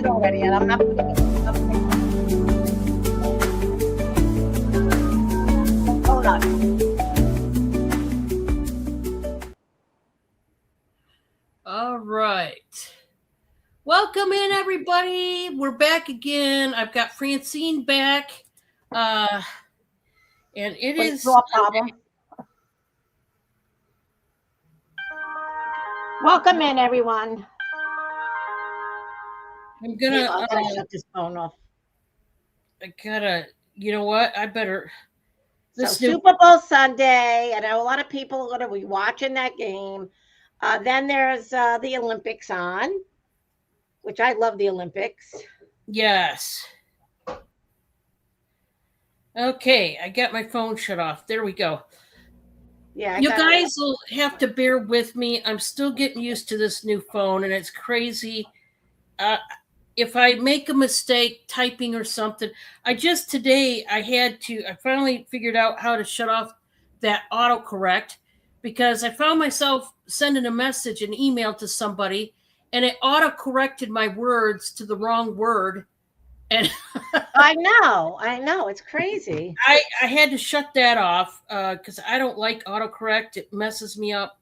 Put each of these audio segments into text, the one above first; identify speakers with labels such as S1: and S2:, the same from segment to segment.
S1: did already, and I'm not putting it up. Hold on.
S2: All right. Welcome in, everybody. We're back again. I've got Francine back. And it is
S1: No problem. Welcome in, everyone.
S2: I'm gonna
S1: shut this phone off.
S2: I gotta, you know what? I better.
S1: Super Bowl Sunday. I know a lot of people are going to be watching that game. Then there's the Olympics on, which I love the Olympics.
S2: Yes. Okay, I got my phone shut off. There we go.
S1: Yeah,
S2: you guys will have to bear with me. I'm still getting used to this new phone, and it's crazy. If I make a mistake typing or something, I finally figured out how to shut off that autocorrect, because I found myself sending a message, an email to somebody, and it autocorrected my words to the wrong word. And
S1: I know. It's crazy.
S2: I had to shut that off because I don't like autocorrect. It messes me up.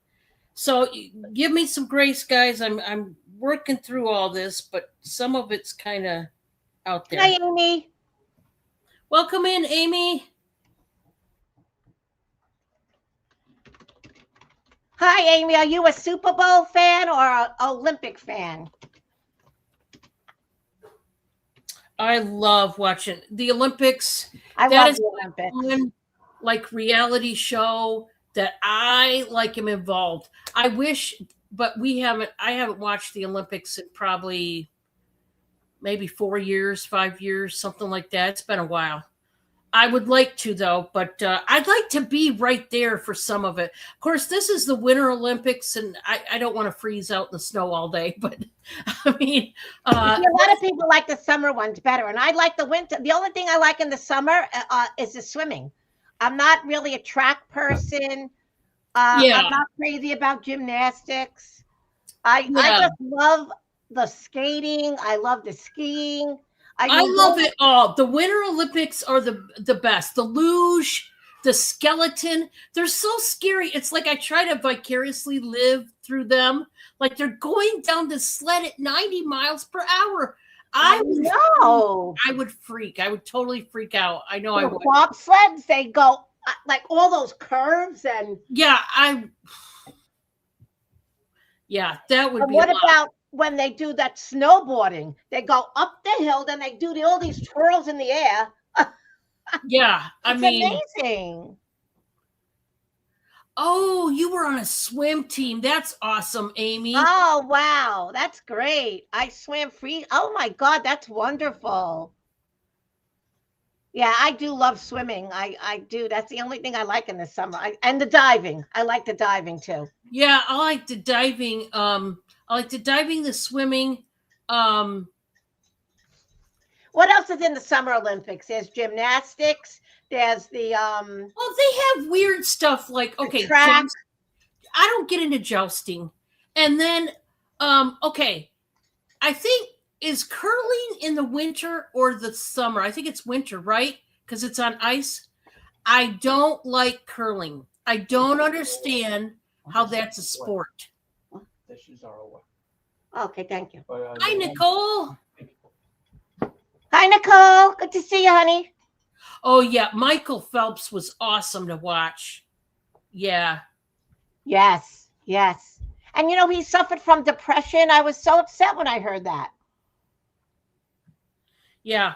S2: So give me some grace, guys. I'm working through all this, but some of it's kind of out there.
S1: Hi, Amy.
S2: Welcome in, Amy.
S1: Hi, Amy. Are you a Super Bowl fan or an Olympic fan?
S2: I love watching the Olympics.
S1: I love the Olympics.
S2: One, like, reality show that I am involved. I wish, but I haven't watched the Olympics in probably maybe 4 years, 5 years, something like that. It's been a while. I would like to, though, but I'd like to be right there for some of it. Of course, this is the Winter Olympics, and I don't want to freeze out in the snow all day, but I mean...
S1: a lot of people like the summer ones better, and I like the winter. The only thing I like in the summer is the swimming. I'm not really a track person. I'm not crazy about gymnastics. I just love the skating. I love the skiing.
S2: I love it all. The Winter Olympics are the best. The luge, the skeleton, they're so scary. It's like I try to vicariously live through them. Like they're going down the sled at 90 miles per hour. I would freak. I would totally freak out. I know I would.
S1: Bobsleds, they go like all those curves and...
S2: Yeah, that would be...
S1: What about when they do that snowboarding? They go up the hill, then they do all these twirls in the air.
S2: Yeah,
S1: it's amazing.
S2: Oh, you were on a swim team. That's awesome, Amy.
S1: Oh, wow. That's great. I swam free. Oh, my God. That's wonderful. Yeah, I do love swimming. I do. That's the only thing I like in the summer. And the diving. I like the diving, too.
S2: Yeah, I like the diving. The swimming.
S1: What else is in the Summer Olympics? There's gymnastics. There's the
S2: well, they have weird stuff like
S1: track.
S2: I don't get into jousting. And then I think, is curling in the winter or the summer? I think it's winter, right? Because it's on ice. I don't like curling. I don't understand how that's a sport.
S1: Okay, thank you.
S2: Hi, Nicole.
S1: Hi, Nicole. Good to see you, honey.
S2: Oh, yeah. Michael Phelps was awesome to watch. Yeah.
S1: Yes. And, he suffered from depression. I was so upset when I heard that.
S2: Yeah.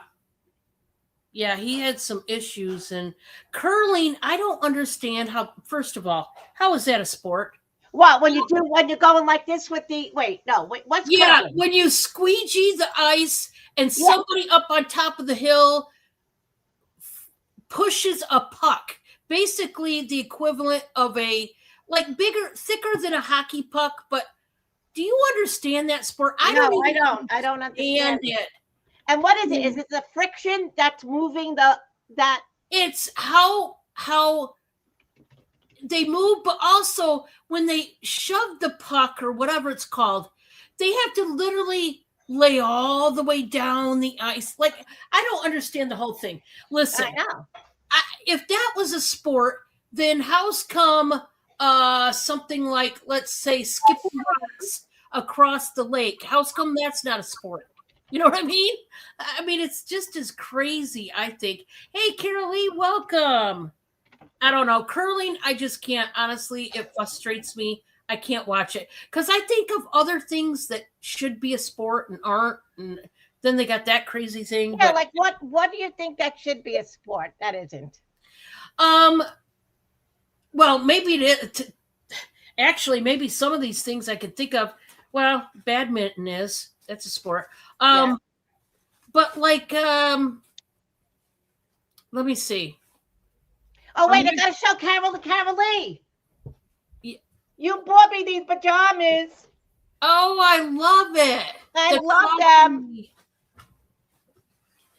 S2: Yeah, he had some issues. And curling, I don't understand how, first of all, how is that a sport?
S1: What, when you're going like this with the, what's curling?
S2: When you squeegee the ice and somebody up on top of the hill pushes a puck, basically the equivalent of a, thicker than a hockey puck. But do you understand that sport? I don't
S1: understand
S2: it.
S1: And what is it? Is it the friction that's moving that?
S2: It's how they move, but also when they shove the puck or whatever it's called, they have to literally lay all the way down the ice. Like, I don't understand the whole thing. Listen,
S1: I know.
S2: If that was a sport, then how's come something like, let's say, skipping rocks across the lake? How's come that's not a sport? You know what I mean? I mean, it's just as crazy, I think. Hey, Carol Lee, welcome. I don't know. Curling, I just can't. Honestly, it frustrates me. I can't watch it because I think of other things that should be a sport and aren't. And then they got that crazy thing.
S1: Yeah, like what do you think that should be a sport that isn't?
S2: Well, maybe actually, maybe some of these things I could think of. Well, badminton that's a sport.
S1: Yeah.
S2: But like, let me see.
S1: Oh wait, I gotta show Carol Lee. Yeah. You bought me these pajamas.
S2: Oh, I love it.
S1: I love them.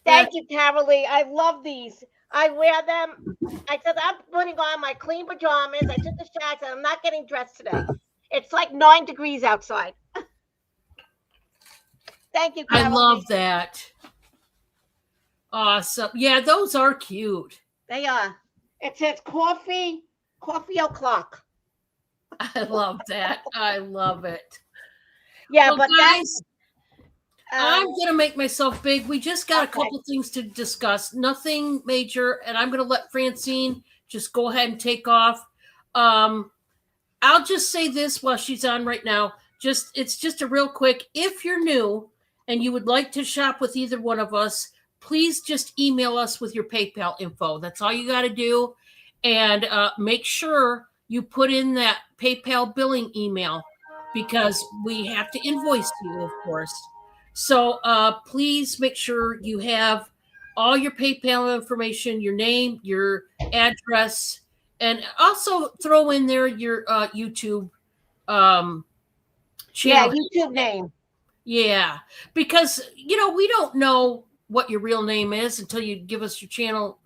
S1: Thank you, Carol Lee. I love these. I wear them. I said I'm putting on my clean pajamas. I took the shots and I'm not getting dressed today. It's like 9 degrees outside. Thank you, Carol.
S2: I love that. Awesome. Yeah, those are cute.
S1: They are. It says coffee o'clock.
S2: I love that. I love it.
S1: Yeah, well, but guys,
S2: I'm going to make myself big. We just got a couple things to discuss. Nothing major, and I'm going to let Francine just go ahead and take off. I'll just say this while she's on right now. It's just a real quick. If you're new and you would like to shop with either one of us, please just email us with your PayPal info. That's all you got to do. And make sure you put in that PayPal billing email because we have to invoice you, of course. So please make sure you have all your PayPal information, your name, your address, and also throw in there your YouTube channel.
S1: Yeah, YouTube name.
S2: Yeah, because, we don't know what your real name is until you give us your channel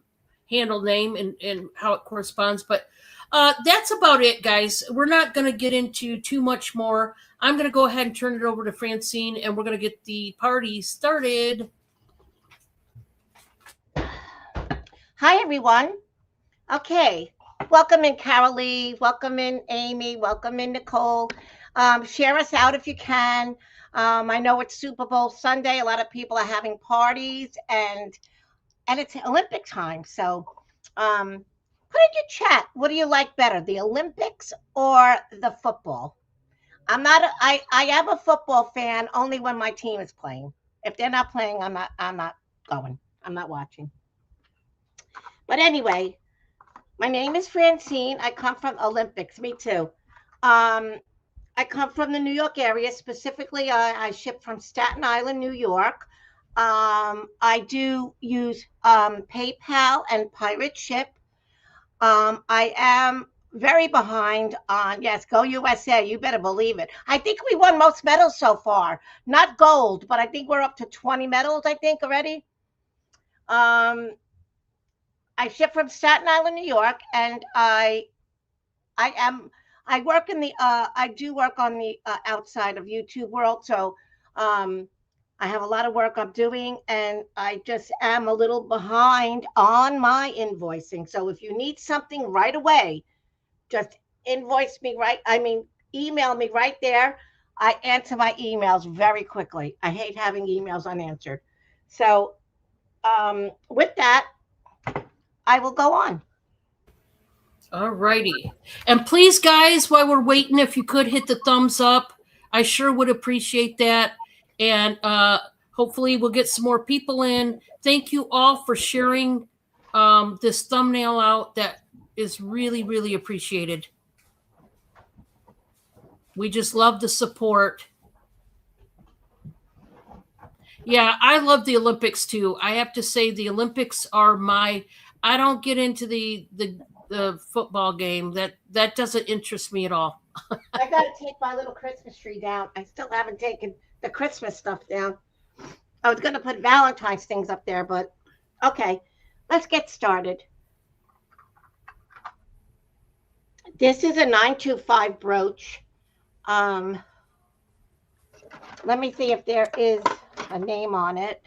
S2: handle name and how it corresponds. But that's about it, guys. We're not going to get into too much more. I'm going to go ahead and turn it over to Francine, and we're going to get the party started.
S1: Hi, everyone. Okay. Welcome in, Carol Lee. Welcome in, Amy. Welcome in, Nicole. Share us out if you can. I know it's Super Bowl Sunday. A lot of people are having parties, and it's Olympic time. So put in your chat, what do you like better, the Olympics or the football? I am a football fan only when my team is playing. If they're not playing, I'm not going. I'm not watching. But anyway, my name is Francine. I come from Olympics. Me too. I come from the New York area. Specifically, I ship from Staten Island, New York. I do use PayPal and Pirate Ship. I am very behind on, yes, go USA. You better believe it. I think we won most medals so far. Not gold, but I think we're up to 20 medals, I think, already. I ship from Staten Island, New York, and I work in the I do work on the outside of YouTube world. So I have a lot of work I'm doing, and I just am a little behind on my invoicing. So if you need something right away, just invoice me email me right there. I answer my emails very quickly. I hate having emails unanswered. So with that, I will go on.
S2: All righty. And please, guys, while we're waiting, if you could hit the thumbs up, I sure would appreciate that. And hopefully we'll get some more people in. Thank you all for sharing this thumbnail out. That is really, really appreciated. We just love the support. Yeah, I love the Olympics too. I have to say the Olympics are I don't get into the football game. That doesn't interest me at all.
S1: I got to take my little Christmas tree down. I still haven't taken the Christmas stuff down. I was going to put Valentine's things up there, but okay, let's get started. This is a 925 brooch. Let me see if there is a name on it.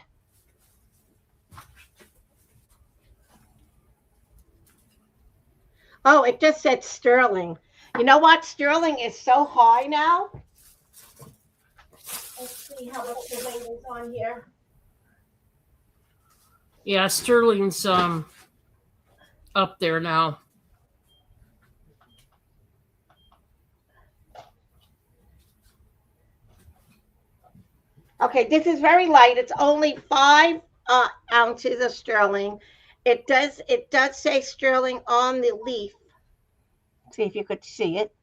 S1: Oh, it just said sterling. You know what? Sterling is so high now. Let's see how much the weight is on here.
S2: Yeah, sterling's up there now.
S1: Okay, this is very light. It's only 5 ounces of sterling. It does say sterling on the leaf. See if you could see it.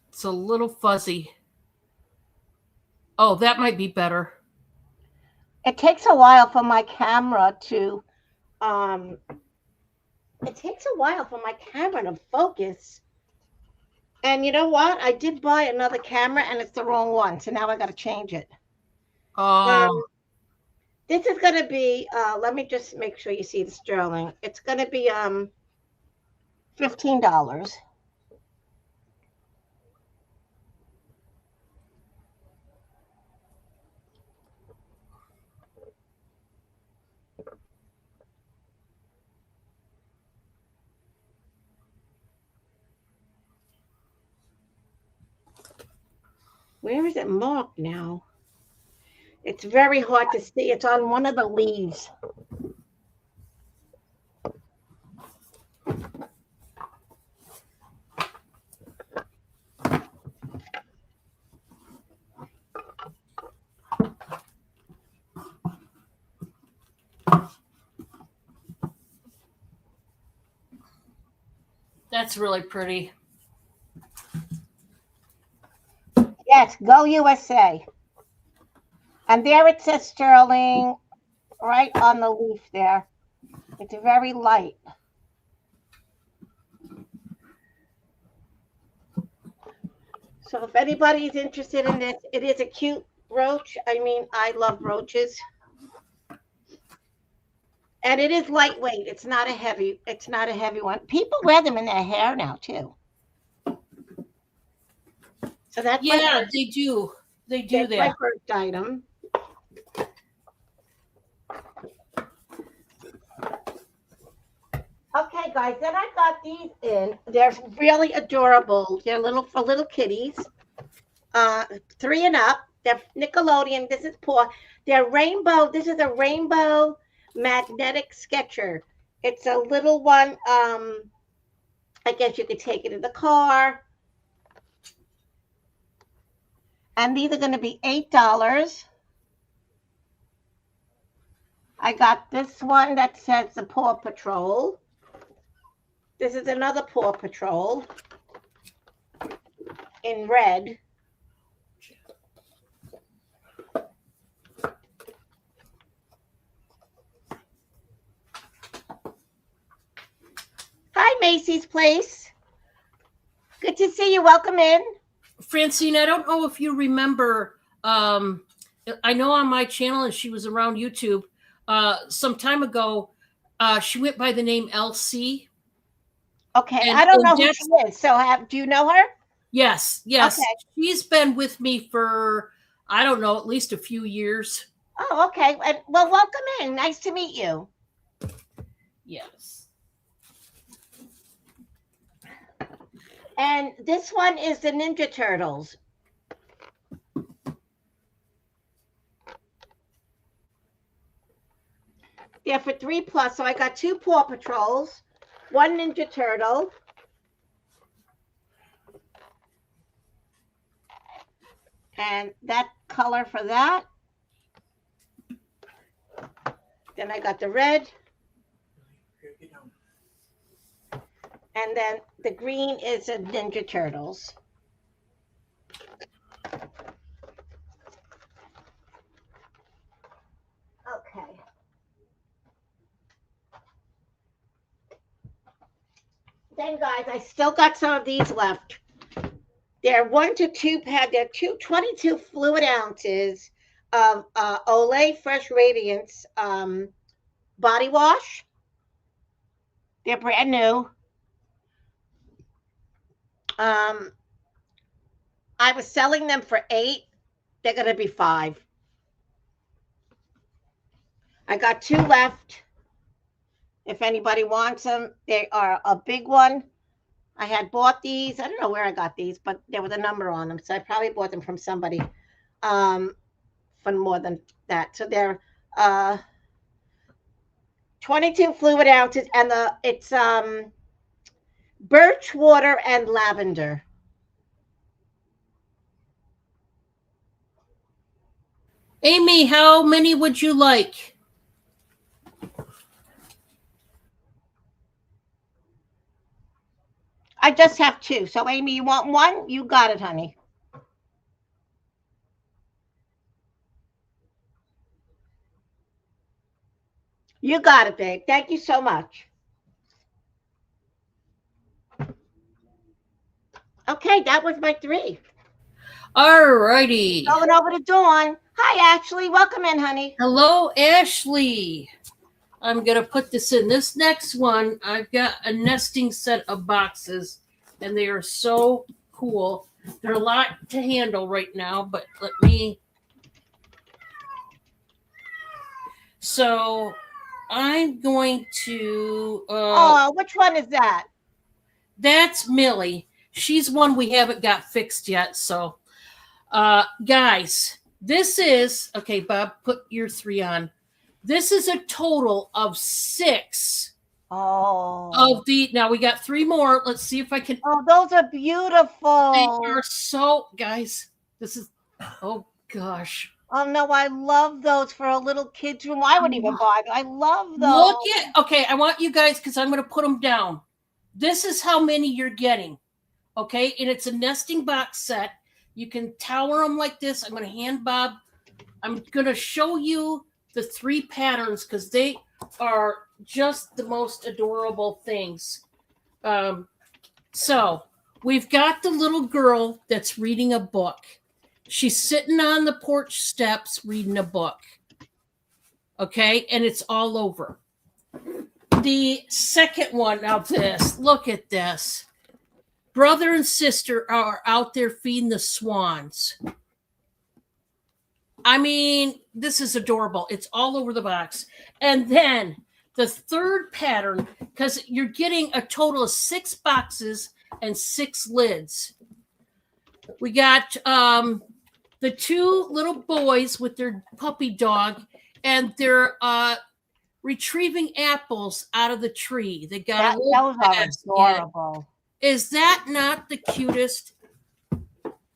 S2: It's a little fuzzy. Oh, that might be better.
S1: It takes a while for my camera to focus. And you know what? I did buy another camera and it's the wrong one. So now I got to change it. This is going to be, let me just make sure you see the sterling. It's going to be $15. Where is it marked now? It's very hard to see. It's on one of the leaves.
S2: That's really pretty.
S1: Yes, go USA. And there it says sterling right on the leaf there. It's very light. So if anybody's interested in this, it is a cute roach. I mean, I love roaches. And it is lightweight. It's not a heavy one. People wear them in their hair now too. So that's
S2: they do. They do that.
S1: My first item. Okay, guys, then I got these in. They're really adorable. They're for little kitties. 3 and up. They're Nickelodeon. This is poor. They're rainbow. This is a rainbow magnetic sketcher. It's a little one. I guess you could take it in the car. And these are going to be $8. I got this one that says the Paw Patrol. This is another Paw Patrol in red. Hi, Macy's Place. Good to see you. Welcome in.
S2: Francine, I don't know if you remember, I know on my channel, and she was around YouTube, some time ago, she went by the name LC.
S1: Okay, and I don't know who she is. So do you know her?
S2: Yes. Okay. She's been with me for, I don't know, at least a few years.
S1: Oh, okay. Well, welcome in. Nice to meet you.
S2: Yes.
S1: And this one is the Ninja Turtles. They're for $3+. So I got 2 Paw Patrols, 1 Ninja Turtle. And that color for that. Then I got the red. And then the green is the Ninja Turtles. Okay. Then, guys, I still got some of these left. They're 1 to 2 pad. They're 22 fluid ounces of Olay Fresh Radiance body wash. They're brand new. I was selling them for $8. They're going to be $5. I got 2 left. If anybody wants them, they are a big one. I had bought these. I don't know where I got these, but there was a number on them. So I probably bought them from somebody for more than that. So they're 22 fluid ounces, and it's birch water and lavender.
S2: Amy, how many would you like?
S1: I just have 2. So, Amy, you want 1? You got it, honey. You got it, babe. Thank you so much. Okay, that was my 3.
S2: All righty.
S1: Going over to Dawn. Hi, Ashley. Welcome in, honey.
S2: Hello, Ashley. I'm going to put this in. This next one, I've got a nesting set of boxes, and they are so cool. They're a lot to handle right now, but let me... So I'm going to...
S1: which one is that?
S2: That's Millie. She's one we haven't got fixed yet. So, guys, this is... Okay, Bob, put your 3 on. This is a total of 6 of the... Now, we got 3 more. Let's see if I can...
S1: Oh, those are beautiful.
S2: They are so... Guys, this is... Oh, gosh.
S1: Oh, no, I love those for a little kid's room. I wouldn't even buy them. I love those.
S2: Look at... Okay, I want you guys, because I'm going to put them down. This is how many you're getting. Okay, and it's a nesting box set. You can tower them like this. I'm going to hand Bob. I'm going to show you the 3 patterns because they are just the most adorable things. So we've got the little girl that's reading a book. She's sitting on the porch steps reading a book. Okay, and it's all over. The second one, now this, look at this. Brother and sister are out there feeding the swans. I mean, this is adorable. It's all over the box. And then the third pattern, because you're getting a total of 6 boxes and 6 lids. We got the 2 little boys with their puppy dog, and they're retrieving apples out of the tree. They got
S1: those are adorable.
S2: Is that not the cutest?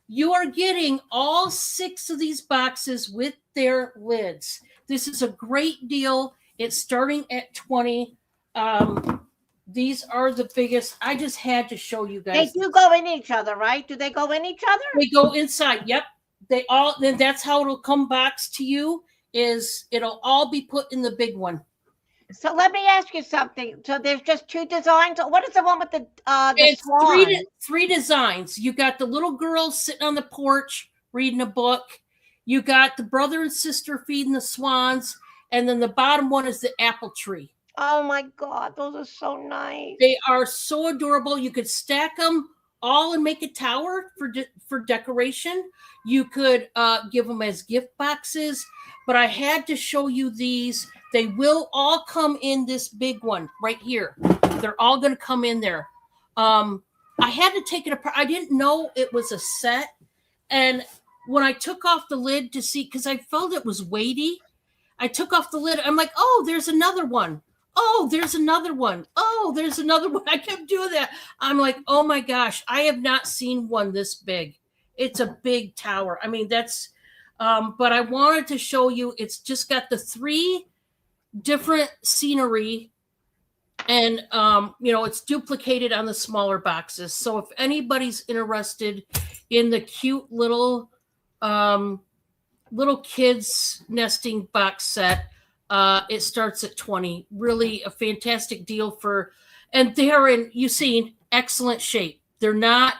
S2: You are getting all 6 of these boxes with their lids. This is a great deal. It's starting at $20. These are the biggest. I just had to show you guys.
S1: They do go in each other, right? Do they go in each other?
S2: They go inside. Yep. They all. Then that's how it'll come box to you. Is it'll all be put in the big one.
S1: So let me ask you something. So there's just 2 designs. What is the one with the
S2: It's
S1: swan?
S2: 3 designs. You got the little girl sitting on the porch reading a book. You got the brother and sister feeding the swans, and then the bottom one is the apple tree.
S1: Oh my God, those are so nice.
S2: They are so adorable. You could stack them all and make a tower for decoration. You could give them as gift boxes, but I had to show you these. They will all come in this big one right here. They're all going to come in there. I had to take it apart. I didn't know it was a set. And when I took off the lid to see, because I felt it was weighty, I took off the lid. I'm like, oh, there's another one. Oh, there's another one. Oh, there's another one. I kept doing that. I'm like, oh my gosh, I have not seen one this big. It's a big tower. I mean, that's, but I wanted to show you, it's just got the 3 different scenery, and it's duplicated on the smaller boxes. So if anybody's interested in the cute little kids nesting box set, it starts at $20. Really a fantastic deal and they're in, you've seen, excellent shape. They're not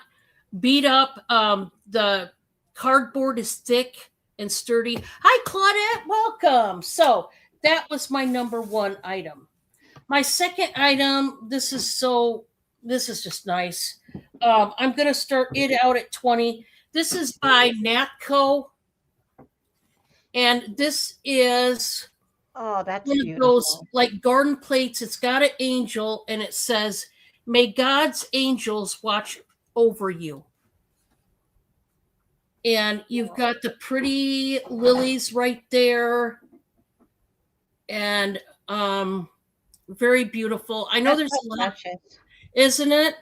S2: beat up. The cardboard is thick and sturdy. Hi, Claudette, welcome. So that was my number 1 item. My second item, this is just nice. I'm going to start it out at $20. This is by Natco. And this is
S1: that's
S2: one
S1: beautiful.
S2: of those like garden plates. It's got an angel and it says, "May God's angels watch over you." And you've got the pretty lilies right there. And very beautiful. I know there's a lot, isn't it?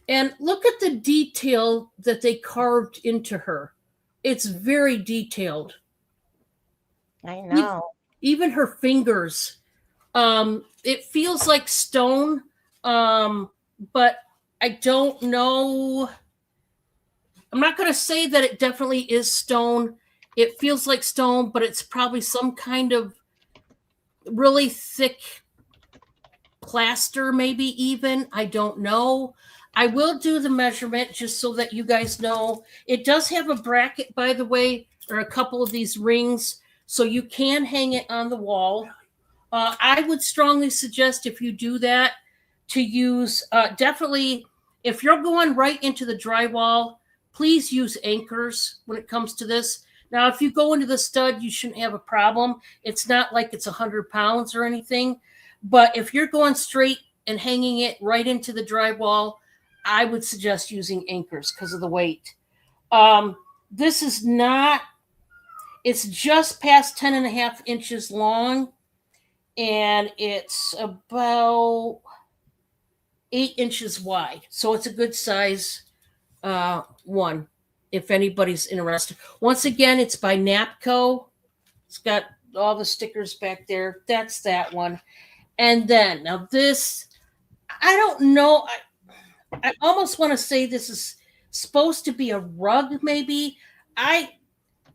S2: And look at the detail that they carved into her. It's very detailed.
S1: I know.
S2: Even her fingers. It feels like stone, but I don't know. I'm not going to say that it definitely is stone. It feels like stone, but it's probably some kind of really thick plaster, maybe even. I don't know. I will do the measurement just so that you guys know. It does have a bracket, by the way, or a couple of these rings, so you can hang it on the wall. I would strongly suggest, if you do that, to use definitely, if you're going right into the drywall, please use anchors when it comes to this. Now, if you go into the stud, you shouldn't have a problem. It's not like it's 100 pounds or anything. But if you're going straight and hanging it right into the drywall, I would suggest using anchors because of the weight. This is not, it's just past 10 and a half inches long. And it's about 8 inches wide. So it's a good size one, if anybody's interested. Once again, it's by Natco. It's got all the stickers back there. That's that one. And then, now this, I don't know. I almost want to say this is supposed to be a rug, maybe.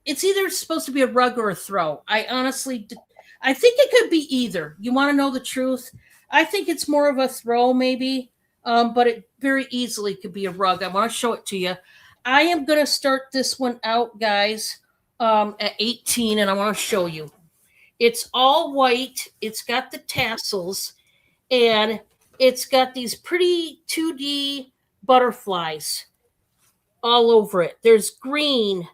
S2: It's either supposed to be a rug or a throw. I think it could be either. You want to know the truth? I think it's more of a throw, maybe, but it very easily could be a rug. I want to show it to you. I am going to start this one out, guys, at 18, and I want to show you. It's all white. It's got the tassels, and it's got these pretty 2D butterflies all over it. There's green.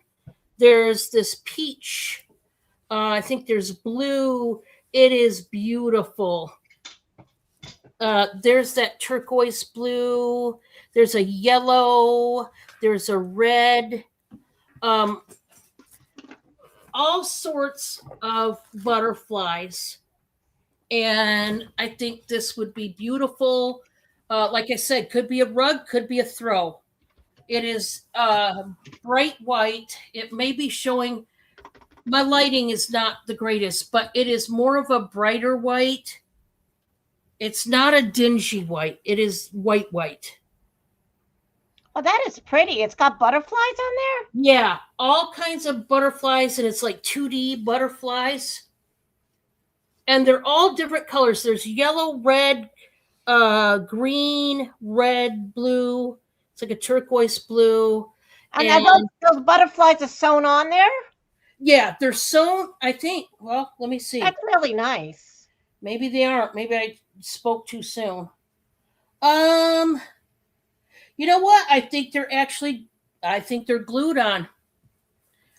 S2: There's this peach. I think there's blue. It is beautiful. There's that turquoise blue. There's a yellow. There's a red. All sorts of butterflies. And I think this would be beautiful. Like I said, could be a rug, could be a throw. It is bright white. It may be showing, my lighting is not the greatest, but it is more of a brighter white. It's not a dingy white. It is white.
S1: Oh, that is pretty. It's got butterflies on there?
S2: Yeah, all kinds of butterflies, and it's like 2D butterflies. And they're all different colors. There's yellow, red, green, red, blue. It's like a turquoise blue.
S1: And those butterflies are sewn on there?
S2: Yeah, they're sewn, I think. Well, let me see.
S1: That's really nice.
S2: Maybe they aren't. Maybe I spoke too soon. You know what? I think they're glued on.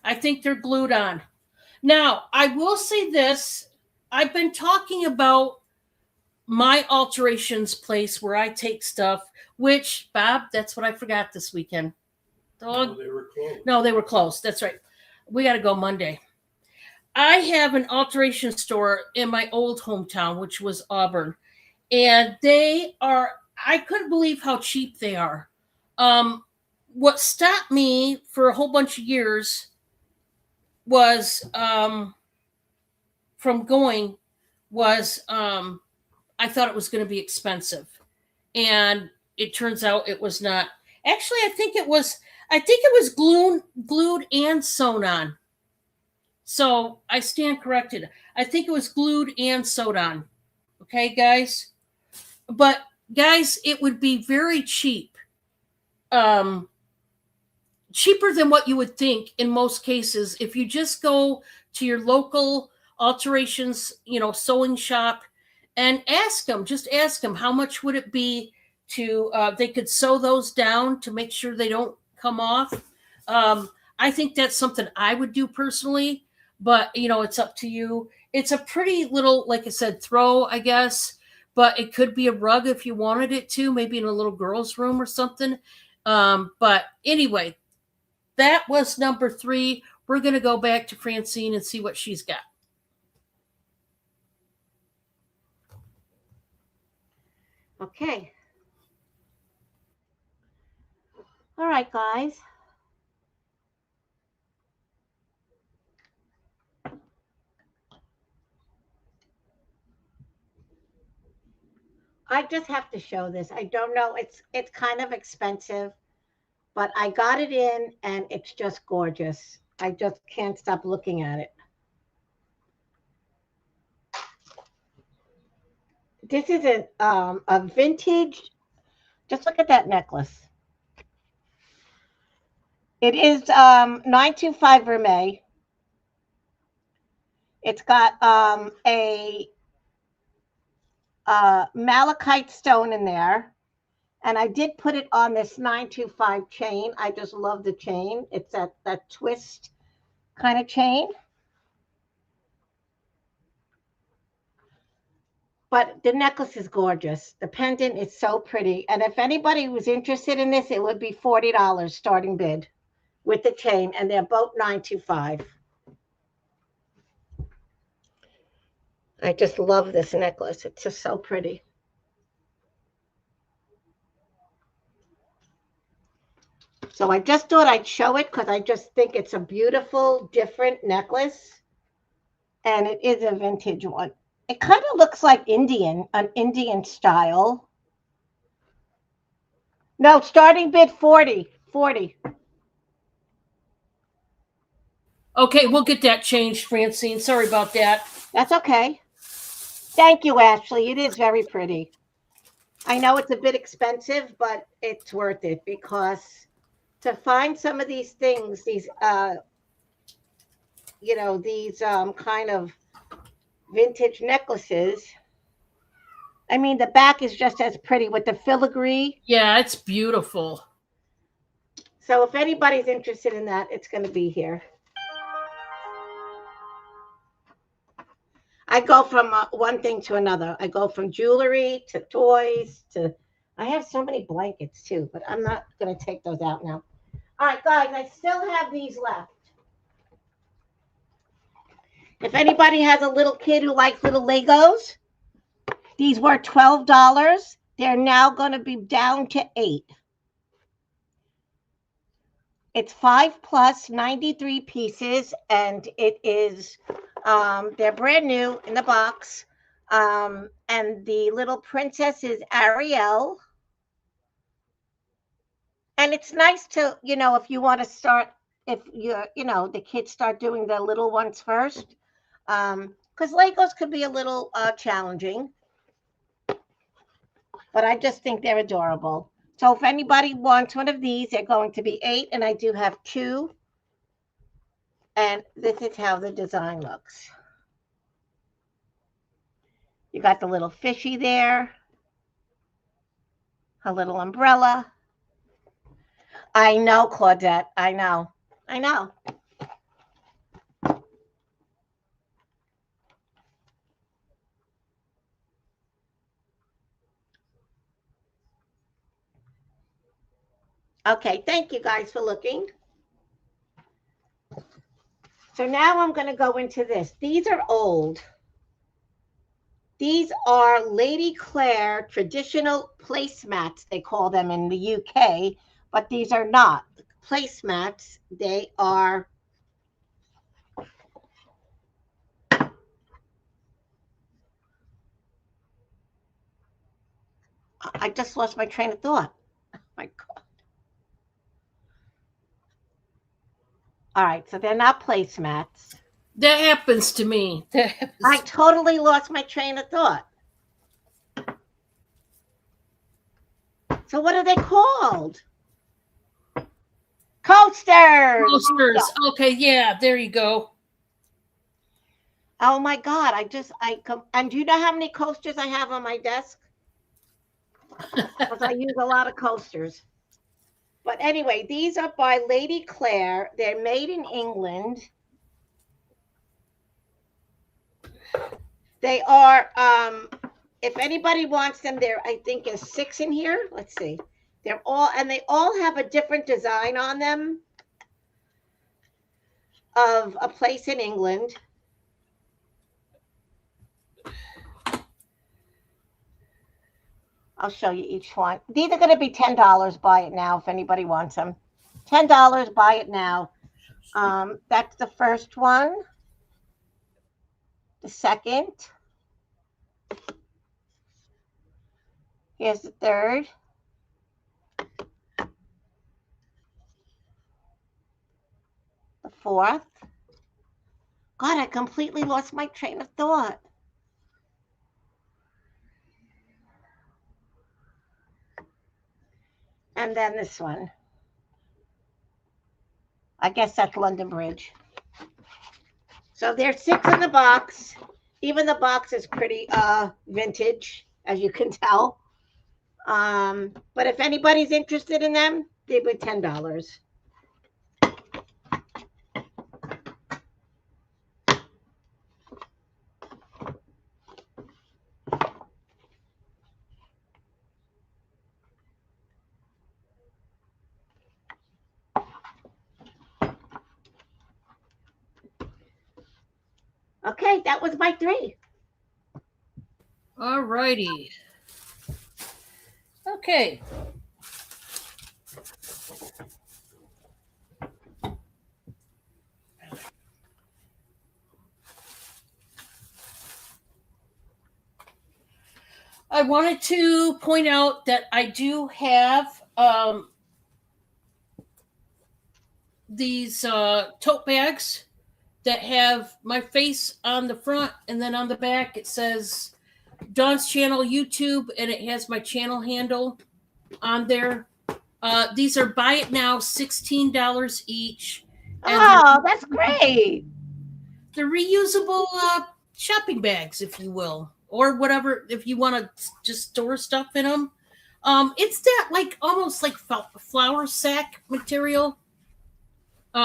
S2: I think they're glued on. Now, I will say this. I've been talking about my alterations place where I take stuff, which, Bob, that's what I forgot this weekend.
S3: No, they were closed.
S2: No, they were closed. That's right. We got to go Monday. I have an alteration store in my old hometown, which was Auburn. And I couldn't believe how cheap they are. What stopped me for a whole bunch of years was from going was I thought it was going to be expensive. And it turns out it was not. Actually, I think it was glued and sewn on. So I stand corrected. I think it was glued and sewed on. Okay, guys? But guys, it would be very cheap. Cheaper than what you would think in most cases. If you just go to your local alterations, sewing shop and ask them how much would it be to, they could sew those down to make sure they don't come off. I think that's something I would do personally, but it's up to you. It's a pretty little, like I said, throw, I guess, but it could be a rug if you wanted it to, maybe in a little girl's room or something. But anyway, that was number 3. We're going to go back to Francine and see what she's got.
S1: Okay. All right, guys. I just have to show this. I don't know. It's kind of expensive, but I got it in and it's just gorgeous. I just can't stop looking at it. This is a vintage. Just look at that necklace. It is 925 Vermeil. It's got a malachite stone in there. And I did put it on this 925 chain. I just love the chain. It's that twist kind of chain. But the necklace is gorgeous. The pendant is so pretty. And if anybody was interested in this, it would be $40 starting bid with the chain. And they're both 925. I just love this necklace. It's just so pretty. So I just thought I'd show it because I just think it's a beautiful, different necklace. And it is a vintage one. It kind of looks like an Indian style. No, starting bid 40. 40.
S2: Okay, we'll get that changed, Francine. Sorry about that.
S1: That's okay. Thank you, Ashley. It is very pretty. I know it's a bit expensive, but it's worth it because to find some of these things, these kind of vintage necklaces. I mean, the back is just as pretty with the filigree.
S2: Yeah, it's beautiful.
S1: So if anybody's interested in that, it's going to be here. I go from one thing to another. I go from jewelry to toys to, I have so many blankets too, but I'm not going to take those out now. All right, guys, I still have these left. If anybody has a little kid who likes little Legos, these were $12. They're now going to be down to $8. It's 5 plus 93 pieces, and it is, they're brand new in the box. And the little princess is Ariel. And it's nice to, if you want to start, if you're, the kids start doing the little ones first. Because Legos could be a little challenging. But I just think they're adorable. So if anybody wants one of these, they're going to be $8. And I do have 2. And this is how the design looks. You got the little fishy there. A little umbrella. I know, Claudette. I know. Okay, thank you guys for looking. So now I'm going to go into this. These are old. These are Lady Claire traditional placemats, they call them in the UK, but these are not placemats. They are I just lost my train of thought. Oh my God. All right, so they're not placemats.
S2: That happens to me.
S1: I totally lost my train of thought. So what are they called? Coasters.
S2: Coasters. Okay, yeah, there you go.
S1: Oh my God, and do you know how many coasters I have on my desk? Because I use a lot of coasters. But anyway, these are by Lady Claire. They're made in England. They are, if anybody wants them, there I think is 6 in here. Let's see. They're all, and they all have a different design on them of a place in England. I'll show you each one. These are going to be $10. Buy it now if anybody wants them. $10. Buy it now. That's the first one. The second. Here's the third. The fourth. God, I completely lost my train of thought. And then this one. I guess that's London Bridge. So there's 6 in the box. Even the box is pretty vintage, as you can tell. But if anybody's interested in them, they were $10. Okay, that was my 3.
S2: All righty. Okay. I wanted to point out that I do have these tote bags that have my face on the front, and then on the back it says Dawn's Channel YouTube, and it has my channel handle on there. These are buy it now, $16 each.
S1: Oh, that's great.
S2: They're reusable shopping bags, if you will, or whatever, if you want to just store stuff in them. It's that like almost like flour sack material.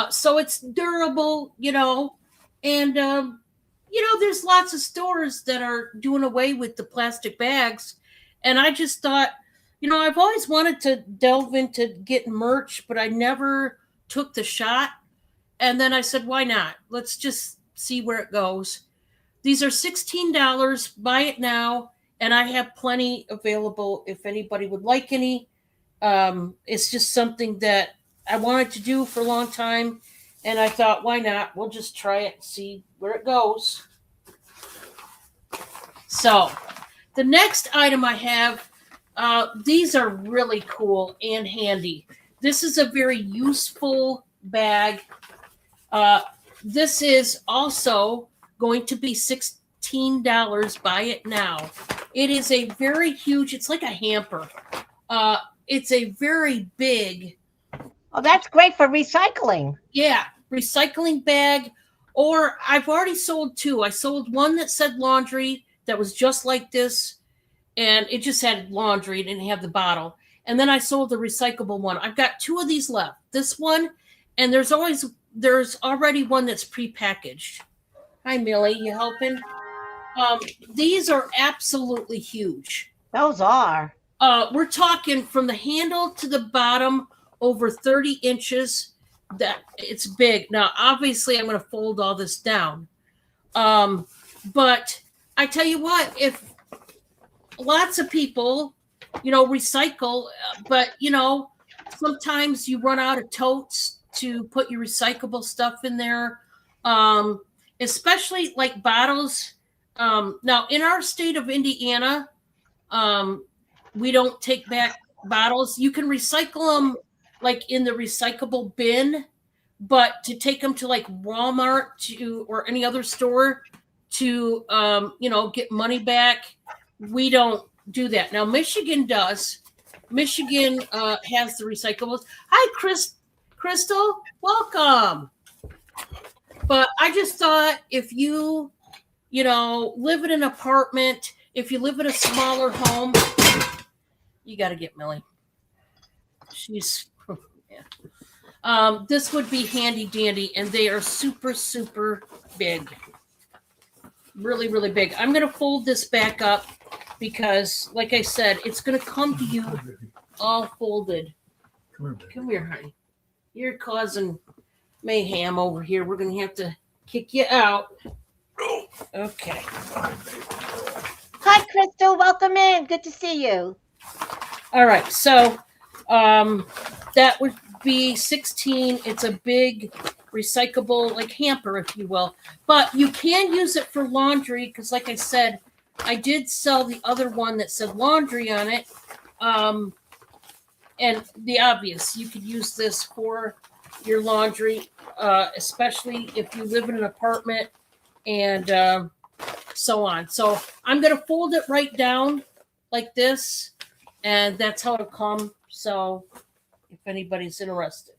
S2: So it's durable, you know, and, you know, there's lots of stores that are doing away with the plastic bags. And I just thought, you know, I've always wanted to delve into getting merch, but I never took the shot. And then I said, why not? Let's just see where it goes. These are $16. Buy it now. And I have plenty available if anybody would like any. It's just something that I wanted to do for a long time, and I thought, why not? We'll just try it and see where it goes. So, the next item I have, these are really cool and handy. This is a very useful bag. This is also going to be $16. Buy it now. It is a very huge, it's like a hamper. It's a very big.
S1: Oh, that's great for recycling.
S2: Yeah, recycling bag. Or I've already sold 2. I sold one that said laundry that was just like this, and it just had laundry. It didn't have the bottle. And then I sold the recyclable one. I've got 2 of these left. This one, and there's already one that's prepackaged. Hi, Millie, you helping? These are absolutely huge.
S1: Those are.
S2: We're talking from the handle to the bottom, over 30 inches. That it's big. Now, obviously, I'm going to fold all this down. But I tell you what, if lots of people, you know, recycle, but, you know, sometimes you run out of totes to put your recyclable stuff in there, especially like bottles. Now, in our state of Indiana, we don't take back bottles. You can recycle them like in the recyclable bin, but to take them to like Walmart or any other store to, you know, get money back, we don't do that. Now, Michigan does. Michigan has the recyclables. Hi, Crystal, welcome. But I just thought if you know, live in an apartment, if you live in a smaller home, you got to get Millie. She's This would be handy dandy, and they are super, super big. Really, really big. I'm going to fold this back up because, like I said, it's going to come to you all folded. Come here, honey. You're causing mayhem over here. We're going to have to kick you out. Okay.
S1: Hi, Crystal. Welcome in. Good to see you.
S2: All right. So that would be 16. It's a big recyclable, like hamper, if you will. But you can use it for laundry because, like I said, I did sell the other one that said laundry on it. And the obvious, you could use this for your laundry, especially if you live in an apartment and so on. So I'm going to fold it right down like this, and that's how it'll come. So if anybody's interested.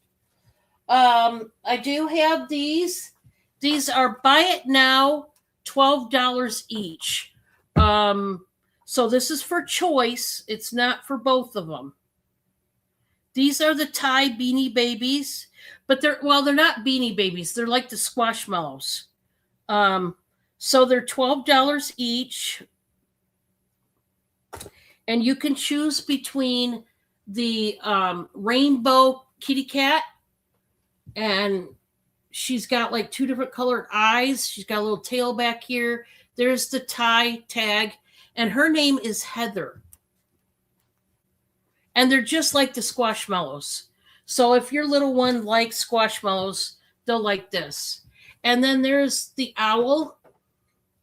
S2: I do have these. These are buy it now, $12 each. So this is for choice. It's not for both of them. These are the Thai Beanie Babies, but they're not Beanie Babies. They're like the Squashmallows. So they're $12 each. And you can choose between the rainbow kitty cat, and she's got like 2 different colored eyes. She's got a little tail back here. There's the Thai tag, and her name is Heather. And they're just like the Squashmallows. So if your little one likes Squashmallows, they'll like this. And then there's the owl,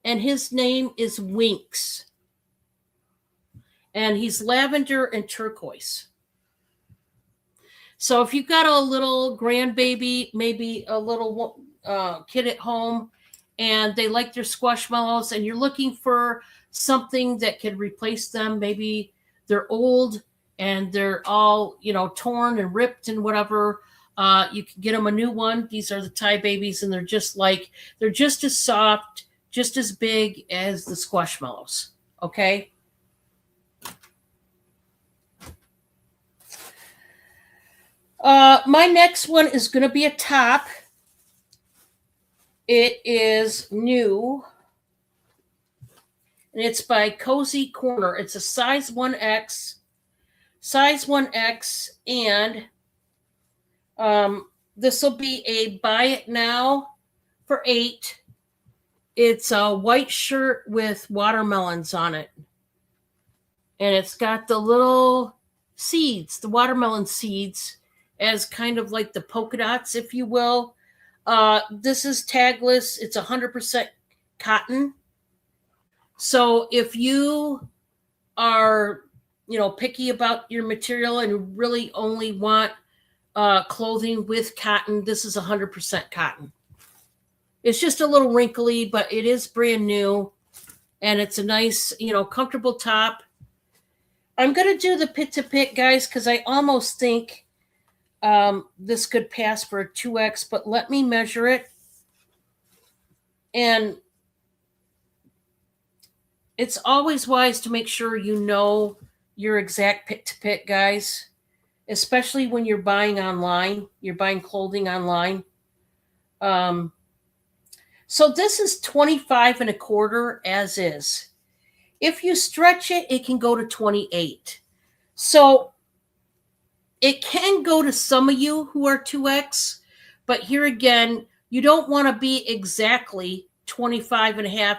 S2: and his name is Winks. And he's lavender and turquoise. So if you've got a little grandbaby, maybe a little kid at home, and they like their Squashmallows, and you're looking for something that could replace them, maybe they're old and they're all, torn and ripped and whatever, you can get them a new one. These are the Thai Babies, and they're just as soft, just as big as the Squashmallows. Okay. My next one is going to be a top. It is new, and it's by Cozy Corner. It's a size 1X, and this will be a buy it now for $8. It's a white shirt with watermelons on it, and it's got the little seeds, the watermelon seeds, as kind of like the polka dots, if you will. This is tagless. It's 100% cotton. So if you are, picky about your material and really only want clothing with cotton, this is 100% cotton. It's just a little wrinkly, but it is brand new, and it's a nice, comfortable top. I'm going to do the pit to pit, guys, because I almost think this could pass for a 2X, but let me measure it. And it's always wise to make sure you know your exact pit to pit, guys, especially when you're buying online, you're buying clothing online. So this is 25 1/4 as is. If you stretch it, it can go to 28. So it can go to some of you who are 2X, but here again, you don't want to be exactly 25 1/2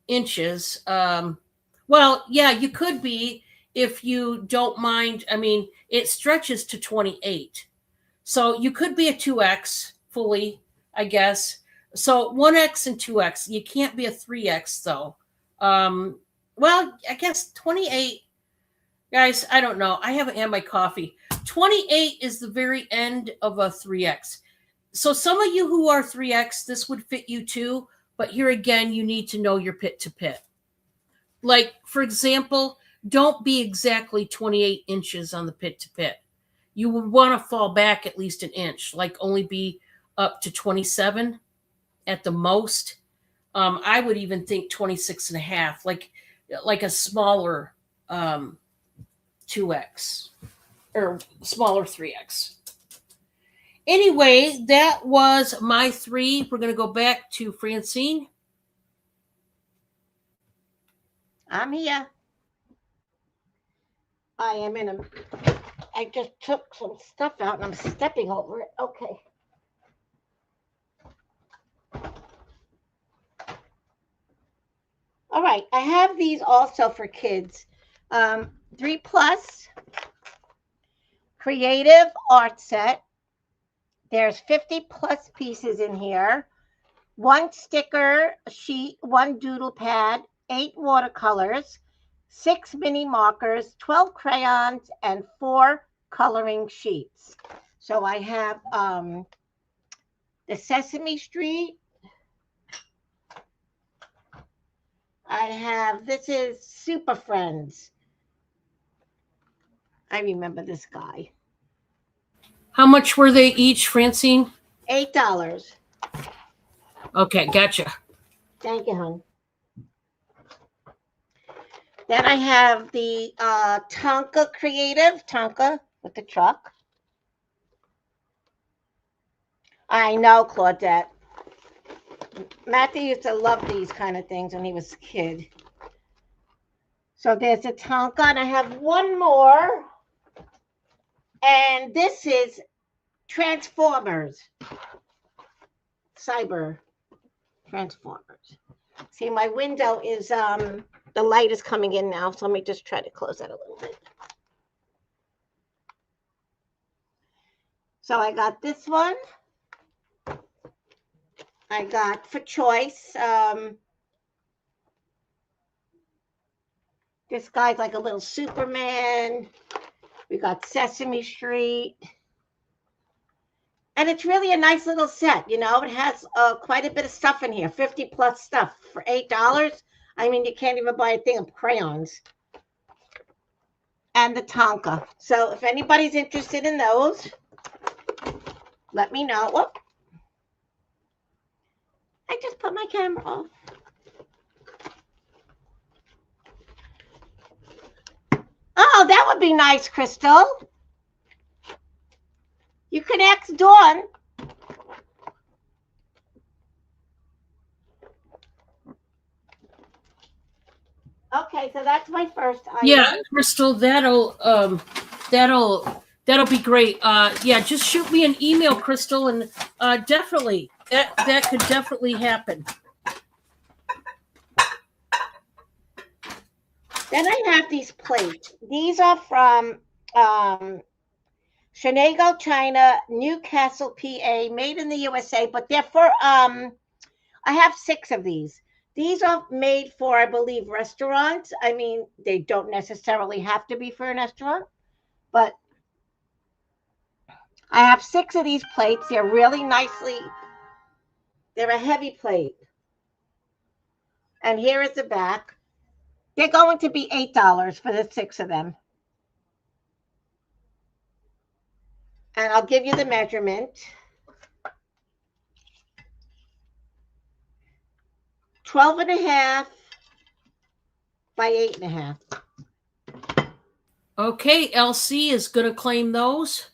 S2: inches. Well, yeah, you could be if you don't mind. I mean, it stretches to 28. So you could be a 2X fully, I guess. So 1X and 2X. You can't be a 3X though. Well, I guess 28. Guys, I don't know. I haven't had my coffee. 28 is the very end of a 3X. So some of you who are 3X, this would fit you too. But here again, you need to know your pit to pit. Like, for example, don't be exactly 28 inches on the pit to pit. You would want to fall back at least an inch, like only be up to 27 at the most. I would even think 26 1/2, like a smaller 2X or smaller 3X. Anyway, that was my 3. We're going to go back to Francine.
S1: I'm here. I just took some stuff out and I'm stepping over it. Okay. All right. I have these also for kids. 3+ creative art set. There's 50+ pieces in here. 1 sticker sheet, 1 doodle pad, 8 watercolors, 6 mini markers, 12 crayons, and 4 coloring sheets. So I have the Sesame Street. This is Super Friends. I remember this guy.
S2: How much were they each, Francine?
S1: $8.
S2: Okay, gotcha.
S1: Thank you, hon. Then I have the Tonka Creative, Tonka with the truck. I know, Claudette. Matthew used to love these kind of things when he was a kid. So there's a Tonka, and I have one more. And this is Transformers. Cyber Transformers. See, my window is, the light is coming in now, so let me just try to close that a little bit. So I got this one. I got for choice. This guy's like a little Superman. We got Sesame Street. And it's really a nice little set, you know. It has quite a bit of stuff in here, 50+ stuff for $8. I mean, you can't even buy a thing of crayons. And the Tonka. So if anybody's interested in those, let me know. Whoop. I just put my camera off. Oh, that would be nice, Crystal. You can ask Dawn. Okay, so that's my first item.
S2: Yeah, Crystal, that'll be great. Yeah, just shoot me an email, Crystal, and definitely that could definitely happen.
S1: Then I have these plates. These are from Shenago, China, Newcastle, PA, made in the USA, but they're for, I have 6 of these. These are made for, I believe, restaurants. I mean, they don't necessarily have to be for a restaurant, but I have 6 of these plates. They're really nicely, they're a heavy plate. And here is the back. They're going to be $8 for the 6 of them. And I'll give you the measurement. 12.5 by 8.5.
S2: Okay, LC is going to claim those.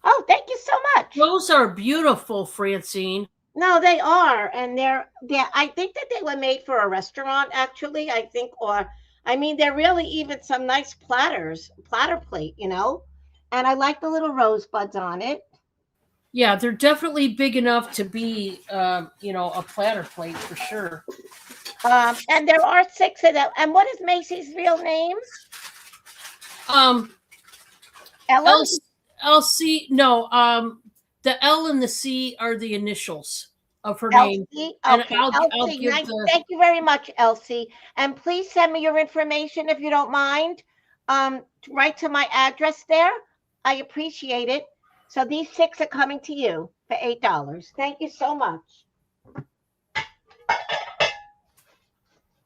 S1: Oh, thank you so much.
S2: Those are beautiful, Francine.
S1: No, they are, and they're. I think that they were made for a restaurant, actually. I think, or I mean, they're really even some nice platter plate, you know. And I like the little rosebuds on it.
S2: Yeah, they're definitely big enough to be, you know, a platter plate for sure.
S1: And there are 6 of them. And what is Macy's real name? Ella?
S2: LC. No, the L and the C are the initials of her
S1: Elsie?
S2: name.
S1: Okay,
S2: And I'll
S1: Elsie,
S2: give
S1: nice.
S2: the.
S1: Thank you very much, Elsie. And please send me your information if you don't mind. Right to my address there. I appreciate it. So these 6 are coming to you for $8. Thank you so much.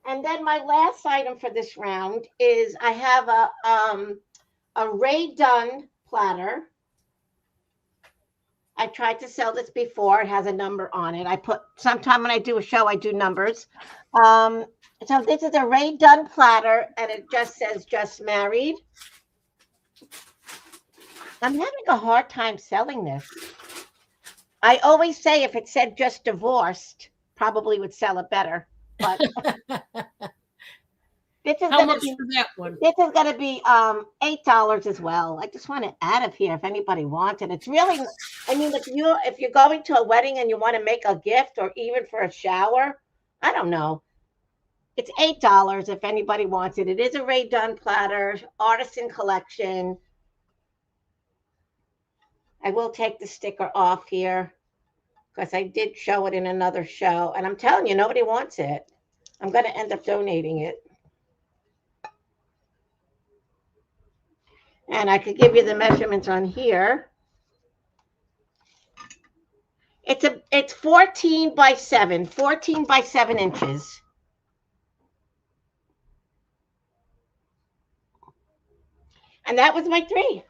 S1: And then my last item for this round is I have a Ray Dunn platter. I tried to sell this before. It has a number on it. Sometime when I do a show, I do numbers. So this is a Ray Dunn platter, and it just says "Just Married." I'm having a hard time selling this. I always say if it said just divorced, probably would sell it better. But this is
S2: How
S1: going to
S2: much
S1: be
S2: for that one?
S1: this is going to be $8 as well. I just want to add it here if anybody wants it. It's really, I mean, if you're going to a wedding and you want to make a gift or even for a shower, I don't know. It's $8 if anybody wants it. It is a Rae Dunn platter, artisan collection. I will take the sticker off here because I did show it in another show. And I'm telling you, nobody wants it. I'm going to end up donating it. And I could give you the measurements on here. It's 14 by 7 inches. And that was my 3.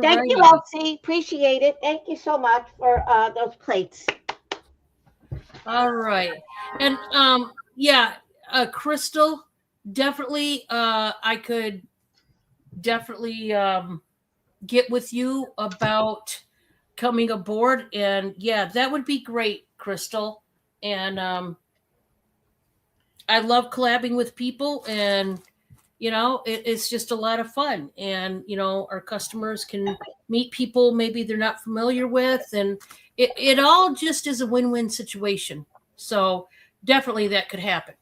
S1: Thank you, Elsie. Appreciate it. Thank you so much for those plates.
S2: All right. And Crystal, definitely I could definitely get with you about coming aboard, and that would be great, Crystal. And I love collabing with people, and it's just a lot of fun. And our customers can meet people maybe they're not familiar with, and it all just is a win-win situation. So definitely that could happen.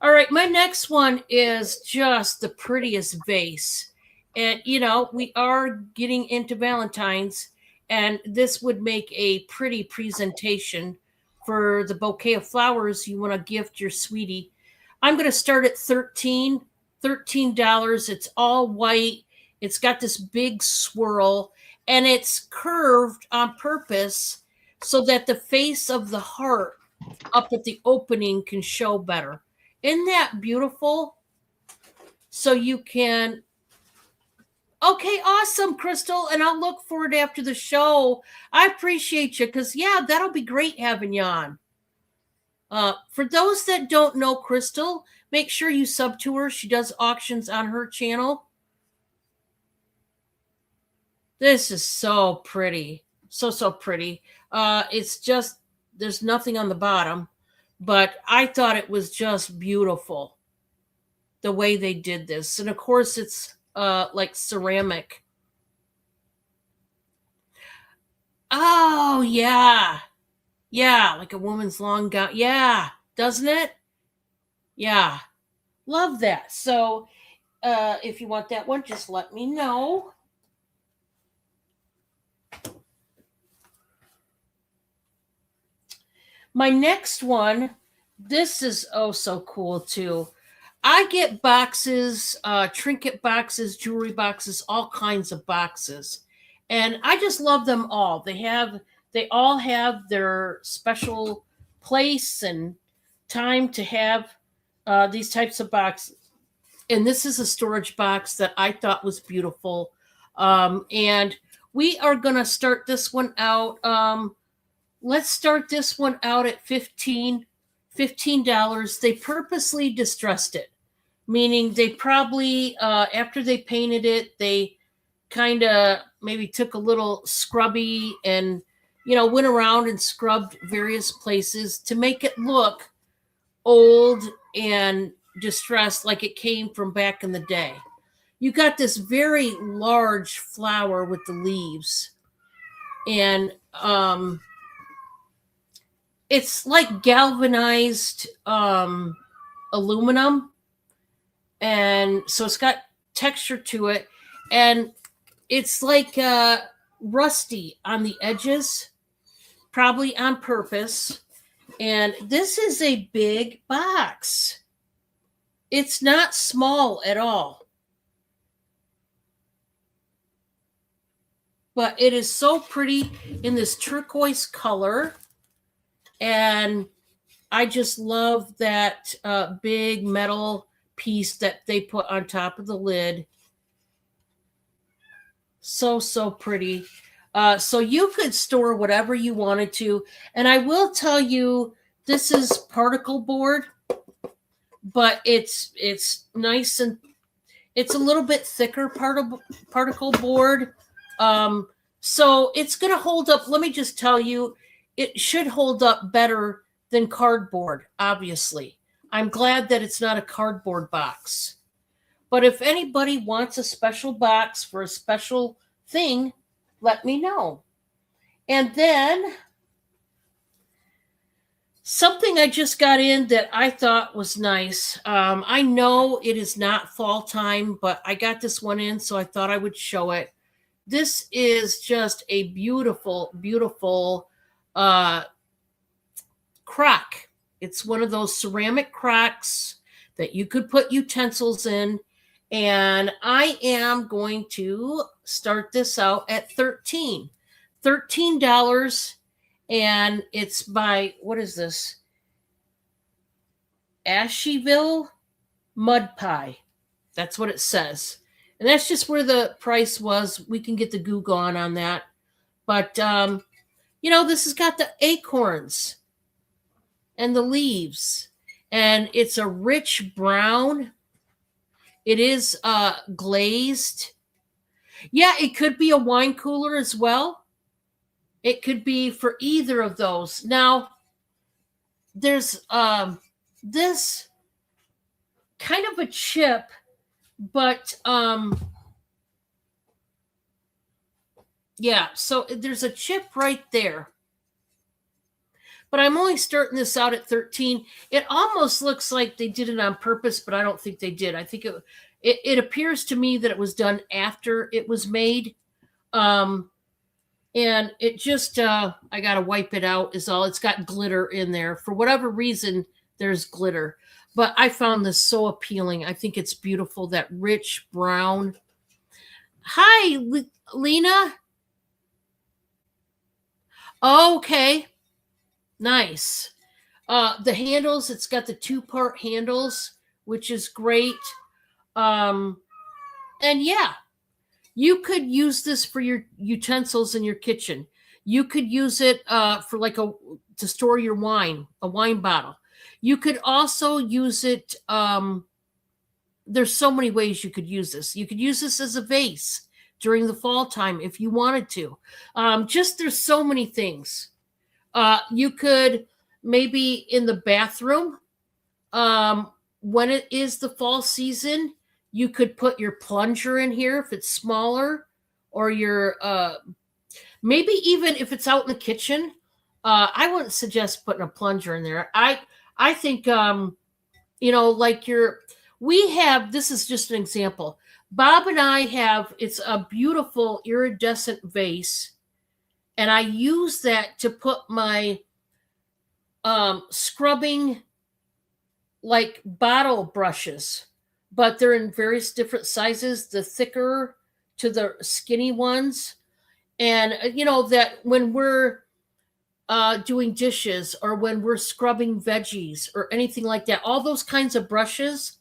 S2: All right, my next one is just the prettiest vase. And, we are getting into Valentine's, and this would make a pretty presentation for the bouquet of flowers you want to gift your sweetie. I'm going to start at $13. It's all white. It's got this big swirl, and it's curved on purpose so that the face of the heart up at the opening can show better. Isn't that beautiful? So you can... Okay, awesome, Crystal. And I'll look for it after the show. I appreciate you because, that'll be great having you on. For those that don't know Crystal, make sure you sub to her. She does auctions on her channel. This is so pretty. So pretty. It's just, there's nothing on the bottom, but I thought it was just beautiful the way they did this. And of course, it's like ceramic. Oh, yeah. Yeah, like a woman's long gown. Yeah, doesn't it? Yeah, love that. So if you want that one, just let me know. My next one, this is so cool too. I get boxes, trinket boxes, jewelry boxes, all kinds of boxes. And I just love them all. They all have their special place and time to have these types of boxes. And this is a storage box that I thought was beautiful. And we are going to start this one out. Let's start this one out at $15. They purposely distressed it, meaning they probably, after they painted it, they kind of maybe took a little scrubby and, went around and scrubbed various places to make it look old and distressed like it came from back in the day. You got this very large flower with the leaves. And it's like galvanized aluminum. And so it's got texture to it. And it's like rusty on the edges, probably on purpose. And this is a big box. It's not small at all. But it is so pretty in this turquoise color. And I just love that big metal piece that they put on top of the lid. So pretty. So you could store whatever you wanted to. And I will tell you, this is particle board, but it's nice and It's a little bit thicker particle board. So it's going to hold up. Let me just tell you, it should hold up better than cardboard, obviously. I'm glad that it's not a cardboard box. But if anybody wants a special box for a special thing, let me know. And then something I just got in that I thought was nice. I know it is not fall time, but I got this one in, so I thought I would show it. This is just a beautiful, beautiful crock. It's one of those ceramic crocks that you could put utensils in. And I am going to start this out at $13. And it's by, what is this? Asheville Mud Pie. That's what it says. And that's just where the price was. We can get the Google on that. But, this has got the acorns and the leaves. And it's a rich brown. It is glazed. Yeah, it could be a wine cooler as well. It could be for either of those. Now, there's this kind of a chip, but yeah, so there's a chip right there. But I'm only starting this out at 13. It almost looks like they did it on purpose, but I don't think they did. I think it appears to me that it was done after it was made. And it just, I got to wipe it out is all. It's got glitter in there. For whatever reason, there's glitter. But I found this so appealing. I think it's beautiful, that rich brown. Hi, Lena. Okay. Nice. The handles, it's got the 2-part handles, which is great. And yeah, you could use this for your utensils in your kitchen. You could use it for to store your wine, a wine bottle. You could also use it. There's so many ways you could use this. You could use this as a vase during the fall time if you wanted to. There's so many things. You could maybe in the bathroom, when it is the fall season, you could put your plunger in here if it's smaller, or your maybe even if it's out in the kitchen. I wouldn't suggest putting a plunger in there. I think we have, this is just an example. Bob and I have, it's a beautiful iridescent vase. And I use that to put my scrubbing bottle brushes, but they're in various different sizes, the thicker to the skinny ones. And, that when we're doing dishes or when we're scrubbing veggies or anything like that, all those kinds of brushes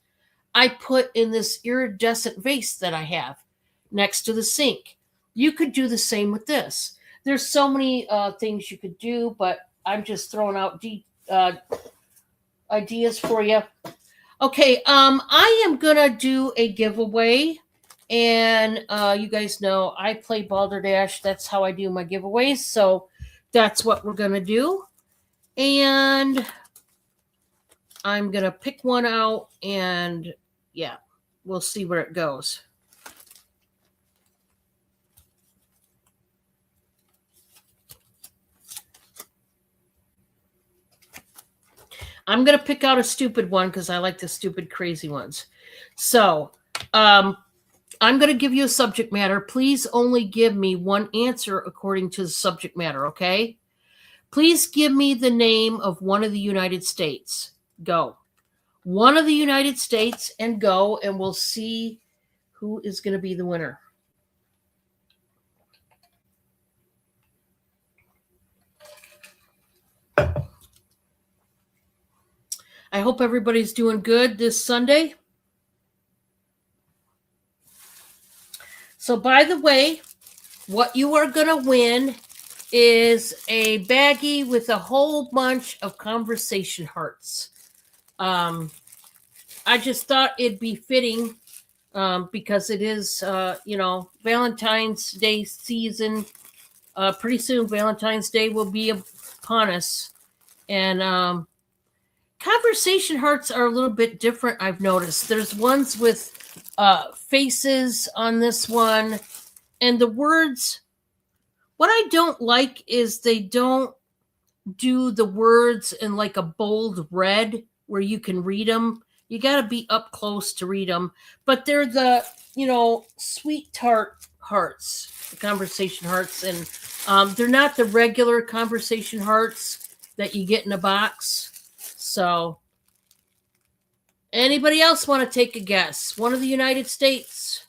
S2: I put in this iridescent vase that I have next to the sink. You could do the same with this. There's so many things you could do, but I'm just throwing out ideas for you. Okay, I am going to do a giveaway. And you guys know I play Balderdash. That's how I do my giveaways. So that's what we're going to do. And I'm going to pick one out. And yeah, we'll see where it goes. I'm going to pick out a stupid one because I like the stupid, crazy ones. So I'm going to give you a subject matter. Please only give me one answer according to the subject matter, okay? Please give me the name of one of the United States. Go. One of the United States and go, and we'll see who is going to be the winner. I hope everybody's doing good this Sunday. So, by the way, what you are going to win is a baggie with a whole bunch of conversation hearts. I just thought it'd be fitting because it is, Valentine's Day season. Pretty soon, Valentine's Day will be upon us. And conversation hearts are a little bit different, I've noticed. There's ones with faces on this one. And the words, what I don't like is they don't do the words in like a bold red where you can read them. You got to be up close to read them. But they're the, sweet tart hearts, the conversation hearts. And they're not the regular conversation hearts that you get in a box. So anybody else want to take a guess? One of the United States.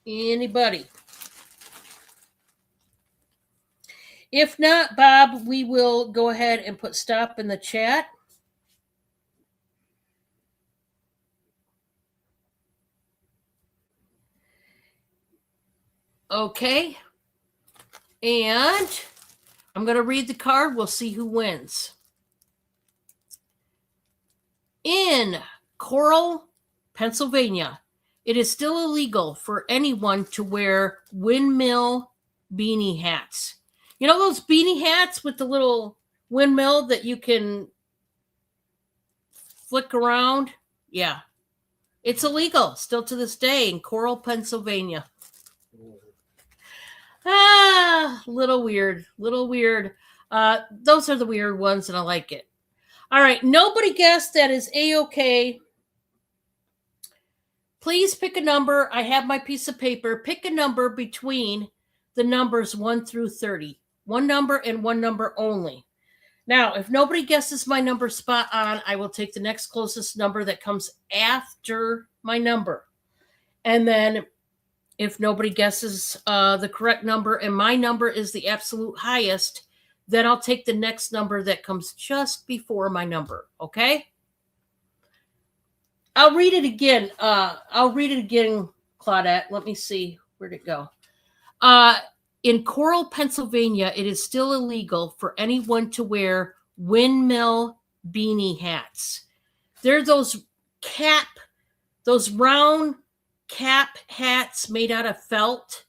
S2: Anybody? If not, Bob, we will go ahead and put stop in the chat. Okay. And I'm going to read the card. We'll see who wins. In Coral, Pennsylvania, it is still illegal for anyone to wear windmill beanie hats. You know those beanie hats with the little windmill that you can flick around? Yeah. It's illegal still to this day in Coral, Pennsylvania. Little weird. Those are the weird ones, and I like it. All right. Nobody guessed. That is A-okay. Please pick a number. I have my piece of paper. Pick a number between the numbers 1 through 30. One number and one number only. Now, if nobody guesses my number spot on, I will take the next closest number that comes after my number. And then if nobody guesses the correct number and my number is the absolute highest, then I'll take the next number that comes just before my number. Okay? I'll read it again. Claudette. Let me see. Where'd it go? In Coral, Pennsylvania, it is still illegal for anyone to wear windmill beanie hats. They're those round cap hats made out of felt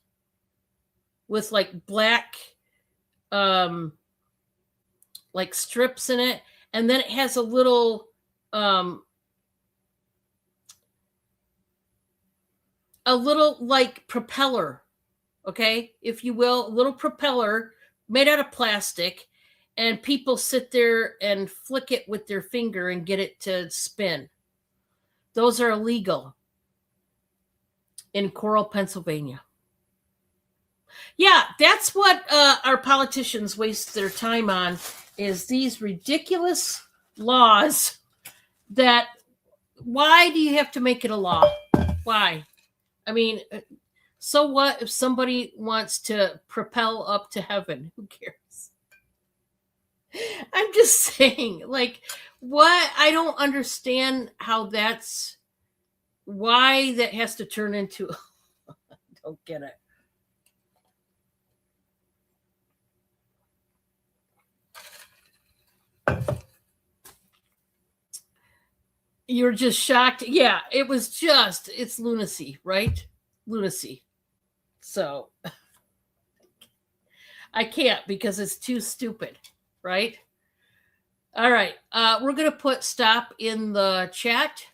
S2: with like black, like strips in it. And then it has a little, like propeller. Okay, if you will, a little propeller made out of plastic, and people sit there and flick it with their finger and get it to spin. Those are illegal in Coral, Pennsylvania. Yeah, that's what our politicians waste their time on, is these ridiculous laws that, why do you have to make it a law? Why? I mean, so what if somebody wants to propel up to heaven? Who cares? I'm just saying, like, what? I don't understand how that's, why that has to turn into, I don't get it. You're just shocked. Yeah, it's lunacy, right? Lunacy. So I can't, because it's too stupid, right? All right. We're going to put stop in the chat.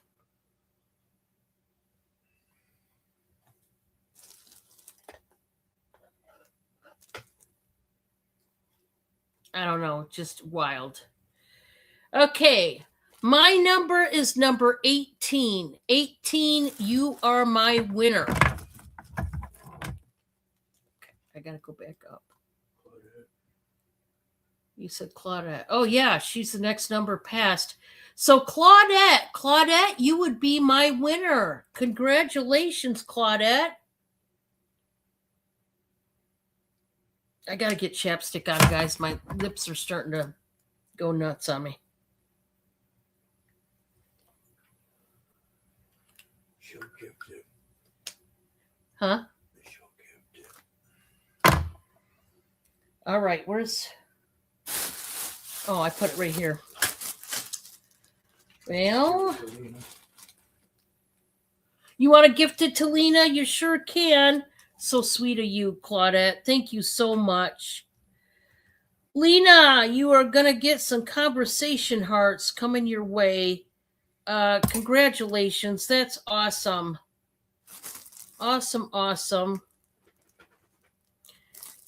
S2: I don't know. Just wild. Okay. My number is number 18. 18, you are my winner. I got to go back up. You said Claudette. Oh, yeah, she's the next number past. So Claudette, you would be my winner. Congratulations, Claudette. I got to get chapstick on, guys. My lips are starting to go nuts on me. Huh? All right, where's... Oh, I put it right here. Well, you want to gift it to Lena? You sure can. So sweet of you, Claudette. Thank you so much. Lena, you are going to get some conversation hearts coming your way. Congratulations. That's awesome. Awesome.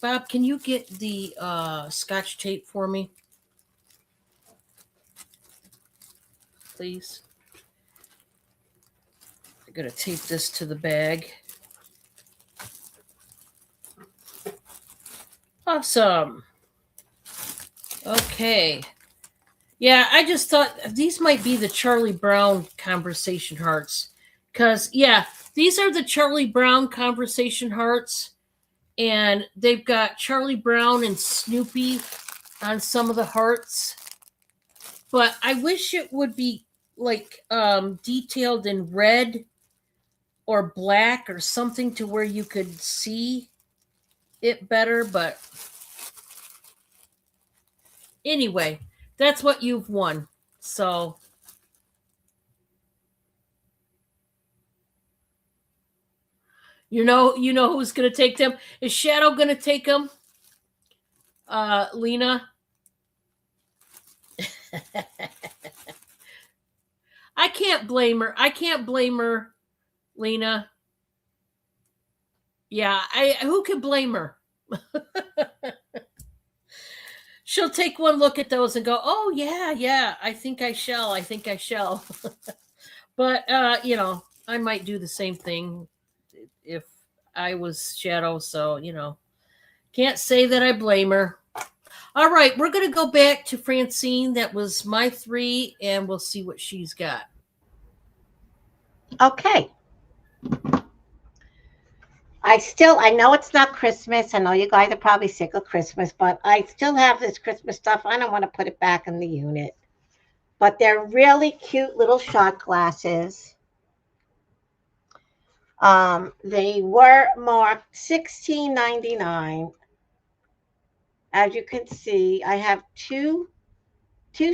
S2: Bob, can you get the Scotch tape for me? Please. I'm going to tape this to the bag. Awesome. Okay. Yeah, I just thought these might be the Charlie Brown conversation hearts. Because, yeah, these are the Charlie Brown conversation hearts. And they've got Charlie Brown and Snoopy on some of the hearts. But I wish it would be like detailed in red or black or something to where you could see it better. But anyway, that's what you've won. So you know who's going to take them. Is Shadow going to take them? Lena? I can't blame her. Lena. Yeah, who can blame her? She'll take one look at those and go, "Oh yeah, I think I shall." But I might do the same thing if I was Shadow, so can't say that I blame her. All right, we're going to go back to Francine. That was my 3, and we'll see what she's got.
S1: Okay. I know it's not Christmas. I know you guys are probably sick of Christmas, but I still have this Christmas stuff. I don't want to put it back in the unit. But they're really cute little shot glasses. They were marked $16.99. As you can see, I have two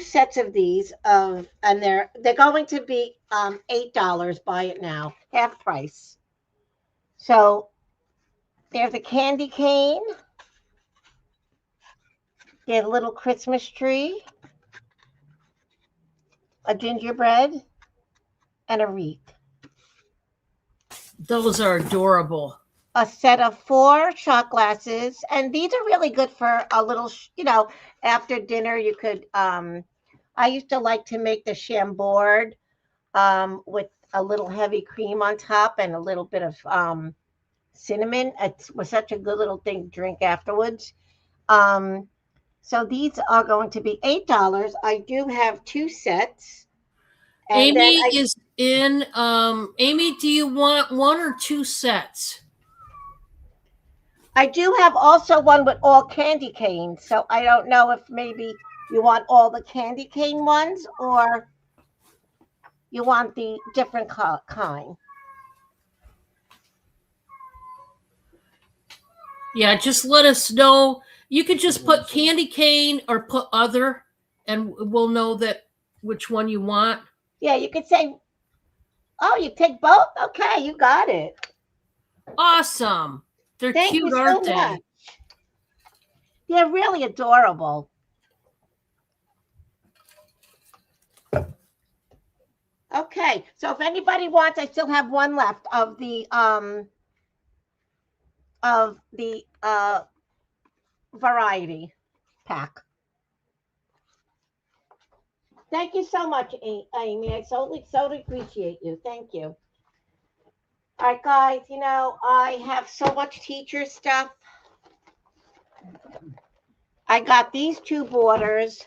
S1: sets of these and they're going to be $8. Buy it now, half price. So there's a candy cane, there's a little Christmas tree, a gingerbread, and a wreath.
S2: Those are adorable.
S1: A set of 4 shot glasses, and these are really good for a little, after dinner. You could, I used to like to make the Chambord with a little heavy cream on top and a little bit of cinnamon. It was such a good little thing to drink afterwards. So these are going to be $8. I do have 2 sets.
S2: And Amy is in. Amy, do you want 1 or 2 sets?
S1: I do have also one with all candy canes, so I don't know if maybe you want all the candy cane ones or you want the different kind.
S2: Yeah, just let us know. You could just put candy cane or put other, and we'll know that which one you want.
S1: Yeah, you could say, oh, you take both? Okay, you got it.
S2: Awesome. They're cute, aren't they? Much.
S1: They're really adorable. Okay, so if anybody wants, I still have one left of the variety pack. Thank you so much, Amy. I so appreciate you. Thank you. All right, guys, I have so much teacher stuff. I got these 2 borders.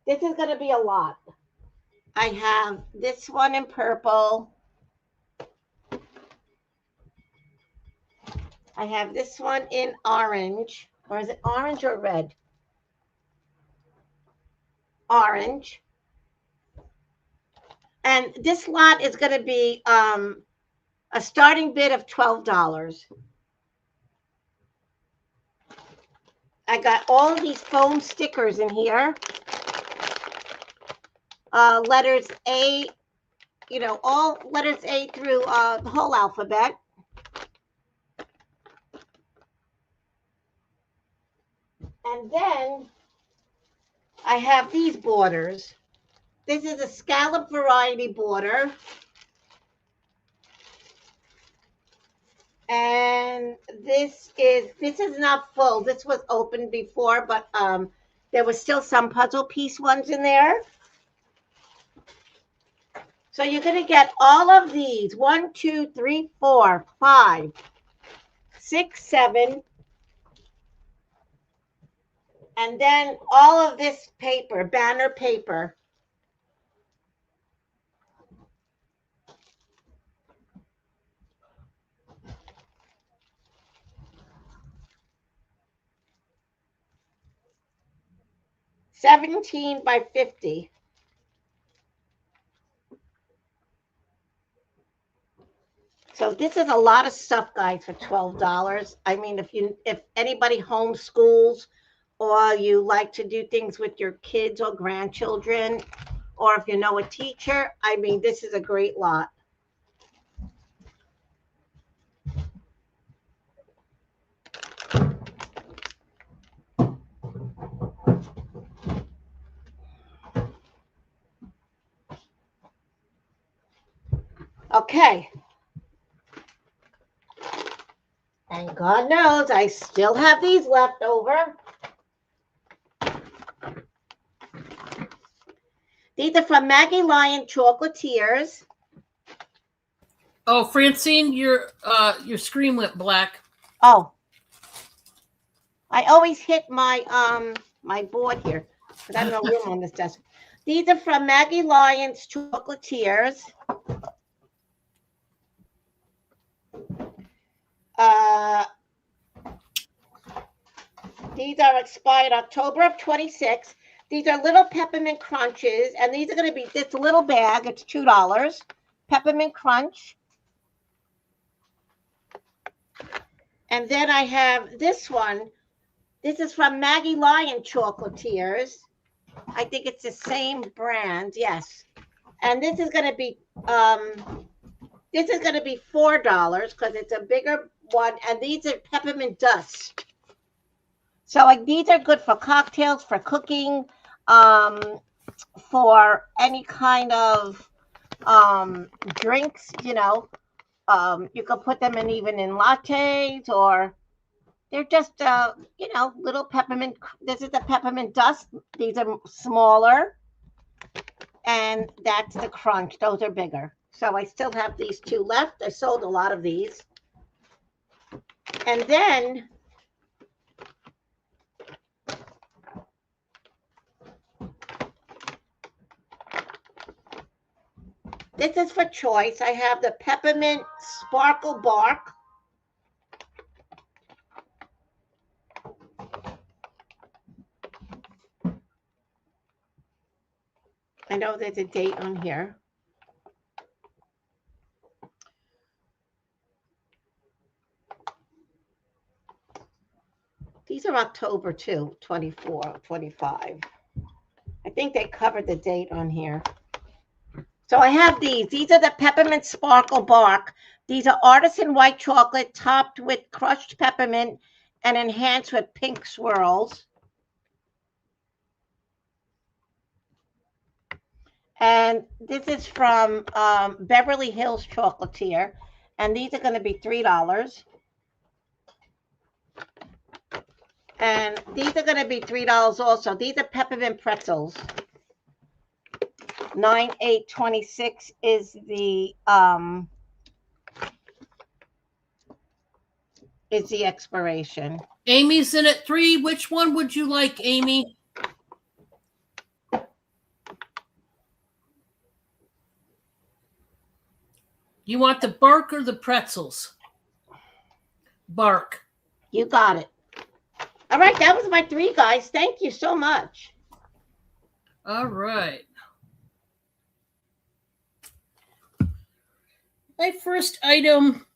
S1: This is going to be a lot. I have this one in purple. I have this one in orange. Or is it orange or red? Orange. And this lot is going to be a starting bid of $12. I got all of these foam stickers in here. letters A, all letters A through the whole alphabet. And then I have these borders. This is a scallop variety border. And this is not full. This was open before, but there was still some puzzle piece ones in there. So you're going to get all of these 1, 2, 3, 4, 5, 6, 7, and then all of this paper, banner paper. $17 by $50. So this is a lot of stuff, guys, for $12. I mean, if anybody homeschools, or you like to do things with your kids or grandchildren, or if you know a teacher, I mean, this is a great lot. Okay. And God knows I still have these left over. These are from Maggie Lyon Chocolatiers.
S2: Oh, Francine, your screen went black.
S1: Oh. I always hit my my board here because I have no room on this desk. These are from Maggie Lyon's Chocolatiers. These are expired October of 26. These are little peppermint crunches, and these are going to be this little bag. It's $2. Peppermint crunch. And then I have this one. This is from Maggie Lyon Chocolatiers. I think it's the same brand. Yes. And this is going to be $4 because it's a bigger one, and these are peppermint dust. So these are good for cocktails, for cooking, for any kind of drinks. You can put them even in lattes, or they're just little peppermint. This is the peppermint dust. These are smaller, and that's the crunch. Those are bigger. So I still have these 2 left. I sold a lot of these. And then this is for choice. I have the peppermint sparkle bark. I know there's a date on here. These are October 2, 24, 25. I think they covered the date on here. So I have these. These are the peppermint sparkle bark. These are artisan white chocolate topped with crushed peppermint and enhanced with pink swirls. And this is from Beverly Hills Chocolatier. And these are going to be $3. And these are going to be $3 also. These are peppermint pretzels. 9/8/26 is the expiration.
S2: Amy's in at 3. Which one would you like, Amy? You want the bark or the pretzels? Bark.
S1: You got it. All right, that was my 3, guys. Thank you so much.
S2: All right. My first item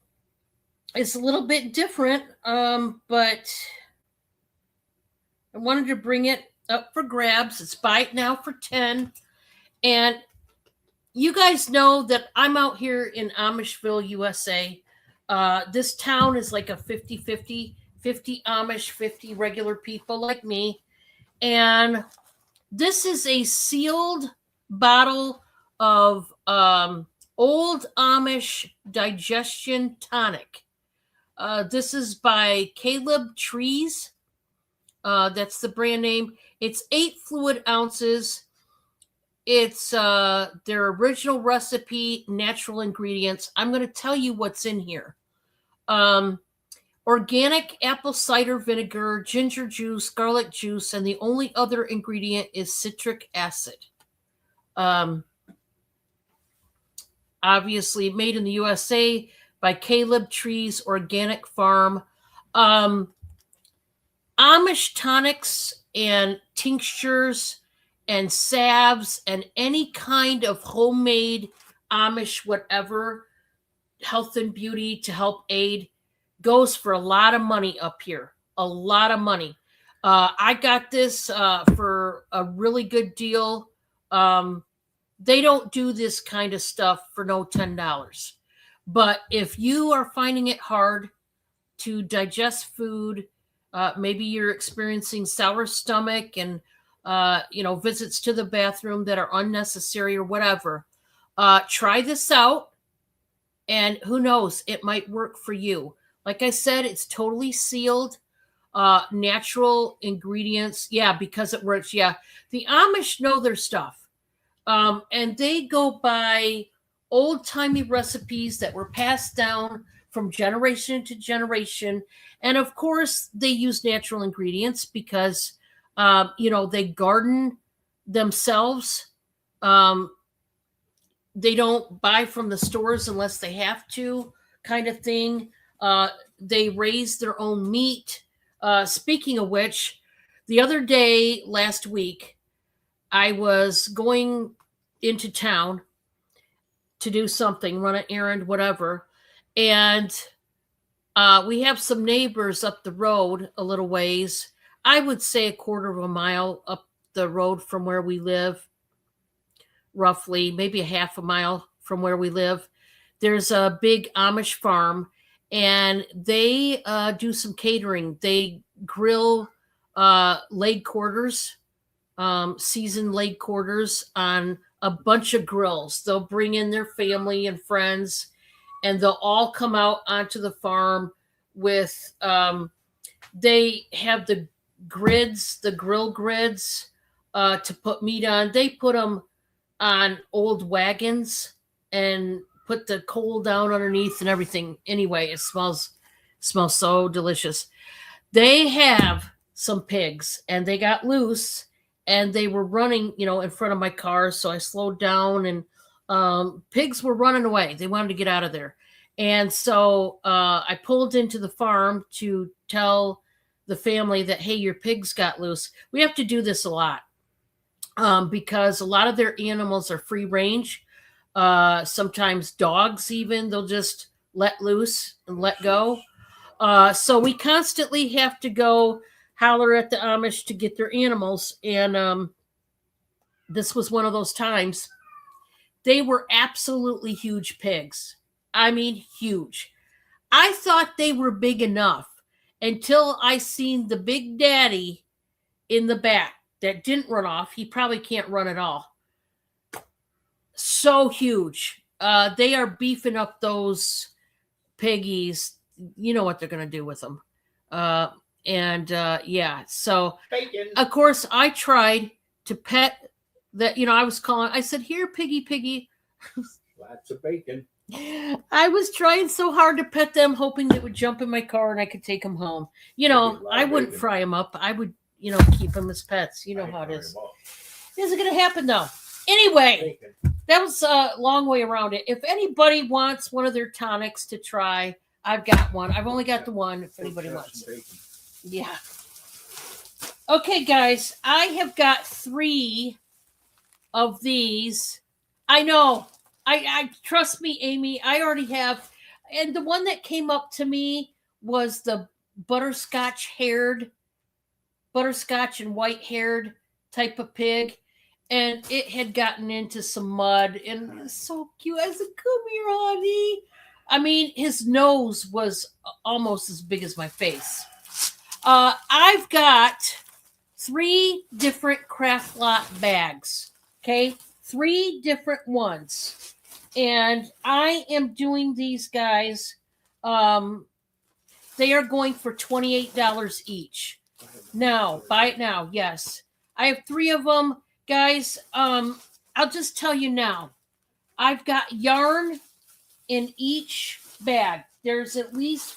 S2: is a little bit different, but I wanted to bring it up for grabs. It's buy it now for 10. And you guys know that I'm out here in Amishville, USA. This town is like a 50-50, 50 Amish, 50 regular people like me. And this is a sealed bottle of Old Amish Digestion Tonic. This is by Caleb Trees. That's the brand name. It's 8 fluid ounces. It's their original recipe, natural ingredients. I'm going to tell you what's in here. Organic apple cider vinegar, ginger juice, garlic juice, and the only other ingredient is citric acid. Obviously made in the USA by Caleb Trees Organic Farm. Amish tonics and tinctures and salves and any kind of homemade Amish whatever, health and beauty to help aid, goes for a lot of money up here. A lot of money. I got this for a really good deal. They don't do this kind of stuff for no $10. But if you are finding it hard to digest food, maybe you're experiencing sour stomach and visits to the bathroom that are unnecessary or whatever, try this out. And who knows, it might work for you. Like I said, it's totally sealed, natural ingredients. Yeah, because it works. Yeah, the Amish know their stuff. And they go by old-timey recipes that were passed down from generation to generation. And of course, they use natural ingredients because, they garden themselves. They don't buy from the stores unless they have to, kind of thing. They raise their own meat. Speaking of which, the other day, last week, I was going into town to do something, run an errand, whatever. And we have some neighbors up the road a little ways. I would say a quarter of a mile up the road from where we live, roughly, maybe a half a mile from where we live. There's a big Amish farm, and they do some catering. They grill leg quarters, seasoned leg quarters on a bunch of grills. They'll bring in their family and friends, and they'll all come out onto the farm with, they have the grids, the grill grids to put meat on. They put them on old wagons and put the coal down underneath and everything. Anyway, it smells so delicious. They have some pigs, and they got loose, and they were running, in front of my car. So I slowed down, and pigs were running away. They wanted to get out of there. And so I pulled into the farm to tell the family that, hey, your pigs got loose. We have to do this a lot because a lot of their animals are free range. Sometimes dogs even, they'll just let loose and let go. So we constantly have to go holler at the Amish to get their animals. And this was one of those times. They were absolutely huge pigs. I mean, huge. I thought they were big enough until I seen the big daddy in the back that didn't run off. He probably can't run at all. So huge. They are beefing up those piggies. You know what they're going to do with them. Yeah. So,
S3: Bacon.
S2: of course, I tried to pet that. I was calling. I said, "Here, piggy."
S3: Lots of bacon.
S2: I was trying so hard to pet them, hoping they would jump in my car and I could take them home. I wouldn't fry them up. I would, keep them as pets. You know how it is. Isn't going to happen though. Anyway, that was a long way around it. If anybody wants one of their tonics to try, I've got one. I've only got the one if anybody wants it. Yeah. Okay, guys, I have got 3 of these. I know. I trust me, Amy. I already have. And the one that came up to me was the butterscotch and white haired type of pig. and it had gotten into some mud, and it was so cute. I said, "Come here, honey." I mean, his nose was almost as big as my face. I've got 3 different Craft Lot bags. Okay, 3 different ones, and I am doing these guys. They are going for $28 each. Now, buy it now. Yes, I have 3 of them, guys. I'll just tell you now. I've got yarn in each bag. There's at least,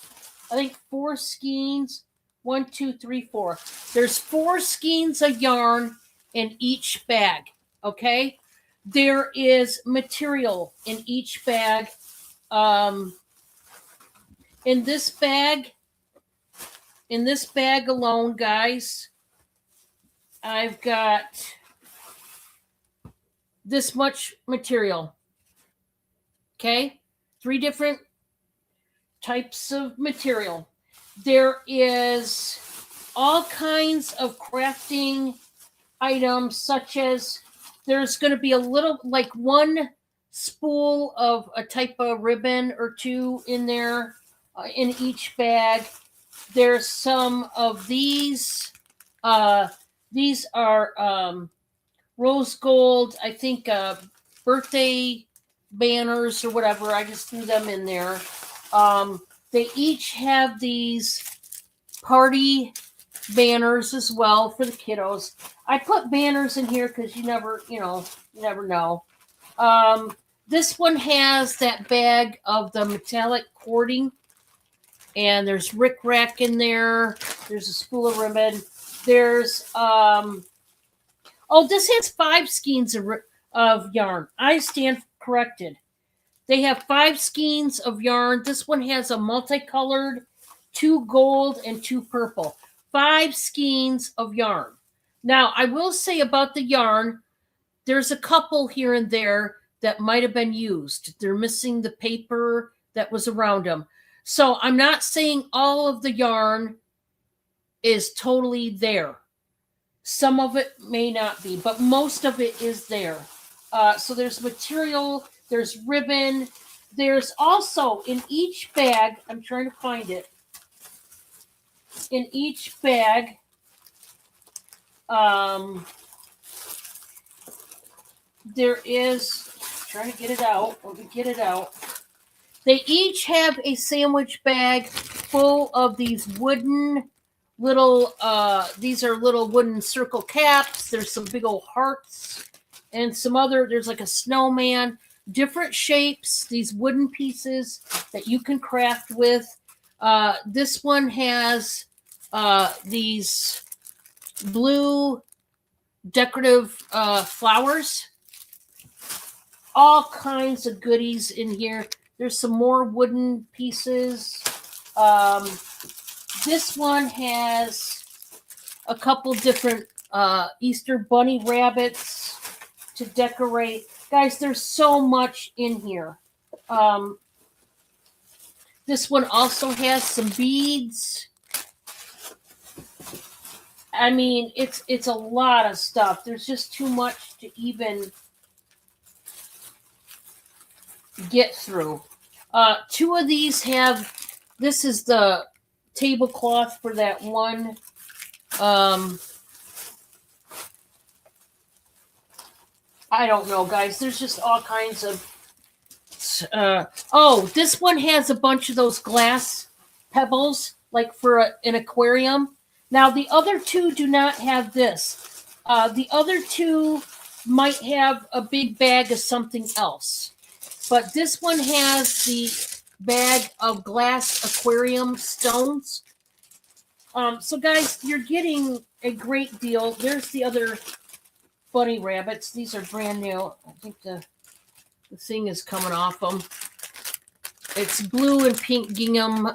S2: I think, 4 skeins. 1, 2, 3, 4. There's 4 skeins of yarn in each bag. Okay. There is material in each bag. In this bag alone, guys, I've got this much material. Okay? 3 different types of material. There is all kinds of crafting items, such as there's going to be a little, like 1 spool of a type of ribbon or 2 in there in each bag. There's some of these. These are rose gold, I think, birthday banners or whatever. I just threw them in there. They each have these party banners as well for the kiddos. I put banners in here because you never know. This one has that bag of the metallic cording, and there's rickrack in there. There's a spool of ribbon. There's this has 5 skeins of yarn. I stand corrected. They have 5 skeins of yarn. This one has a multicolored, 2 gold and 2 purple. 5 skeins of yarn. Now, I will say about the yarn, there's a couple here and there that might have been used. They're missing the paper that was around them. So I'm not saying all of the yarn is totally there. Some of it may not be, but most of it is there. So there's material, there's ribbon. There's also in each bag, I'm trying to find it. In each bag, there is, trying to get it out. Let me get it out. They each have a sandwich bag full of these wooden little, these are little wooden circle caps. There's some big old hearts and some other, there's like a snowman, different shapes, these wooden pieces that you can craft with. This one has these blue decorative flowers. All kinds of goodies in here. There's some more wooden pieces. This one has a couple different Easter bunny rabbits to decorate. Guys, there's so much in here. This one also has some beads. I mean, it's a lot of stuff. There's just too much to even get through. 2 of these have, this is the tablecloth for that one. I don't know, guys. There's just all kinds of. This one has a bunch of those glass pebbles, like for an aquarium. Now, the other 2 do not have this. The other 2 might have a big bag of something else. But this one has the bag of glass aquarium stones. So, guys, you're getting a great deal. There's the other bunny rabbits. These are brand new. I think the thing is coming off them. It's blue and pink gingham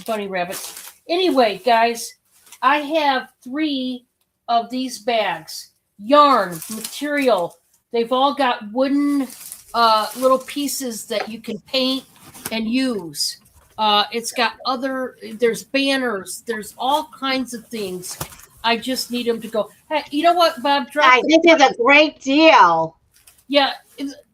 S2: bunny rabbits. Anyway, guys, I have 3 of these bags. Yarn, material. They've all got wooden little pieces that you can paint and use. It's got there's banners. There's all kinds of things. I just need them to go. Hey, you know what, Bob?
S1: Guys, this is a great deal.
S2: Yeah.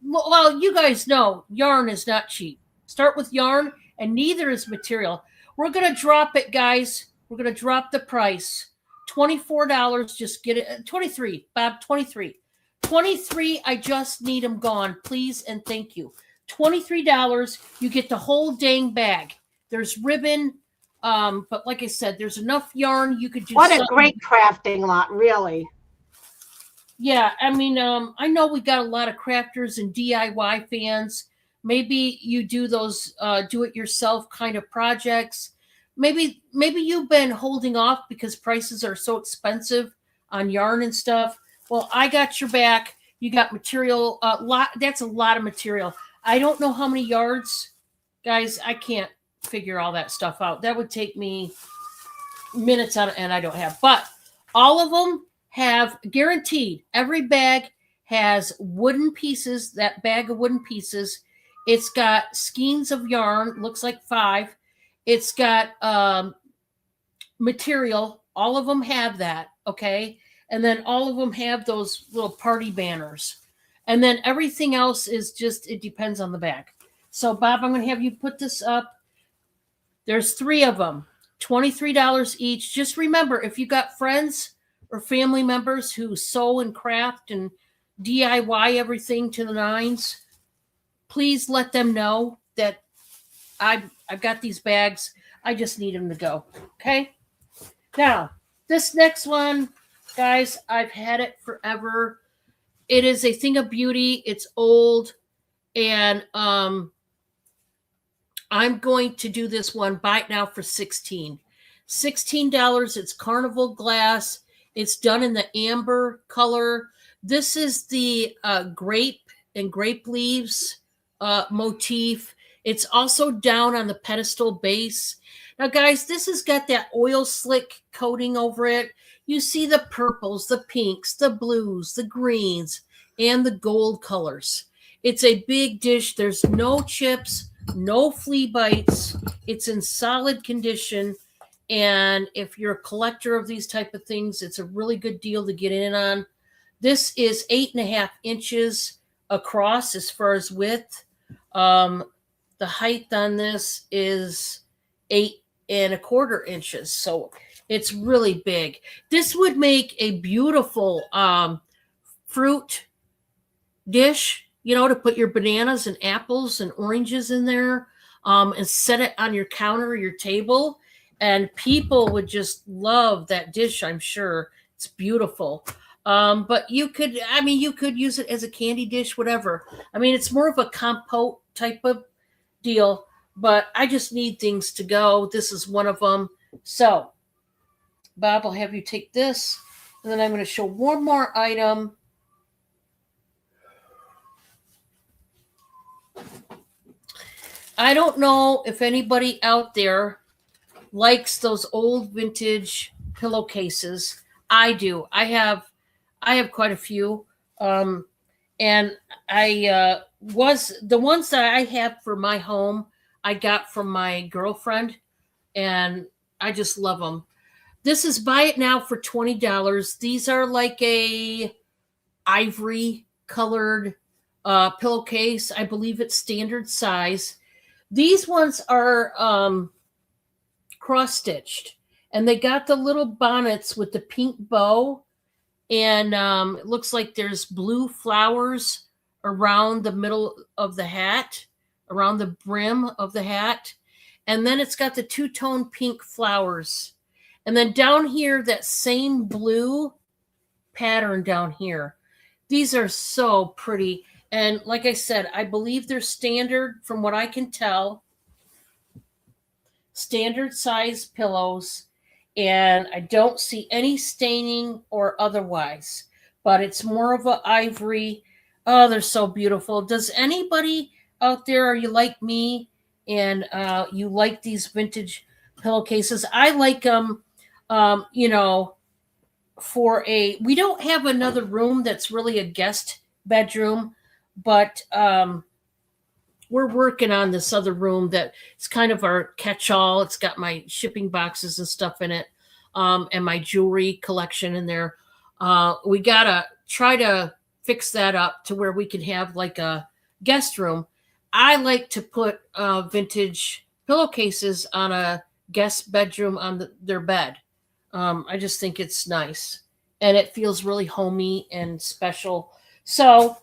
S2: Well, you guys know yarn is not cheap. Start with yarn, and neither is material. We're going to drop it, guys. We're going to drop the price. $24. Just get it. 23, Bob, 23. 23, I just need them gone. Please and thank you. $23, you get the whole dang bag. There's ribbon, but like I said, there's enough yarn you could do.
S1: What a great crafting lot, really.
S2: Yeah, I mean, I know we got a lot of crafters and DIY fans. Maybe you do those do-it-yourself kind of projects. Maybe you've been holding off because prices are so expensive on yarn and stuff. Well, I got your back. You got material. That's a lot of material. I don't know how many yards, guys. I can't figure all that stuff out. That would take me minutes on, and I don't have. But all of them have guaranteed. Every bag has wooden pieces. That bag of wooden pieces. It's got skeins of yarn. Looks like 5. It's got material. All of them have that. Okay. And then all of them have those little party banners. And then everything else is just, it depends on the bag. So, Bob, I'm going to have you put this up. There's 3 of them, $23 each. Just remember, if you got friends or family members who sew and craft and DIY everything to the nines, please let them know that I've got these bags. I just need them to go. Okay? Now, this next one, guys, I've had it forever. It is a thing of beauty. It's old. And I'm going to do this one. Buy it now for $16. $16. It's carnival glass. It's done in the amber color. This is the grape and grape leaves motif. It's also down on the pedestal base. Now, guys, this has got that oil slick coating over it. You see the purples, the pinks, the blues, the greens, and the gold colors. It's a big dish. There's no chips, no flea bites. It's in solid condition. And if you're a collector of these type of things, it's a really good deal to get in on. This is 8.5 inches across as far as width. The height on this is 8.25 inches. So it's really big. This would make a beautiful fruit dish, to put your bananas and apples and oranges in there and set it on your counter or your table. And people would just love that dish, I'm sure. It's beautiful. But you could use it as a candy dish, whatever. I mean, it's more of a compote type of deal, but I just need things to go. This is one of them. So, Bob, I'll have you take this, and then I'm going to show one more item. I don't know if anybody out there likes those old vintage pillowcases. I do. I have quite a few. And I was the ones that I have for my home, I got from my girlfriend, and I just love them. This is buy it now for $20. These are like a ivory colored pillowcase. I believe it's standard size. These ones are cross stitched, and they got the little bonnets with the pink bow, and it looks like there's blue flowers around the middle of the hat, around the brim of the hat, and then it's got the two-tone pink flowers, and then down here that same blue pattern down here. These are so pretty, and like I said, I believe they're standard from what I can tell. Standard size pillows, and I don't see any staining or otherwise, but it's more of a ivory. Oh, they're so beautiful. Does anybody out there, are you like me and you like these vintage pillowcases? I like them, we don't have another room that's really a guest bedroom, but we're working on this other room that it's kind of our catch-all. It's got my shipping boxes and stuff in it. and my jewelry collection in there. We gotta try to fix that up to where we can have like a guest room. I like to put vintage pillowcases on a guest bedroom on their bed. I just think it's nice and it feels really homey and special. So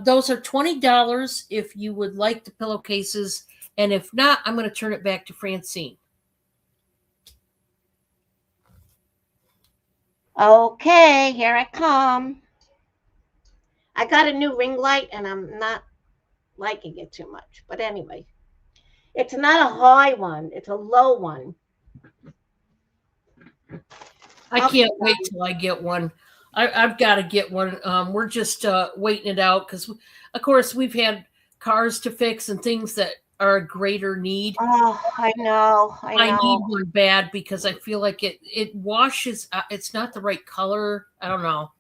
S2: those are $20 if you would like the pillowcases, and if not, I'm going to turn it back to Francine.
S1: Okay, here I come. I got a new ring light and I'm not liking it too much. But anyway, it's not a high one, it's a low one.
S2: I can't wait till I get one. I've got to get one. We're just waiting it out because, of course, we've had cars to fix and things that are a greater need.
S1: Oh, I know.
S2: I need one bad because I feel like it washes. It's not the right color. I don't know.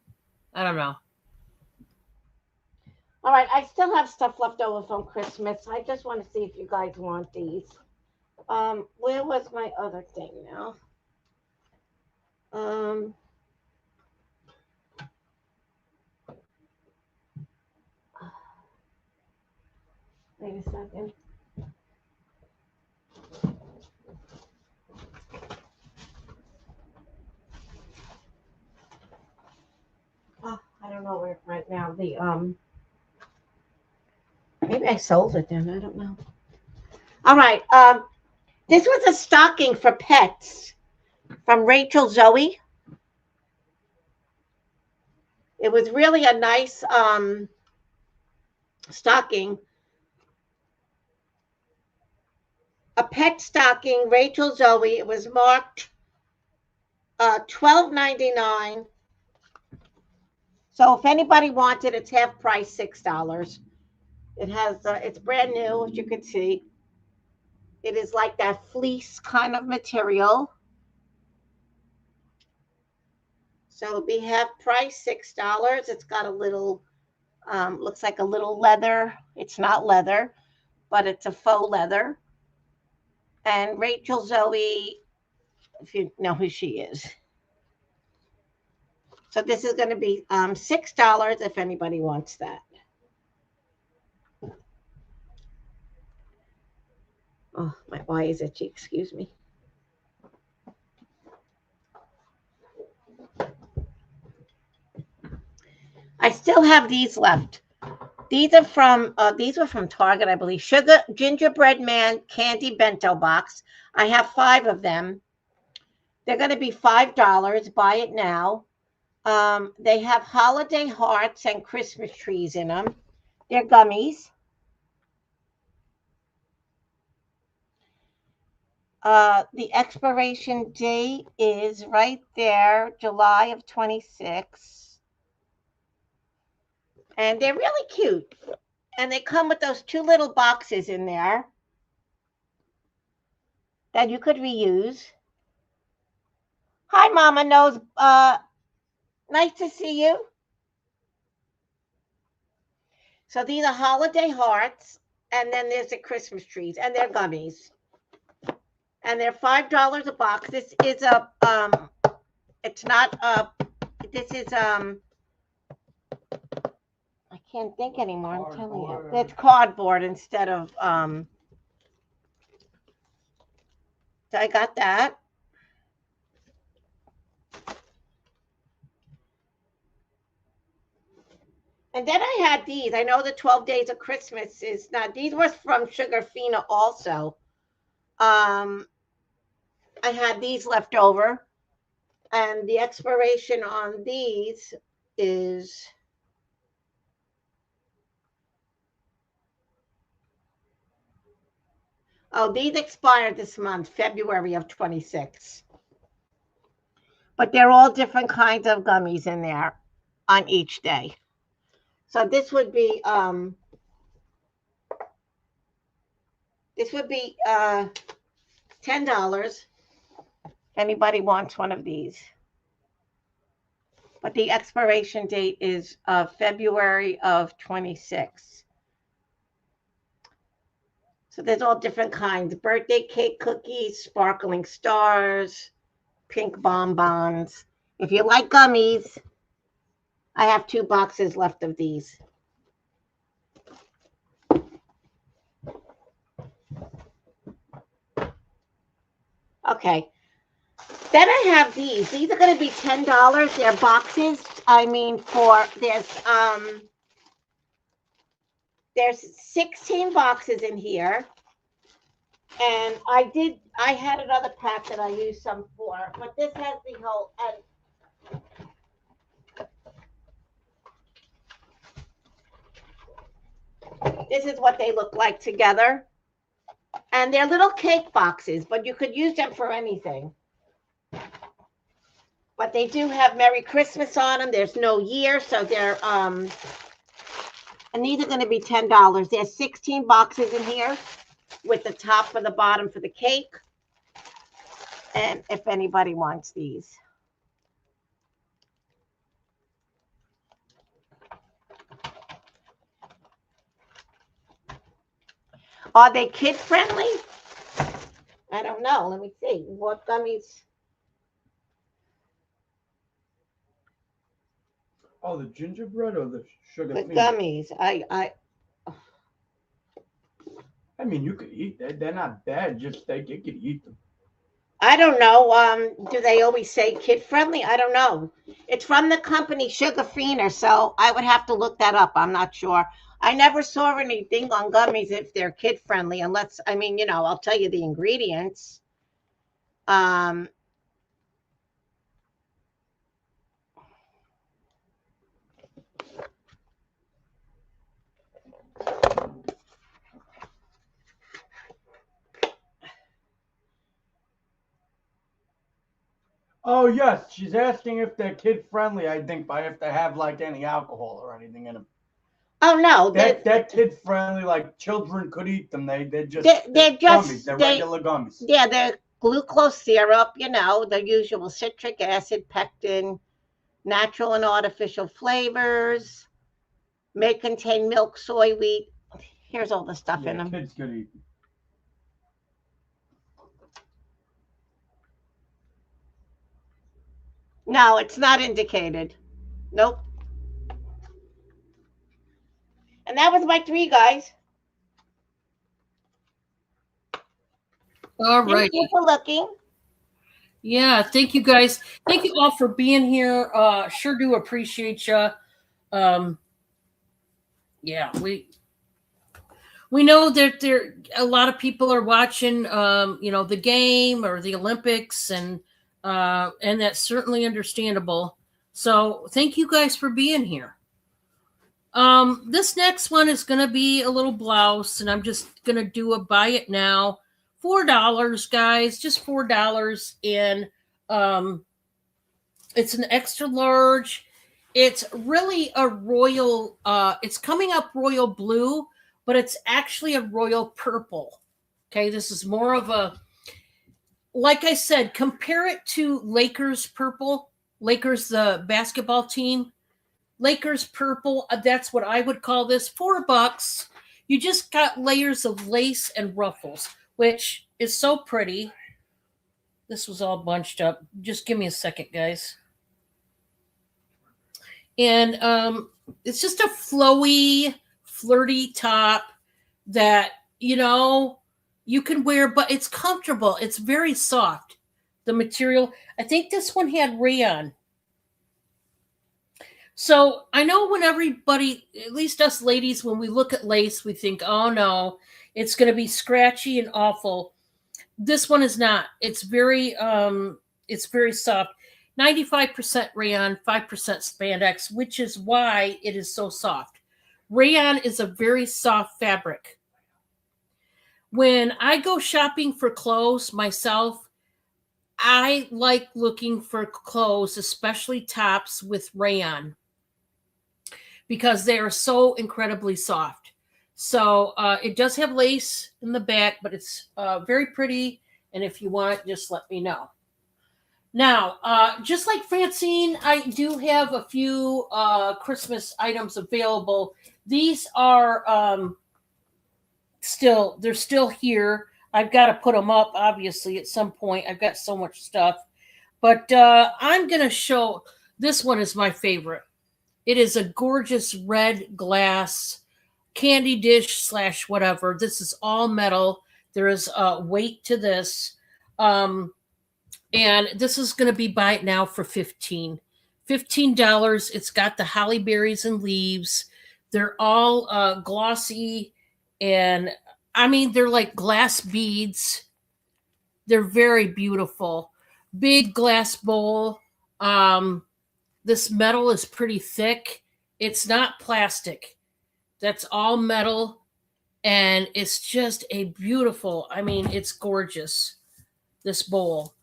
S1: All right, I still have stuff left over from Christmas. I just want to see if you guys want these. Where was my other thing now? Wait a second. Oh, I don't know where right now. Maybe I sold it then. I don't know. All right. This was a stocking for pets from Rachel Zoe. It was really a nice stocking. A pet stocking, Rachel Zoe. It was marked $12.99. So if anybody wanted, it's half price, $6. It has it's brand new, as you can see. It is like that fleece kind of material. So we have price $6. It's got a little, looks like a little leather. It's not leather, but it's a faux leather. And Rachel Zoe, if you know who she is. So this is going to be $6 if anybody wants that. Oh, my eye is itchy. Excuse me. I still have these left. These were from Target, I believe. Sugar Gingerbread Man Candy Bento Box. I have 5 of them. They're going to be $5. Buy it now. They have holiday hearts and Christmas trees in them. They're gummies. The expiration date is right there, July of 26. And they're really cute. And they come with those 2 little boxes in there that you could reuse. Hi, Mama Knows. Nice to see you. So these are holiday hearts, and then there's the Christmas trees, and they're gummies. And they're $5 a box. This is a it's not a this is I can't think anymore. I'm telling you. It's cardboard instead of so I got that. And then I had these. I know the 12 Days of Christmas is not. These were from Sugarfina also. I had these left over. And the expiration on these is these expired this month, February of 26. But they're all different kinds of gummies in there on each day. So this would be $10. If anybody wants one of these. But the expiration date is February of 26. So there's all different kinds. Birthday cake cookies, sparkling stars, pink bonbons. If you like gummies, I have 2 boxes left of these. Okay. Then I have these. These are going to be $10. They're boxes. I mean, there's 16 boxes in here. And I had another pack that I used some for, but this has the whole, and this is what they look like together. And they're little cake boxes, but you could use them for anything. But they do have Merry Christmas on them. There's no year, so they're, and these are going to be $10. There's 16 boxes in here with the top for the bottom for the cake. And if anybody wants these. Are they kid friendly? I don't know. Let me see. What gummies?
S4: Oh, the gingerbread or the sugar?
S1: The gummies.
S4: I mean, you could eat that. They're not bad. Just you could eat them.
S1: I don't know. Do they always say kid friendly? I don't know. It's from the company Sugar Feener, so I would have to look that up. I'm not sure. I never saw anything on gummies if they're kid friendly, unless, I mean, you know, I'll tell you the ingredients.
S4: Oh, yes. She's asking if they're kid friendly, I think, by if they have like any alcohol or anything in them.
S1: Oh, no.
S4: They're kid friendly, like children could eat them. They're just
S1: gummies.
S4: They're regular gummies.
S1: Yeah, they're glucose syrup, you know, the usual citric acid, pectin, natural and artificial flavors, may contain milk, soy, wheat. Here's all the stuff in them.
S4: Kids could eat them.
S1: No, it's not indicated. Nope. And that was my 3, guys.
S2: All right.
S1: Thank you for looking.
S2: Yeah, thank you guys. Thank you all for being here. Sure do appreciate you. Yeah, we know that there a lot of people are watching you know, the game or the Olympics, and that's certainly understandable. So thank you guys for being here. This next one is going to be a little blouse, and I'm just going to do a buy it now. $4, guys, just $4. And it's an extra large. It's really a royal, it's coming up royal blue, but it's actually a royal purple. Okay, this is more of a, like I said, compare it to Lakers purple. Lakers, the basketball team. Lakers purple, that's what I would call this. $4. You just got layers of lace and ruffles, which is so pretty. This was all bunched up. Just give me a second, guys. And it's just a flowy, flirty top that, you know, you can wear, but it's comfortable. It's very soft. The material, I think this one had rayon. So I know when everybody, at least us ladies, when we look at lace, we think, oh no, it's going to be scratchy and awful. This one is not. It's very soft. 95% rayon, 5% spandex, which is why it is so soft. Rayon is a very soft fabric. When I go shopping for clothes myself, I like looking for clothes, especially tops with rayon, because they are so incredibly soft. So it does have lace in the back, but it's very pretty. And if you want it, just let me know. Now, just like Francine, I do have a few Christmas items available. These are they're still here. I've got to put them up, obviously, at some point. I've got so much stuff. But I'm going to show, this one is my favorite. It is a gorgeous red glass candy dish slash whatever. This is all metal. There is a weight to this. And this is going to be buy it now for $15. It's got the holly berries and leaves. They're all glossy, and I mean, they're like glass beads. They're very beautiful. Big glass bowl. This metal is pretty thick. It's not plastic. That's all metal, and it's just a beautiful, I mean, it's gorgeous, this bowl.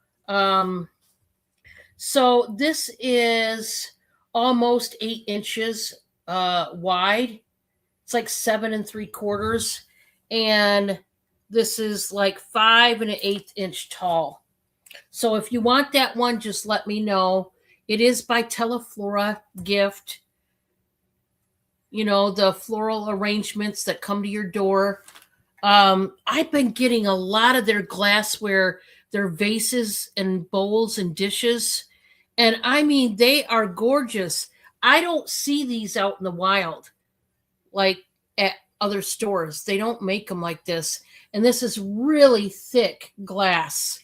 S2: So this is almost 8 inches wide. It's like 7 3/4, and this is like 5 1/8 inch tall. So if you want that one, just let me know. It is by Teleflora Gift. You know, the floral arrangements that come to your door. I've been getting a lot of their glassware, their vases and bowls and dishes. And I mean, they are gorgeous. I don't see these out in the wild, like at other stores. They don't make them like this. And this is really thick glass.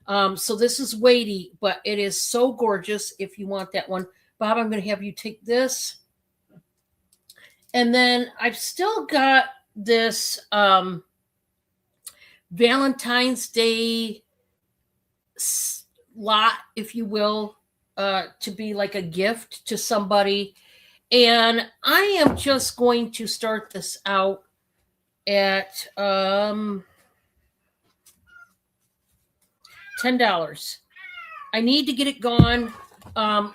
S2: So this is weighty, but it is so gorgeous if you want that one. Bob, I'm going to have you take this. And then I've still got this Valentine's Day lot, if you will, to be like a gift to somebody. And I am just going to start this out at $10. I need to get it gone.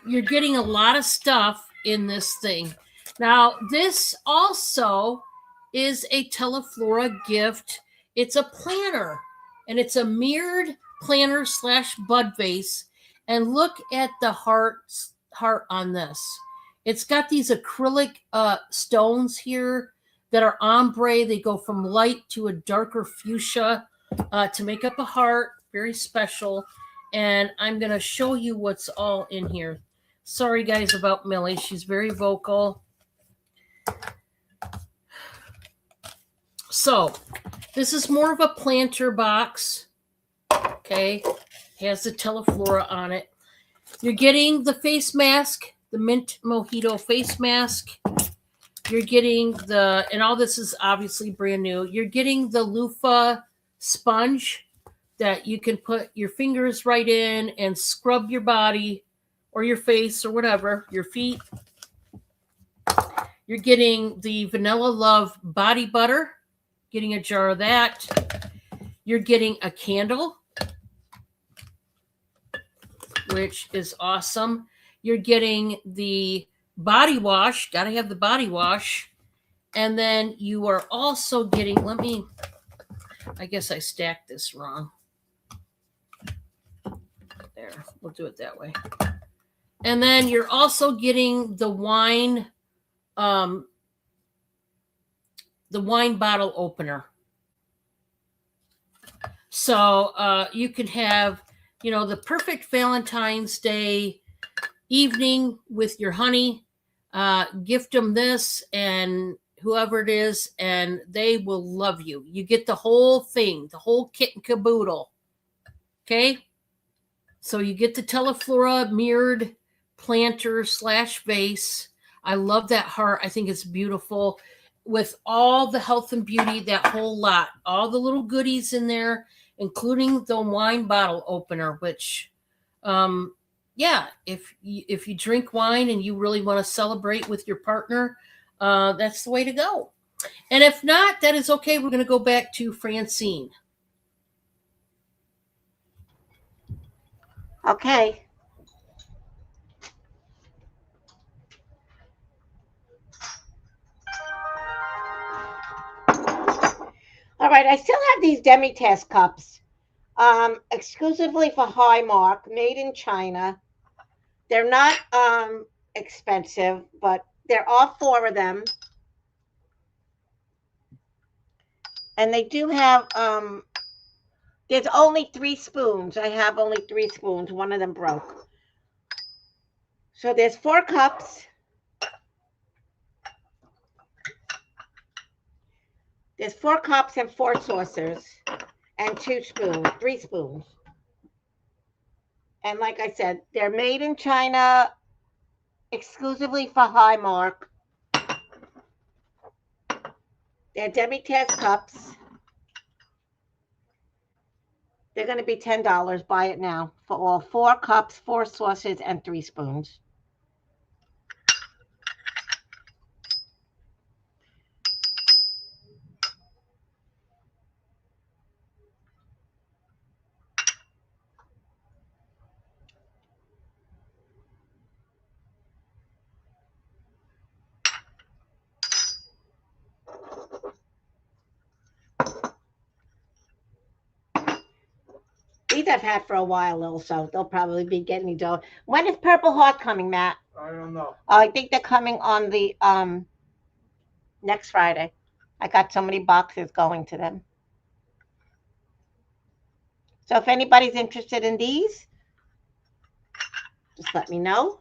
S2: You're getting a lot of stuff in this thing. Now, this also is a Teleflora gift. It's a planner, and it's a mirrored planner slash bud vase. And look at the heart on this. It's got these acrylic stones here that are ombre. They go from light to a darker fuchsia to make up a heart. Very special. And I'm going to show you what's all in here. Sorry, guys, about Millie. She's very vocal. So this is more of a planter box. Okay. Has the Teleflora on it. You're getting the face mask, the mint mojito face mask. You're getting and all this is obviously brand new. You're getting the loofah sponge that you can put your fingers right in and scrub your body or your face or whatever, your feet. You're getting the Vanilla Love body butter, getting a jar of that. You're getting a candle, which is awesome. You're getting the body wash, got to have the body wash. And then you are also getting, I guess I stacked this wrong. There, we'll do it that way. And then you're also getting the wine bottle opener. So you can have, the perfect Valentine's Day evening with your honey. Gift them this and whoever it is, and they will love you. You get the whole thing, the whole kit and caboodle. Okay? So you get the Teleflora mirrored planter slash vase. I love that heart. I think it's beautiful with all the health and beauty, that whole lot, all the little goodies in there, including the wine bottle opener, which, if you drink wine and you really want to celebrate with your partner, that's the way to go. And if not, that is okay. We're going to go back to Francine.
S1: Okay. All right, I still have these Demi-Tasse cups, exclusively for Highmark, made in China. They're not expensive, but there are 4 of them. And they do have There's only 3 spoons. I have only 3 spoons. One of them broke. So there's 4 cups. There's 4 cups and 4 saucers and 2 spoons, 3 spoons. And like I said, they're made in China exclusively for Highmark. They're Demi-Tasse cups. They're going to be $10. Buy it now for all 4 cups, 4 saucers, and 3 spoons. These I've had for a while also. They'll probably be getting me dough. When is Purple Heart coming, Matt?
S4: I don't know.
S1: I think they're coming on the next Friday. I got so many boxes going to them. So if anybody's interested in these, just let me know.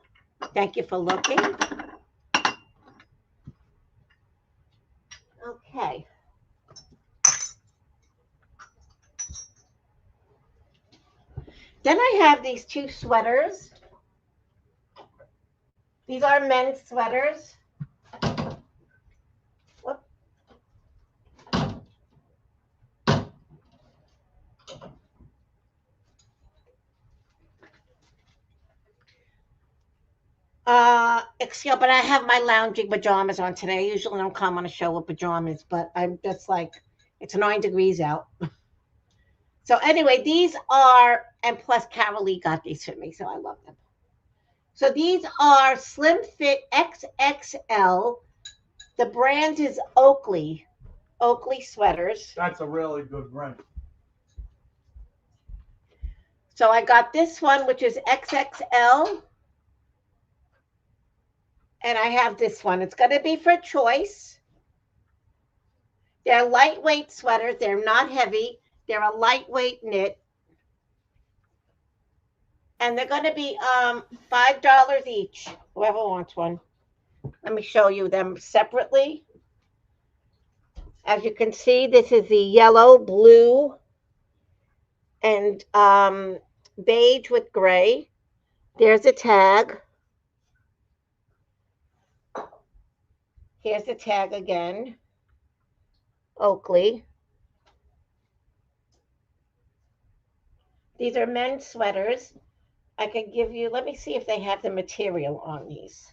S1: Thank you for looking. Okay. Then I have these 2 sweaters. These are men's sweaters. Whoop. But I have my lounging pajamas on today. I usually don't come on a show with pajamas, but I'm just like, it's 9 degrees out. So anyway, these are, and plus Carol Lee got these for me, so I love them. So these are Slim Fit XXL. The brand is Oakley sweaters.
S4: That's a really good brand.
S1: So I got this one, which is XXL. And I have this one. It's going to be for choice. They're lightweight sweaters. They're not heavy. They're a lightweight knit. And they're going to be $5 each, whoever wants one. Let me show you them separately. As you can see, this is the yellow, blue, and beige with gray. There's a tag. Here's the tag again. Oakley. These are men's sweaters. I could give you, let me see if they have the material on these.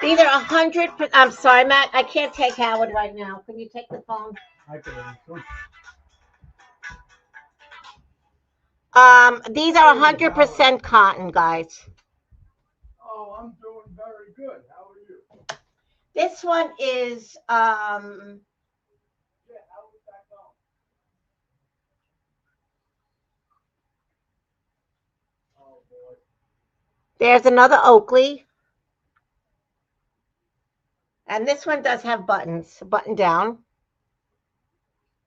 S1: These are 100%. I'm sorry, Matt. I can't take Howard right now. Can you take the phone?
S4: I could answer.
S1: These are 100% cotton, guys.
S4: Oh, I'm doing very good. How are you?
S1: This one is
S4: Yeah, how was that going? Oh boy.
S1: there's another Oakley. And this one does have buttons, button down.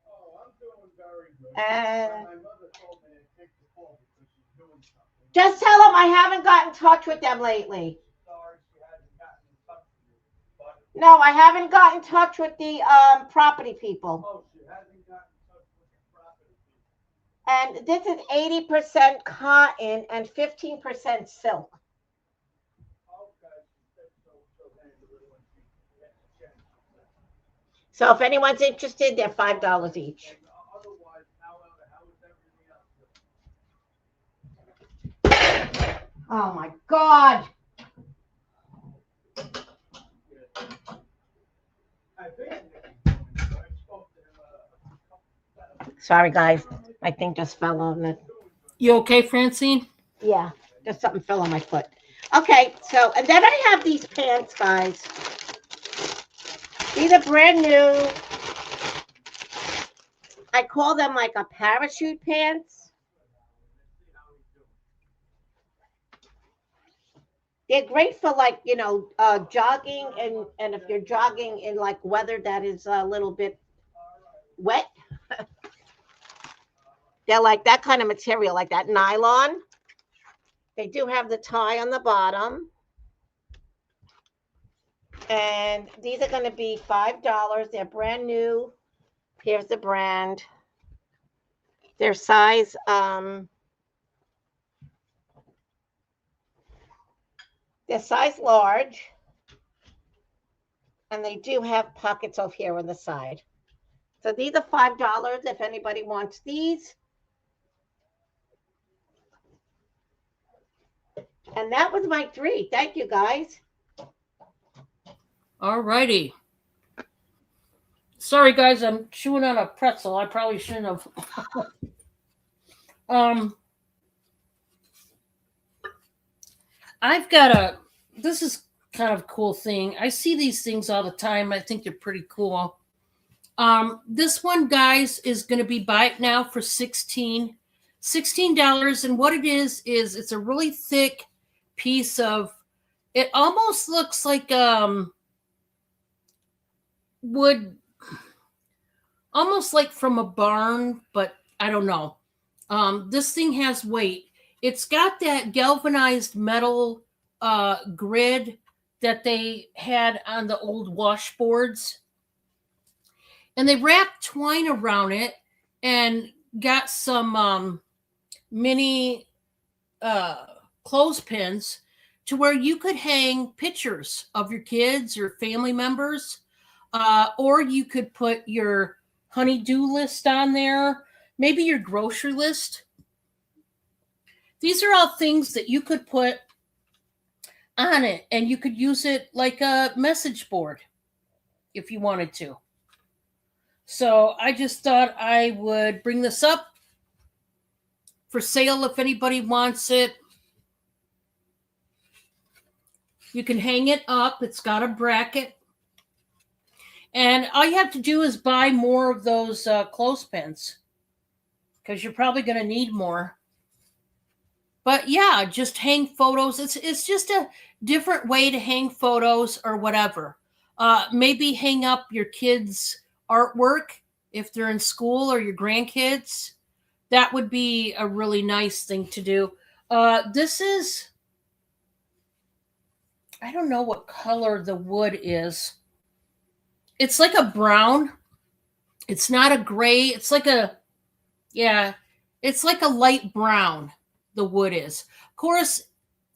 S4: Oh, I'm doing very good.
S1: And
S4: My mother told me to take the call because she's doing something.
S1: just tell them I haven't gotten in touch with them lately.
S4: Sorry she hasn't gotten in touch with you. But
S1: No, I haven't gotten in touch with the property people.
S4: oh, she hasn't gotten in touch with the property people.
S1: And this is 80% cotton and 15% silk.
S4: Okay, she said so then when she gets a chance.
S1: So if anyone's interested, they're $5 each.
S4: And otherwise, how is everything else?
S1: Oh my God.
S4: I think I spoke to him.
S1: Sorry, guys. My thing just fell on the.
S2: You okay, Francine?
S1: Yeah, just something fell on my foot. Okay, so, and then I have these pants, guys. These are brand new. I call them like a parachute pants. They're great for like, jogging and if you're jogging in like weather that is a little bit wet. They're like that kind of material, like that nylon. They do have the tie on the bottom. And these are going to be $5. They're brand new. Here's the brand. Their size, they're size large. And they do have pockets over here on the side. So these are $5 if anybody wants these. And that was my 3. Thank you, guys.
S2: All righty. Sorry, guys, I'm chewing on a pretzel. I probably shouldn't have. I've got this is kind of a cool thing. I see these things all the time. I think they're pretty cool. This one, guys, is going to be buy it now for $16. And what it is it's a really thick piece of, it almost looks like wood, almost like from a barn, but I don't know. This thing has weight. It's got that galvanized metal grid that they had on the old washboards. And they wrapped twine around it and got some mini clothespins to where you could hang pictures of your kids or family members, or you could put your honey-do list on there, maybe your grocery list. These are all things that you could put on it, and you could use it like a message board if you wanted to. So I just thought I would bring this up for sale if anybody wants it. You can hang it up. It's got a bracket. And all you have to do is buy more of those clothespins because you're probably going to need more. But yeah, just hang photos. It's just a different way to hang photos or whatever. Maybe hang up your kids' artwork if they're in school or your grandkids. That would be a really nice thing to do. This is, I don't know what color the wood is. It's like a brown. It's not a gray. It's like it's like a light brown, the wood is. Of course,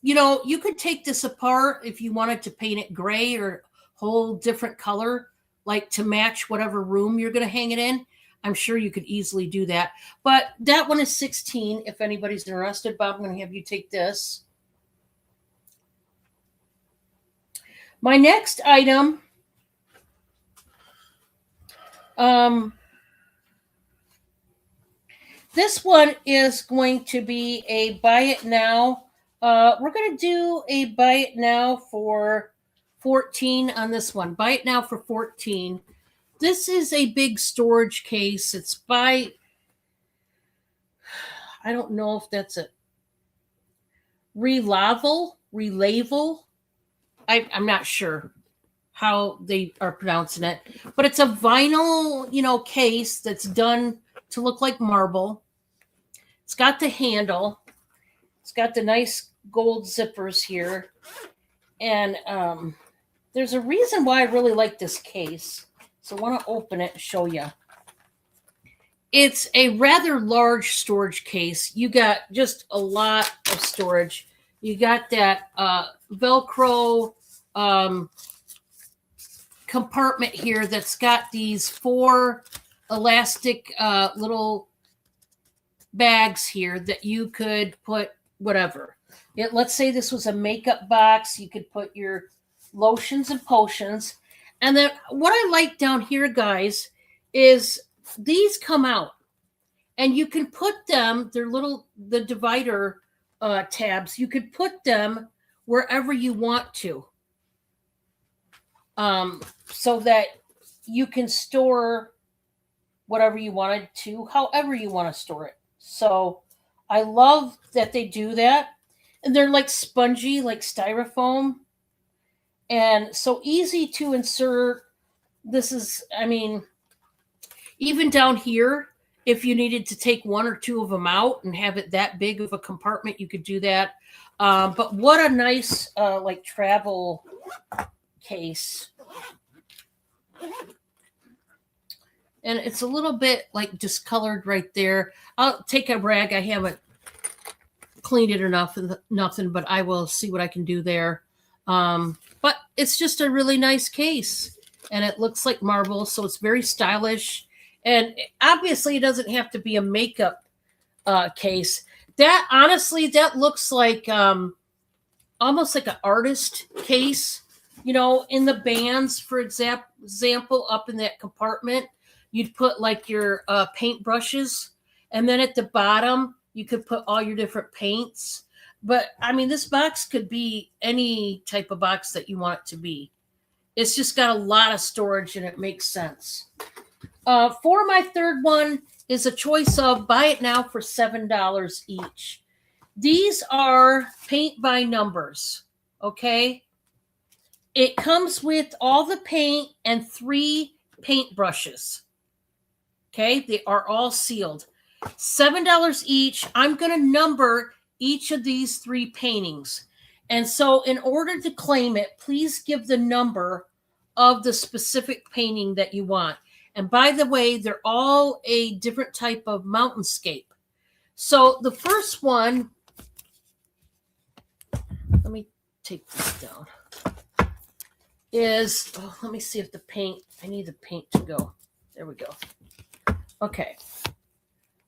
S2: you could take this apart if you wanted to paint it gray or whole different color, like to match whatever room you're going to hang it in. I'm sure you could easily do that. But that one is $16 if anybody's interested. Bob, I'm going to have you take this. My next item, this one is going to be a buy it now. We're going to do a buy it now for $14 on this one. Buy it now for $14. This is a big storage case. It's by, I don't know if that's a Relavel. I'm not sure how they are pronouncing it, but it's a vinyl, case that's done to look like marble. It's got the handle. It's got the nice gold zippers here. And there's a reason why I really like this case. So I want to open it and show you. It's a rather large storage case. You got just a lot of storage. You got that Velcro compartment here that's got these 4 elastic little bags here that you could put whatever. Let's say this was a makeup box. You could put your lotions and potions. And then what I like down here, guys, is these come out. And you can put them, the divider tabs, you could put them wherever you want to. So that you can store whatever you wanted to, however you want to store it. So I love that they do that. And they're like spongy, like styrofoam. And so easy to insert. This is, I mean, even down here, if you needed to take one or two of them out and have it that big of a compartment, you could do that. But what a nice like travel case. And it's a little bit like discolored right there. I'll take a rag. I haven't cleaned it enough and nothing, but I will see what I can do there. But it's just a really nice case, and it looks like marble, so it's very stylish. And obviously, it doesn't have to be a makeup case. That honestly, that looks like almost like an artist case. You know, in the bands, for example, up in that compartment, you'd put like your paint brushes, and then at the bottom, you could put all your different paints. But I mean, this box could be any type of box that you want it to be. It's just got a lot of storage and it makes sense. For my third one is a choice of buy it now for $7 each. These are paint by numbers, okay? It comes with all the paint and 3 paint brushes. Okay, they are all sealed. $7 each. I'm going to number each of these 3 paintings. And so in order to claim it, please give the number of the specific painting that you want. And by the way, they're all a different type of mountainscape. So the first one, let me take this down, is, let me see if the paint, I need the paint to go. There we go. Okay.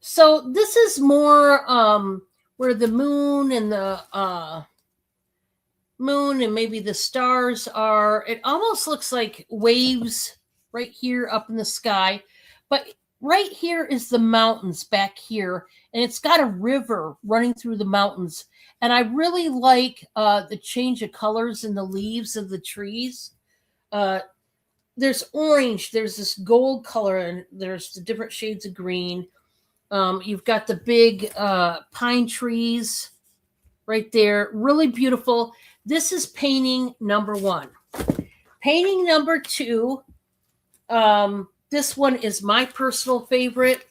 S2: So this is more where the moon and the moon and maybe the stars are. It almost looks like waves right here up in the sky. But right here is the mountains back here. And it's got a river running through the mountains. And I really like the change of colors in the leaves of the trees. There's orange, there's this gold color, and there's the different shades of green. You've got the big pine trees right there. Really beautiful. This is painting number 1. Painting number 2, this one is my personal favorite.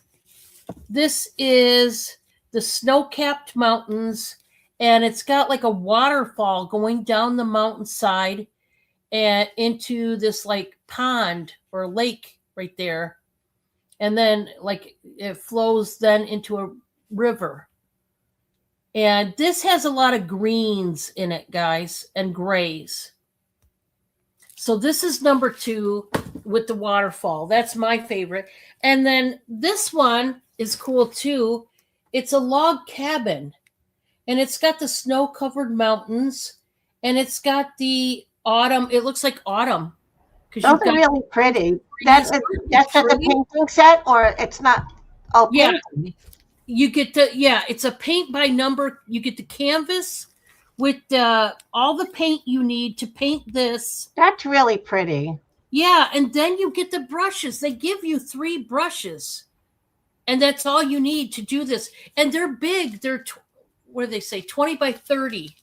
S2: This is the snow-capped mountains, and it's got like a waterfall going down the mountainside and into this like pond or lake right there. And then like it flows then into a river. And this has a lot of greens in it, guys, and grays. So this is number 2 with the waterfall. That's my favorite. And then this one is cool too. It's a log cabin, and it's got the snow-covered mountains, and it's got the autumn. It looks like autumn.
S1: Those are really pretty. That's at the painting set, or it's not? Oh,
S2: yeah.
S1: painting.
S2: You get it's a paint by number. You get the canvas with all the paint you need to paint this.
S1: That's really pretty.
S2: Yeah, and then you get the brushes. They give you 3 brushes, and that's all you need to do this. And they're big. They're, what do they say, 20 by 30.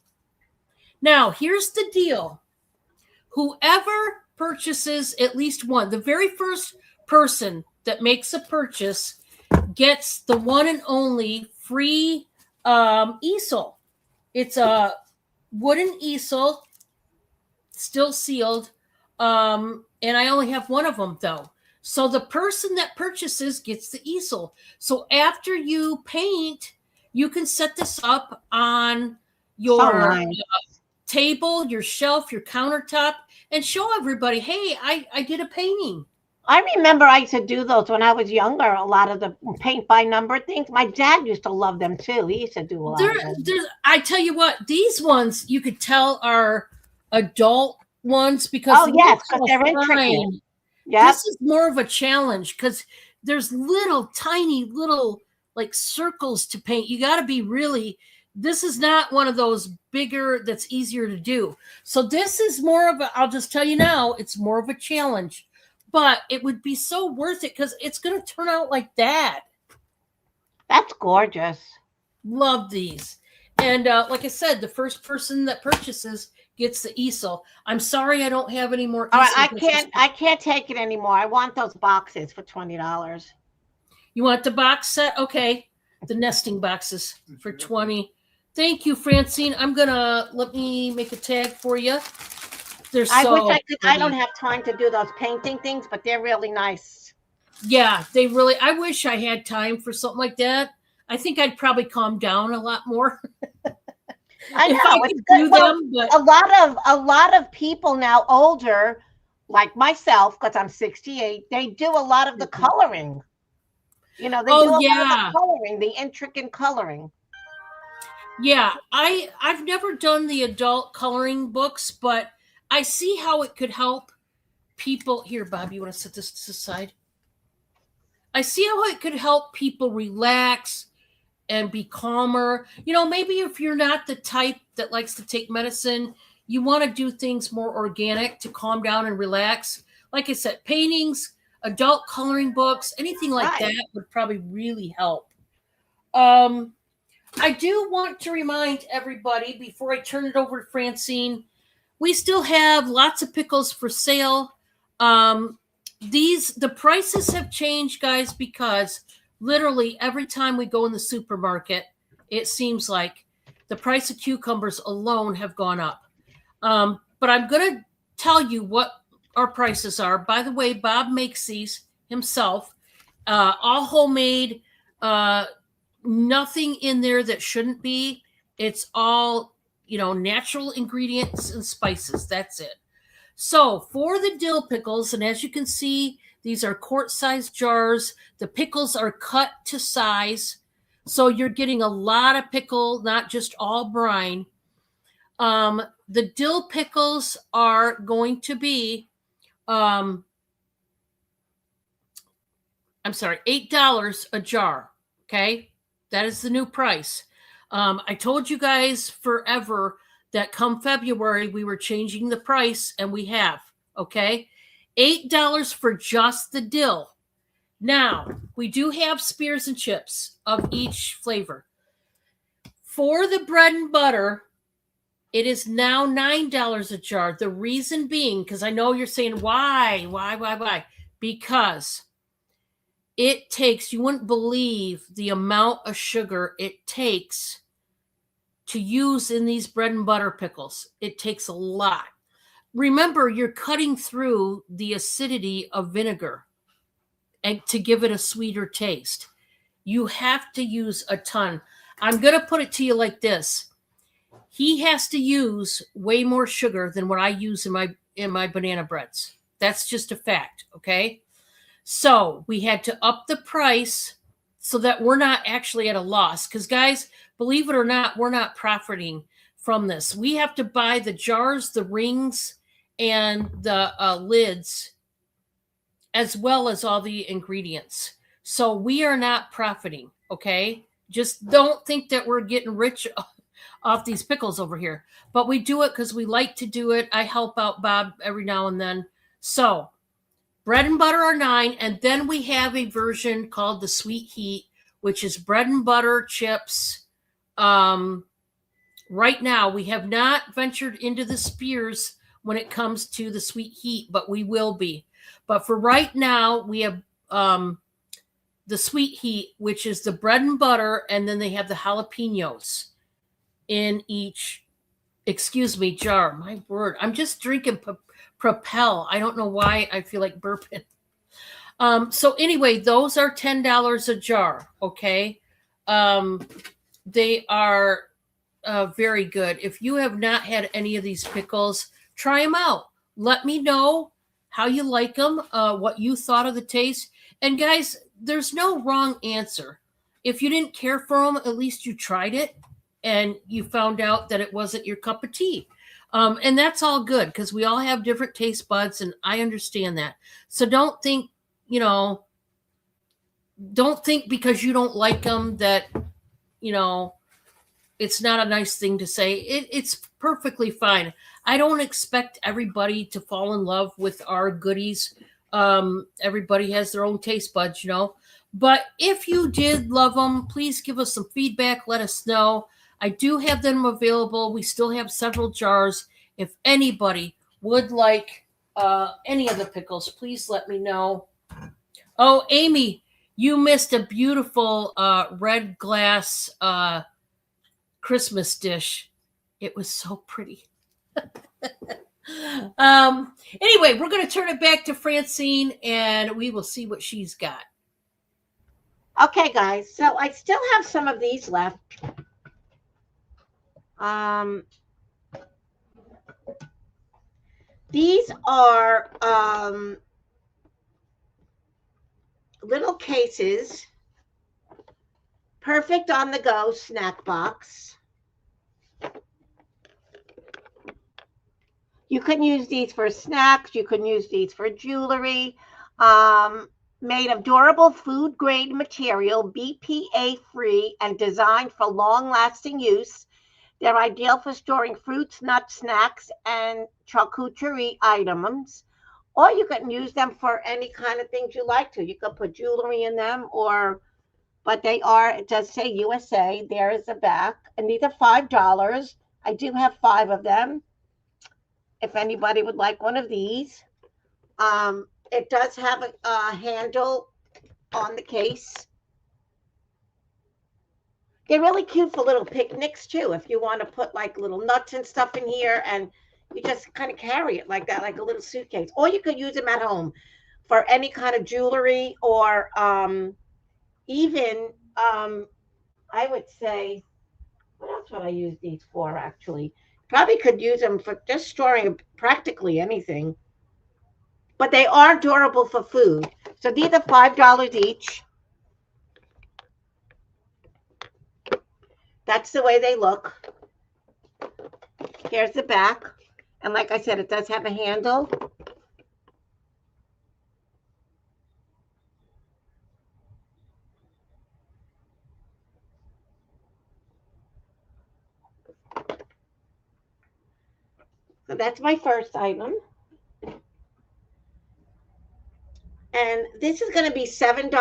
S2: Now, here's the deal. Whoever purchases at least one, the very first person that makes a purchase gets the one and only free easel. It's a wooden easel, still sealed, and I only have one of them though. So the person that purchases gets the easel. So after you paint, you can set this up on your table, your shelf, your countertop, and show everybody, hey, I did a painting.
S1: I remember I used to do those when I was younger, a lot of the paint by number things. My dad used to love them too. He used to do a lot of them.
S2: I tell you what, these ones you could tell are adult ones because
S1: they're intricate. Yeah,
S2: this is more of a challenge because there's little tiny little like circles to paint. You got to be really. This is not one of those bigger that's easier to do. So this is more of a. I'll just tell you now, it's more of a challenge. but it would be so worth it because it's going to turn out like that.
S1: That's gorgeous.
S2: Love these. And like I said, the first person that purchases gets the easel. I'm sorry I don't have any more.
S1: All right, I can't take it anymore. I want those boxes for $20.
S2: You want the box set? Okay. The nesting boxes for 20. Thank you, Francine. Let me make a tag for you. They're so
S1: I wish I could.
S2: pretty.
S1: I don't have time to do those painting things, but they're really nice.
S2: Yeah, I wish I had time for something like that. I think I'd probably calm down a lot more.
S1: I know
S2: if I
S1: it's
S2: could
S1: good.
S2: do
S1: Well,
S2: them, but
S1: a lot of people now older, like myself, because I'm 68, they do a lot of the coloring. You know, they do a lot of the coloring, the intricate coloring.
S2: Yeah, I've never done the adult coloring books, but I see how it could help people. Here, Bob, you want to set this to the side? I see how it could help people relax and be calmer. You know, maybe if you're not the type that likes to take medicine, you want to do things more organic to calm down and relax. Like I said, paintings, adult coloring books, anything like that would probably really help. I do want to remind everybody before I turn it over to Francine, we still have lots of pickles for sale. The prices have changed, guys, because literally every time we go in the supermarket, it seems like the price of cucumbers alone have gone up. But I'm going to tell you what our prices are. By the way, Bob makes these himself, all homemade, nothing in there that shouldn't be. It's all, natural ingredients and spices. That's it. So for the dill pickles, and as you can see, these are quart-sized jars. The pickles are cut to size. So you're getting a lot of pickle, not just all brine. The dill pickles are going to be, $8 a jar. Okay. That is the new price. I told you guys forever that come February, we were changing the price, and we have. Okay. $8 for just the dill. Now, we do have spears and chips of each flavor. For the bread and butter, it is now $9 a jar. The reason being, because I know you're saying, why? Because it takes, you wouldn't believe the amount of sugar it takes to use in these bread and butter pickles. It takes a lot. Remember, you're cutting through the acidity of vinegar and to give it a sweeter taste. You have to use a ton. I'm going to put it to you like this. He has to use way more sugar than what I use in my banana breads. That's just a fact, okay? So we had to up the price so that we're not actually at a loss. Because, guys, believe it or not, we're not profiting from this. We have to buy the jars, the rings, and the lids, as well as all the ingredients. So we are not profiting, okay? Just don't think that we're getting rich off these pickles over here. But we do it because we like to do it. I help out Bob every now and then. So bread and butter are $9, and then we have a version called the Sweet Heat, which is bread and butter chips. Right now, we have not ventured into the spears when it comes to the Sweet Heat, but we will be. But for right now, we have the Sweet Heat, which is the bread and butter, and then they have the jalapenos in each, jar. My word, I'm just drinking Propel. I don't know why I feel like burping. So anyway, those are $10 a jar, okay? They are very good. If you have not had any of these pickles, try them out. Let me know how you like them, what you thought of the taste. And guys, there's no wrong answer. If you didn't care for them, at least you tried it and you found out that it wasn't your cup of tea. And that's all good because we all have different taste buds, and I understand that. So don't think because you don't like them that, it's not a nice thing to say. It's perfectly fine. I don't expect everybody to fall in love with our goodies. Everybody has their own taste buds, But if you did love them, please give us some feedback. Let us know. I do have them available. We still have several jars. If anybody would like any of the pickles, please let me know. Oh, Amy, you missed a beautiful red glass Christmas dish. It was so pretty. Anyway, we're going to turn it back to Francine, and we will see what she's got.
S1: Okay, guys. So I still have some of these left. These are little cases, perfect on the go snack box. You can use these for snacks. You can use these for jewelry. Made of durable food grade material, BPA free, and designed for long lasting use. They're ideal for storing fruits, nuts, snacks, and charcuterie items. Or you can use them for any kind of things you like to. You can put jewelry in them, but it does say USA. There is the back. And these are $5. I do have 5 of them. If anybody would like one of these. It does have a handle on the case. They're really cute for little picnics too. If you want to put like little nuts and stuff in here, and you just kind of carry it like that, like a little suitcase. Or you could use them at home for any kind of jewelry, or even I would say, what else would I use these for actually? Probably could use them for just storing practically anything. But they are durable for food. So these are $5 each. That's the way they look. Here's the back. And like I said, it does have a handle. So that's my first item. And this is going to be $7.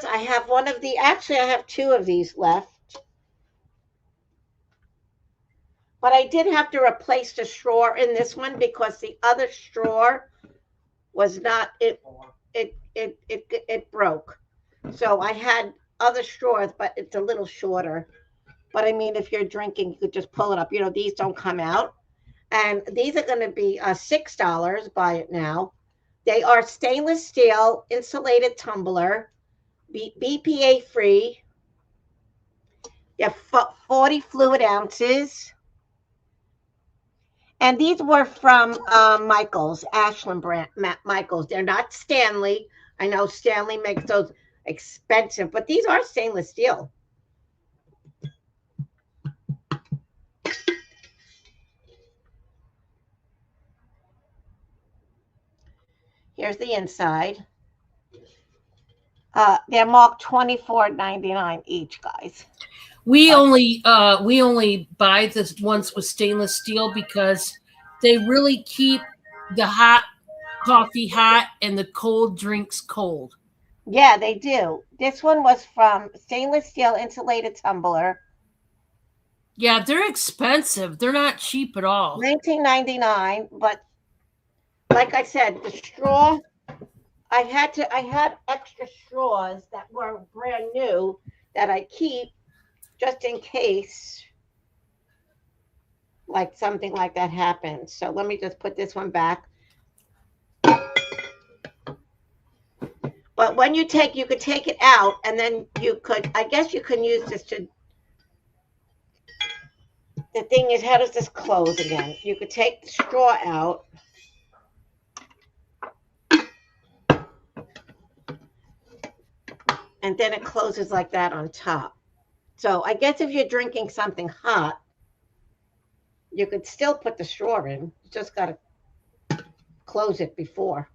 S1: I have I have 2 of these left. But I did have to replace the straw in this one because the other straw was not, it broke. So I had other straws, but it's a little shorter. But I mean, if you're drinking, you could just pull it up. These don't come out. And these are going to be $6. Buy it now. They are stainless steel insulated tumbler, BPA free. They're 40 fluid ounces. And these were from Michaels, Ashland brand, Michaels. They're not Stanley. I know Stanley makes those expensive, but these are stainless steel. Here's the inside. They're marked $24.99 each, guys.
S2: We only buy the ones with stainless steel because they really keep the hot coffee hot and the cold drinks cold.
S1: Yeah, they do. This one was from stainless steel insulated tumbler.
S2: Yeah, they're expensive. They're not cheap at all.
S1: $19.99, but like I said, the straw, I had extra straws that were brand new that I keep just in case like something like that happens. So let me just put this one back. But when you could take it out, and then I guess you can use this to, the thing is, how does this close again? You could take the straw out. And then it closes like that on top. So I guess if you're drinking something hot, you could still put the straw in. You just got to close it before.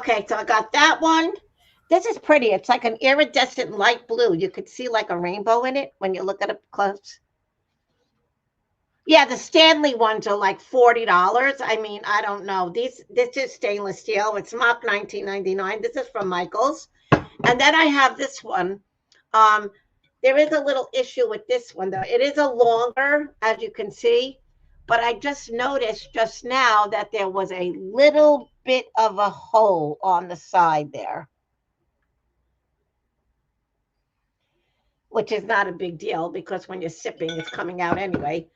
S1: Okay, so I got that one. This is pretty. It's like an iridescent light blue. You could see like a rainbow in it when you look at it close. Yeah, the Stanley ones are like $40. I mean, I don't know. This is stainless steel. It's Mach 1999. This is from Michaels. And then I have this one. There is a little issue with this one though. It is a longer, as you can see, but I just noticed just now that there was a little bit of a hole on the side there, which is not a big deal because when you're sipping, it's coming out anyway.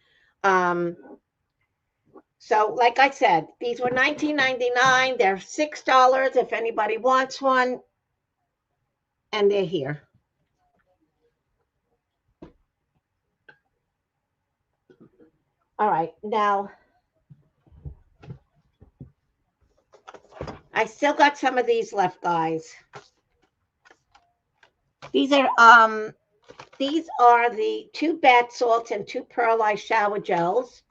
S1: So like I said, these were $19.99. They're $6 if anybody wants one. And they're here. All right, now I still got some of these left, guys. These are the 2 bath salts and 2 pearlized shower gels.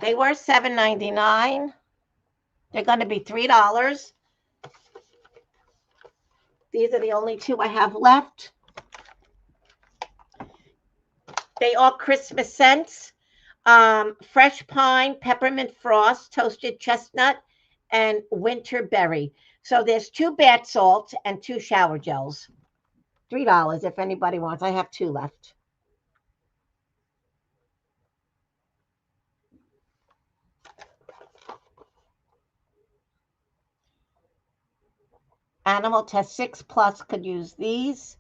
S1: They were $7.99. They're going to be $3. These are the only 2 I have left. They are Christmas scents. Fresh pine, peppermint frost, toasted chestnut, and winter berry. So there's 2 bath salts and 2 shower gels. $3 if anybody wants. I have 2 left. Animal Test 6 Plus could use these.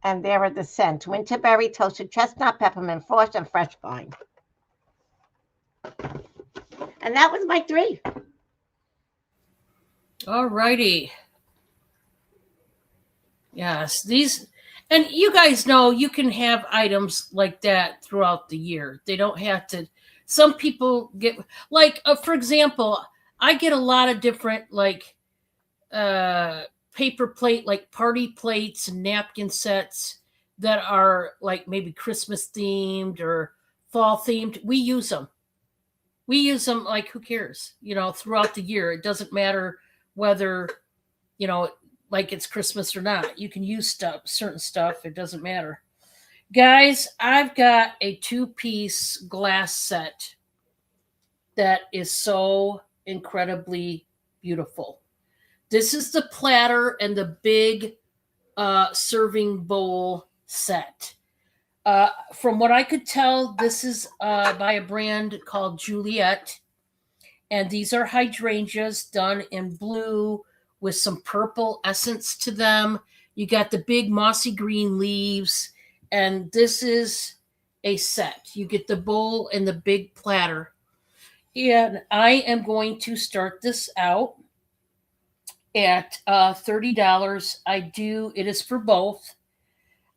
S1: And there are the scents: winterberry, toasted chestnut, peppermint frost, and fresh pine. And that was my 3.
S2: All righty. Yes, these, and you guys know you can have items like that throughout the year. They don't have to. Some people get, like, for example, I get a lot of different, like, paper plate, like party plates and napkin sets that are like maybe Christmas themed or fall themed. We use them. Like, who cares? Throughout the year. It doesn't matter whether, like it's Christmas or not. You can use certain stuff. It doesn't matter. Guys, I've got a 2-piece glass set that is so incredibly beautiful. This is the platter and the big serving bowl set. From what I could tell, this is by a brand called Juliet. And these are hydrangeas done in blue with some purple essence to them. You got the big mossy green leaves. And this is a set. You get the bowl and the big platter. And I am going to start this out at $30. It is for both.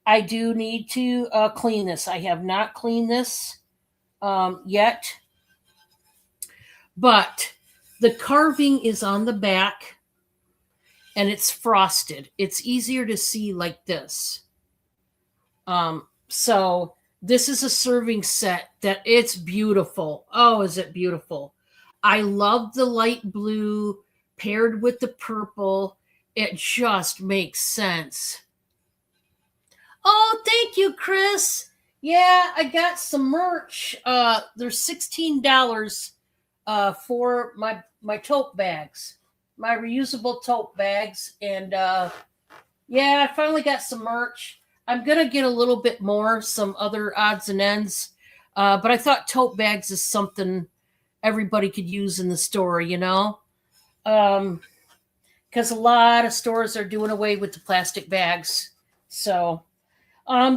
S2: I do need to clean this. I have not cleaned this yet, but the carving is on the back and it's frosted. It's easier to see like this. So this is a serving set that it's beautiful. Oh, is it beautiful? I love the light blue paired with the purple. It just makes sense. Oh, thank you, Chris. Yeah, I got some merch. There's $16 for my tote bags, my reusable tote bags. And yeah, I finally got some merch. I'm going to get a little bit more, some other odds and ends. But I thought tote bags is something everybody could use in the store, because a lot of stores are doing away with the plastic bags. So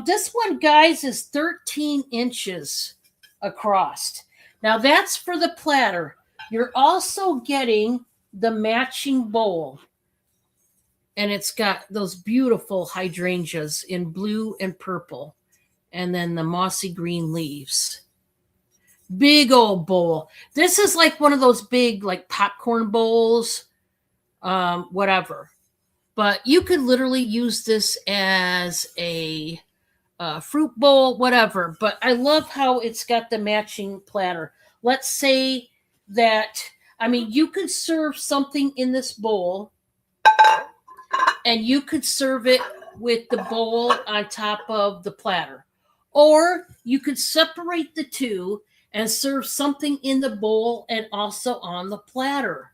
S2: this one, guys, is 13 inches across. Now that's for the platter. You're also getting the matching bowl. And it's got those beautiful hydrangeas in blue and purple. And then the mossy green leaves. Big old bowl. This is like one of those big, like, popcorn bowls, whatever. But you could literally use this as a fruit bowl, whatever. But I love how it's got the matching platter. Let's say that I mean, you could serve something in this bowl, and you could serve it with the bowl on top of the platter. Or you could separate the two and serve something in the bowl and also on the platter.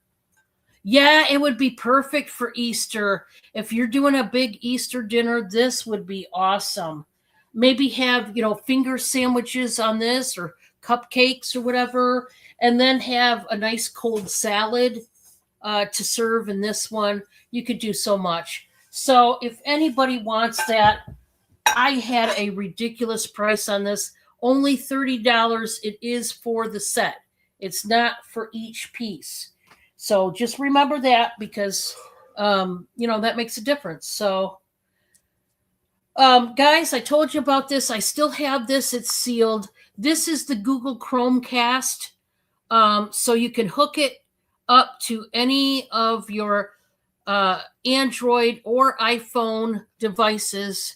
S2: Yeah, it would be perfect for Easter. If you're doing a big Easter dinner, this would be awesome. Maybe have, finger sandwiches on this or cupcakes or whatever, and then have a nice cold salad to serve in this one. You could do so much. So if anybody wants that, I had a ridiculous price on this. Only $30. It is for the set. It's not for each piece. So just remember that, because, that makes a difference. So, guys, I told you about this. I still have this. It's sealed. This is the Google Chromecast. So you can hook it up to any of your Android or iPhone devices.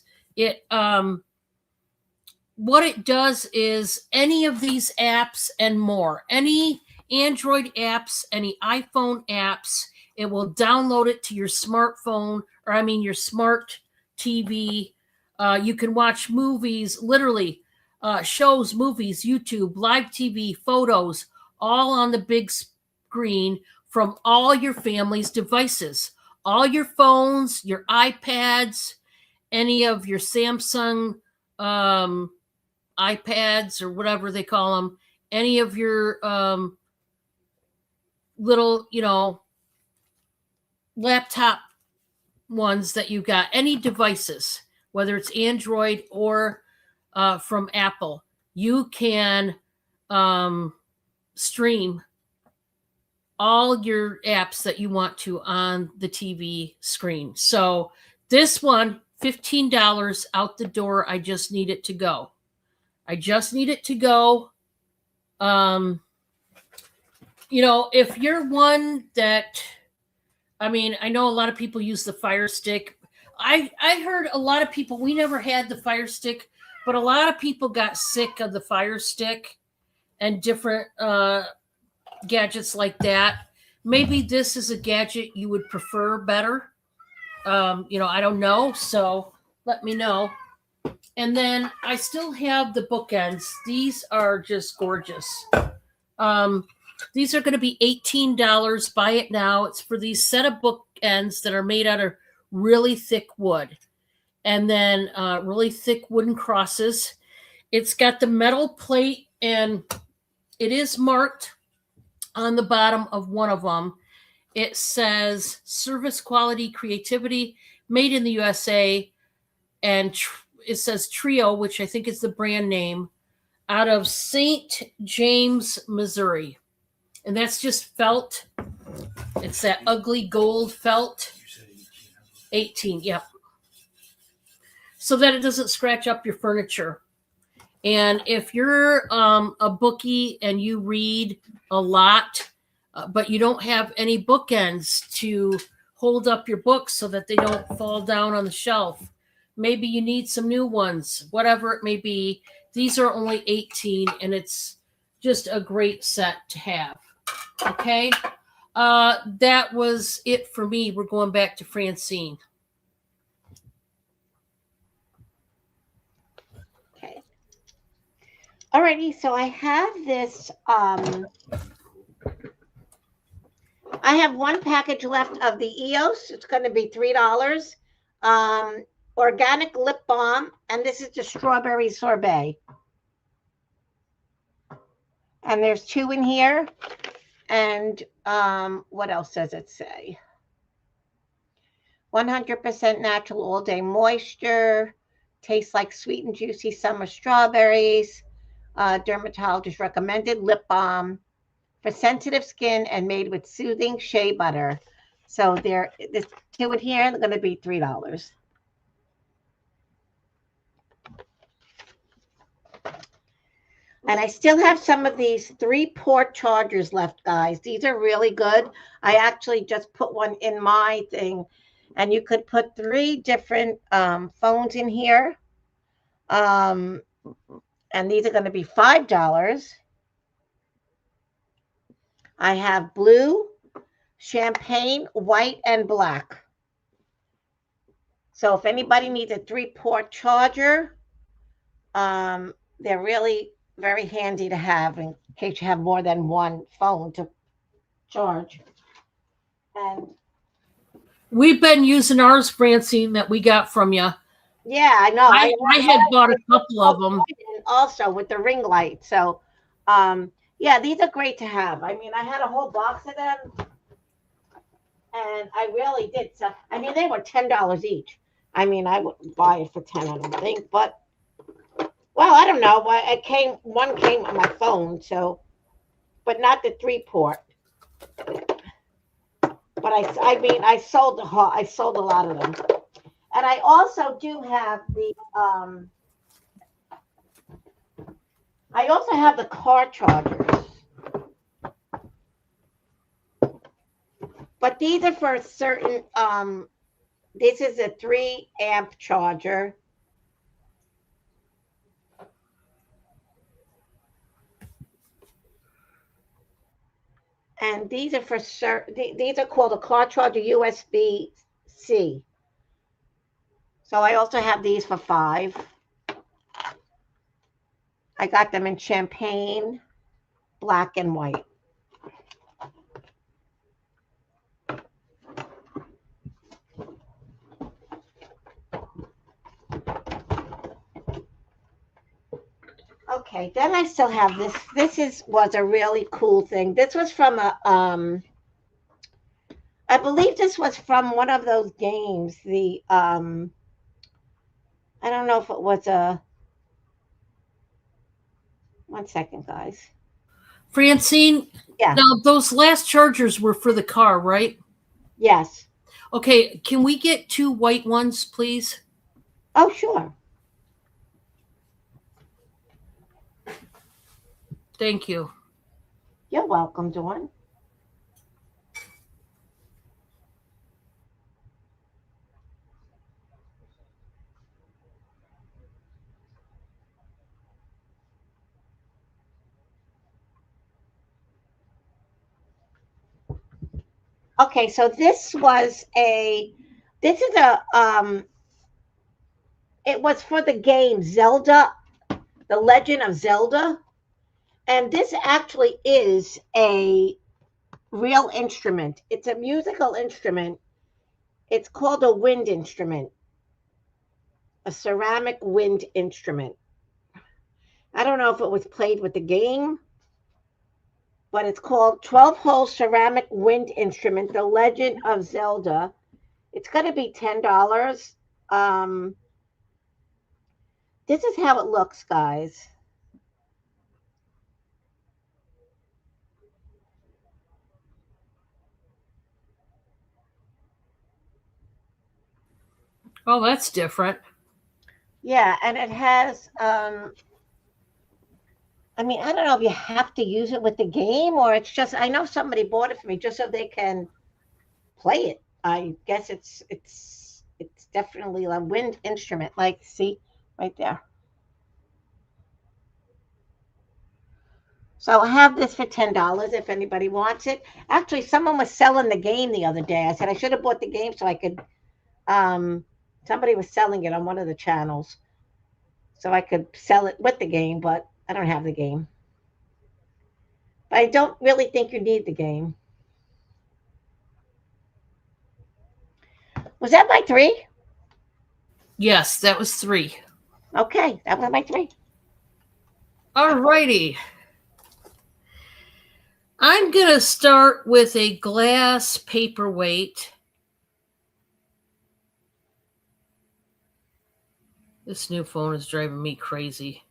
S2: What it does is any of these apps and more, any Android apps, any iPhone apps, it will download it to your smartphone, your smart TV. You can watch movies, literally shows, movies, YouTube, live TV, photos, all on the big screen from all your family's devices, all your phones, your iPads, any of your Samsung iPads or whatever they call them, any of your little, laptop ones that you got, any devices, whether it's Android or from Apple, you can stream all your apps that you want to on the TV screen. So this one, $15 out the door. I just need it to go. If you're one that, I know a lot of people use the Fire Stick. I heard a lot of people, we never had the Fire Stick, but a lot of people got sick of the Fire Stick and different gadgets like that. Maybe this is a gadget you would prefer better. I don't know. So let me know. And then I still have the bookends. These are just gorgeous. These are going to be $18. Buy it now. It's for these set of bookends that are made out of really thick wood. And then really thick wooden crosses. It's got the metal plate, and it is marked on the bottom of one of them. It says service quality creativity made in the USA, and it says Trio, which I think is the brand name, out of St. James, Missouri. And that's just felt. It's that ugly gold felt. 18, yep. So that it doesn't scratch up your furniture. And if you're a bookie and you read a lot, but you don't have any bookends to hold up your books so that they don't fall down on the shelf, maybe you need some new ones, whatever it may be. These are only 18, and it's just a great set to have. Okay. That was it for me. We're going back to Francine.
S1: Okay. Alrighty. So I have this. I have one package left of the EOS. It's going to be $3. Organic lip balm, and this is the strawberry sorbet. And there's 2 in here. And what else does it say? 100% natural all-day moisture. Tastes like sweet and juicy summer strawberries. Dermatologist recommended lip balm for sensitive skin and made with soothing shea butter. So there's 2 in here. They're going to be $3. And I still have some of these 3-port chargers left, guys. These are really good. I actually just put one in my thing, and you could put 3 different phones in here. And these are going to be $5. I have blue, champagne, white, and black. So if anybody needs a 3-port charger, they're really very handy to have in case you have more than one phone to charge. And
S2: We've been using ours, Francine, that we got from you.
S1: yeah, I know.
S2: I had bought a couple of them.
S1: Also with the ring light. So, yeah, these are great to have. I mean, I had a whole box of them, and I really did. So, I mean, they were $10 each. I mean, I wouldn't buy it for 10, I don't think, but well, I don't know. One came on my phone, so, but not the 3-port. But I mean, I sold a lot of them, and I also do have the car chargers, but these are for certain. This is a 3-amp charger. And these are for certain. These are called a car charger USB-C. So I also have these for $5. I got them in champagne, black, and white. Okay, then I still have this. Was a really cool thing. This was from I believe this was from one of those games. I don't know if it was a. One second, guys.
S2: Francine,
S1: Yeah.
S2: Now those last chargers were for the car, right?
S1: Yes.
S2: Okay, can we get 2 white ones, please?
S1: Oh, sure.
S2: Thank you.
S1: You're welcome, Dawn. Okay, so this is a it was for the game Zelda, The Legend of Zelda, and this actually is a real instrument. It's a musical instrument. It's called a wind instrument, a ceramic wind instrument. I don't know if it was played with the game, but it's called 12-hole ceramic wind instrument, The Legend of Zelda. It's going to be $10. This is how it looks, guys.
S2: Oh, that's different.
S1: Yeah, and it has I mean, I don't know if you have to use it with the game or it's just I know somebody bought it for me just so they can play it. I guess it's definitely a wind instrument. Like, see right there. So I have this for $10 if anybody wants it. Actually, someone was selling the game the other day. I said I should have bought the game so I could somebody was selling it on one of the channels. So I could sell it with the game, but I don't have the game. But I don't really think you need the game. Was that my 3?
S2: Yes, that was 3.
S1: Okay, that was my 3.
S2: All righty. I'm going to start with a glass paperweight. This new phone is driving me crazy.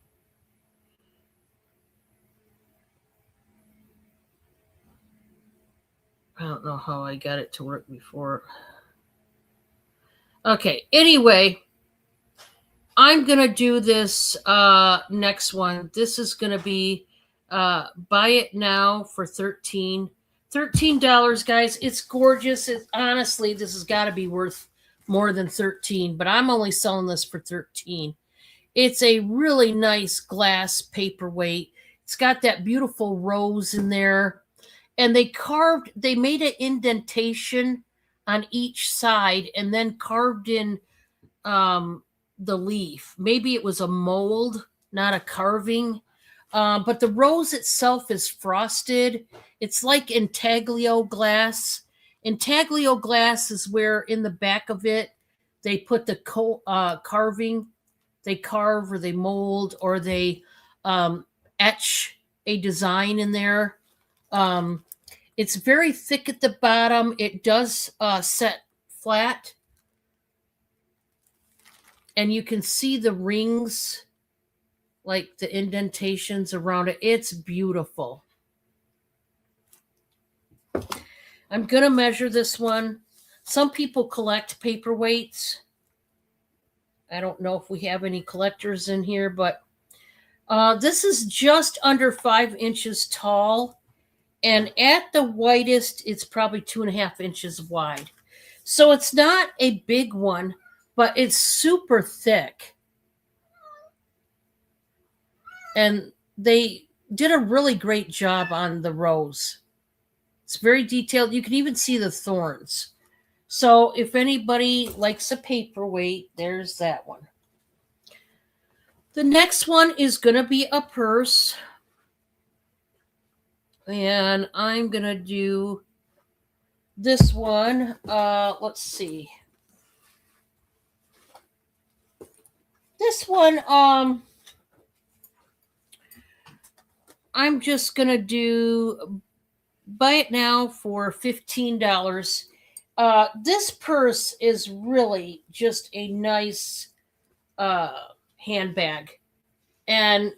S2: I don't know how I got it to work before. Okay, anyway, I'm going to do this next one. This is going to be buy it now for $13, guys. It's gorgeous. Honestly, this has got to be worth more than 13, but I'm only selling this for 13. It's a really nice glass paperweight. It's got that beautiful rose in there. and they made an indentation on each side and then carved in the leaf. Maybe it was a mold, not a carving. But the rose itself is frosted. It's like intaglio glass. Intaglio glass is where in the back of it they put the carving. They carve or they mold or they etch a design in there. It's very thick at the bottom. It does set flat. And you can see the rings, like the indentations around it. It's beautiful. I'm going to measure this one. Some people collect paperweights. I don't know if we have any collectors in here, but this is just under 5 inches tall. And at the widest, it's probably 2.5 inches wide. So it's not a big one, but it's super thick. And they did a really great job on the rose. It's very detailed. You can even see the thorns. So if anybody likes a paperweight, there's that one. The next one is going to be a purse. And I'm going to do this one. Let's see. This one, I'm just going to buy it now for $15. This purse is really just a nice handbag. And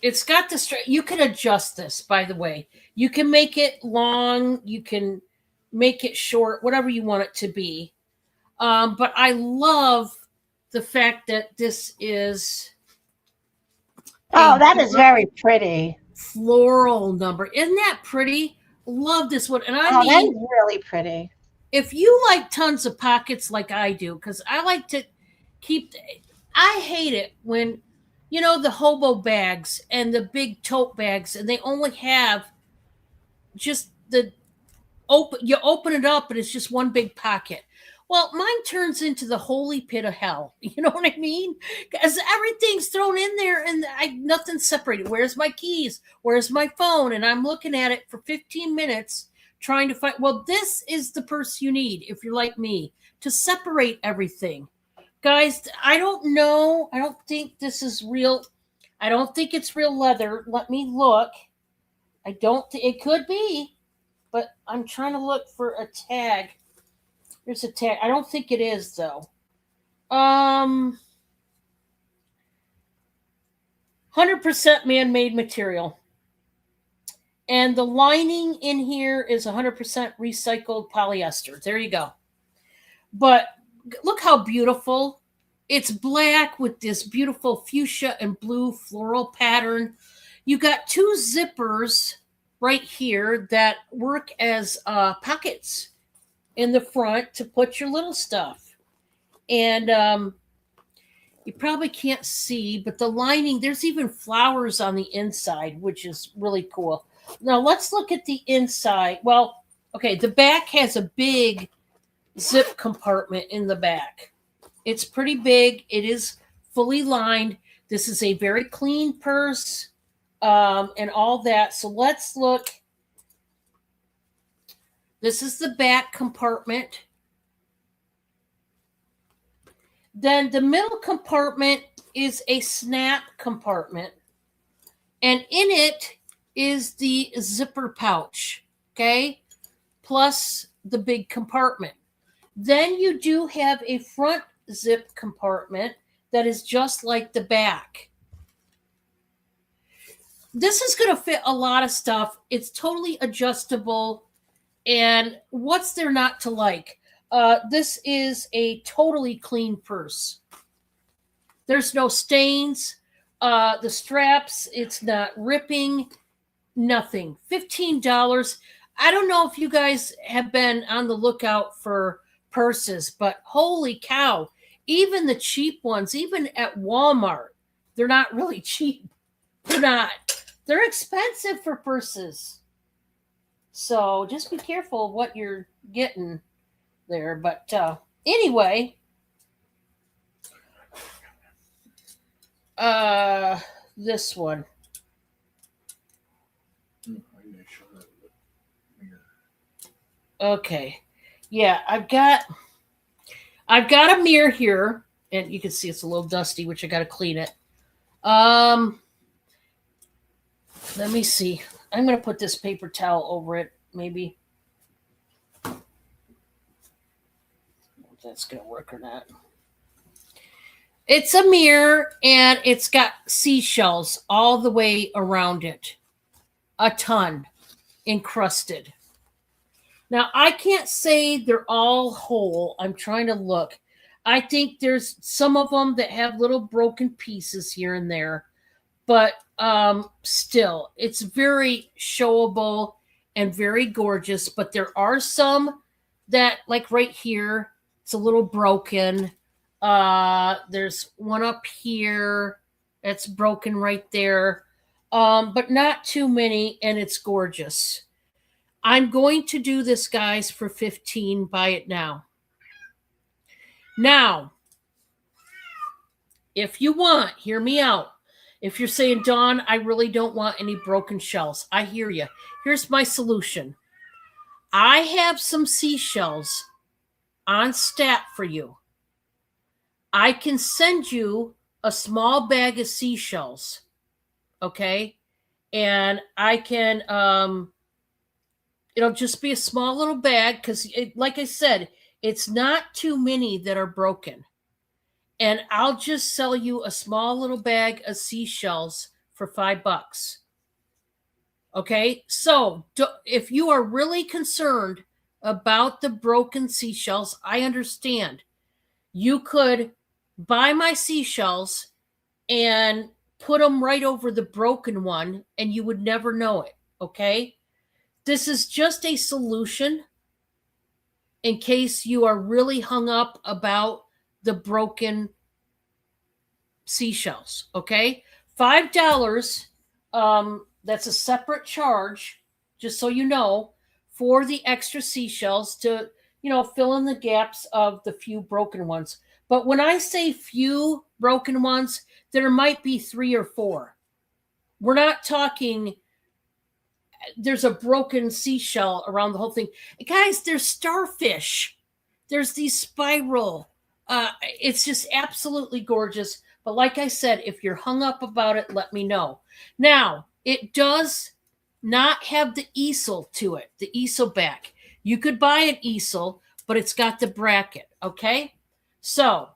S2: it's got the you can adjust this, by the way. You can make it long, you can make it short, whatever you want it to be. But I love the fact that this is
S1: that is very pretty.
S2: Floral number. Isn't that pretty? Love this one. And I mean,
S1: that is really pretty.
S2: If you like tons of pockets like I do, because I like to I hate it when, you know, the hobo bags and the big tote bags, and they only have just you open it up and it's just one big pocket. Well, mine turns into the holy pit of hell. You know what I mean? Because everything's thrown in there and nothing's separated. Where's my keys? Where's my phone? And I'm looking at it for 15 minutes trying to find. Well, this is the purse you need, if you're like me, to separate everything. Guys, I don't know. I don't think this is real. I don't think it's real leather. Let me look. I don't think it could be, but I'm trying to look for a tag. There's a tag. I don't think it is, though. 100% man-made material. And the lining in here is 100% recycled polyester. There you go. But look how beautiful. It's black with this beautiful fuchsia and blue floral pattern. You got 2 zippers right here that work as pockets in the front to put your little stuff. And you probably can't see, but the lining, there's even flowers on the inside, which is really cool. Now let's look at the inside. Well, okay, the back has a big zip compartment in the back. It's pretty big. It is fully lined. This is a very clean purse and all that. So let's look. This is the back compartment. Then the middle compartment is a snap compartment. And in it is the zipper pouch, okay? Plus the big compartment. Then you do have a front zip compartment that is just like the back. This is going to fit a lot of stuff. It's totally adjustable. And what's there not to like? This is a totally clean purse. There's no stains. The straps, it's not ripping. Nothing. $15. I don't know if you guys have been on the lookout for purses, but holy cow. Even the cheap ones, even at Walmart, they're not really cheap. They're not. They're expensive for purses. So just be careful what you're getting there. But anyway, this one. Okay. Yeah, I've got a mirror here, and you can see it's a little dusty, which I got to clean it. Let me see. I'm going to put this paper towel over it, maybe. If that's going to work or not. It's a mirror, and it's got seashells all the way around it. A ton encrusted. Now, I can't say they're all whole. I'm trying to look. I think there's some of them that have little broken pieces here and there. But still, it's very showable and very gorgeous. But there are some that, like right here, it's a little broken. There's one up here that's broken right there. But not too many, and it's gorgeous. I'm going to do this, guys, for $15. Buy it now. Now, if you want, hear me out. If you're saying, Dawn, I really don't want any broken shells, I hear you. Here's my solution. I have some seashells on stat for you. I can send you a small bag of seashells, okay? And I can, it'll just be a small little bag because, like I said, it's not too many that are broken. And I'll just sell you a small little bag of seashells for $5. Okay? So if you are really concerned about the broken seashells, I understand. You could buy my seashells and put them right over the broken one, and you would never know it. Okay? This is just a solution in case you are really hung up about the broken seashells. Okay, $5. That's a separate charge, just so you know, for the extra seashells to, fill in the gaps of the few broken ones. But when I say few broken ones, there might be 3 or 4. We're not talking there's a broken seashell around the whole thing. Guys, there's starfish. There's these spiral. It's just absolutely gorgeous. But like I said, if you're hung up about it, let me know. Now, it does not have the easel to it, the easel back. You could buy an easel, but it's got the bracket, okay? So,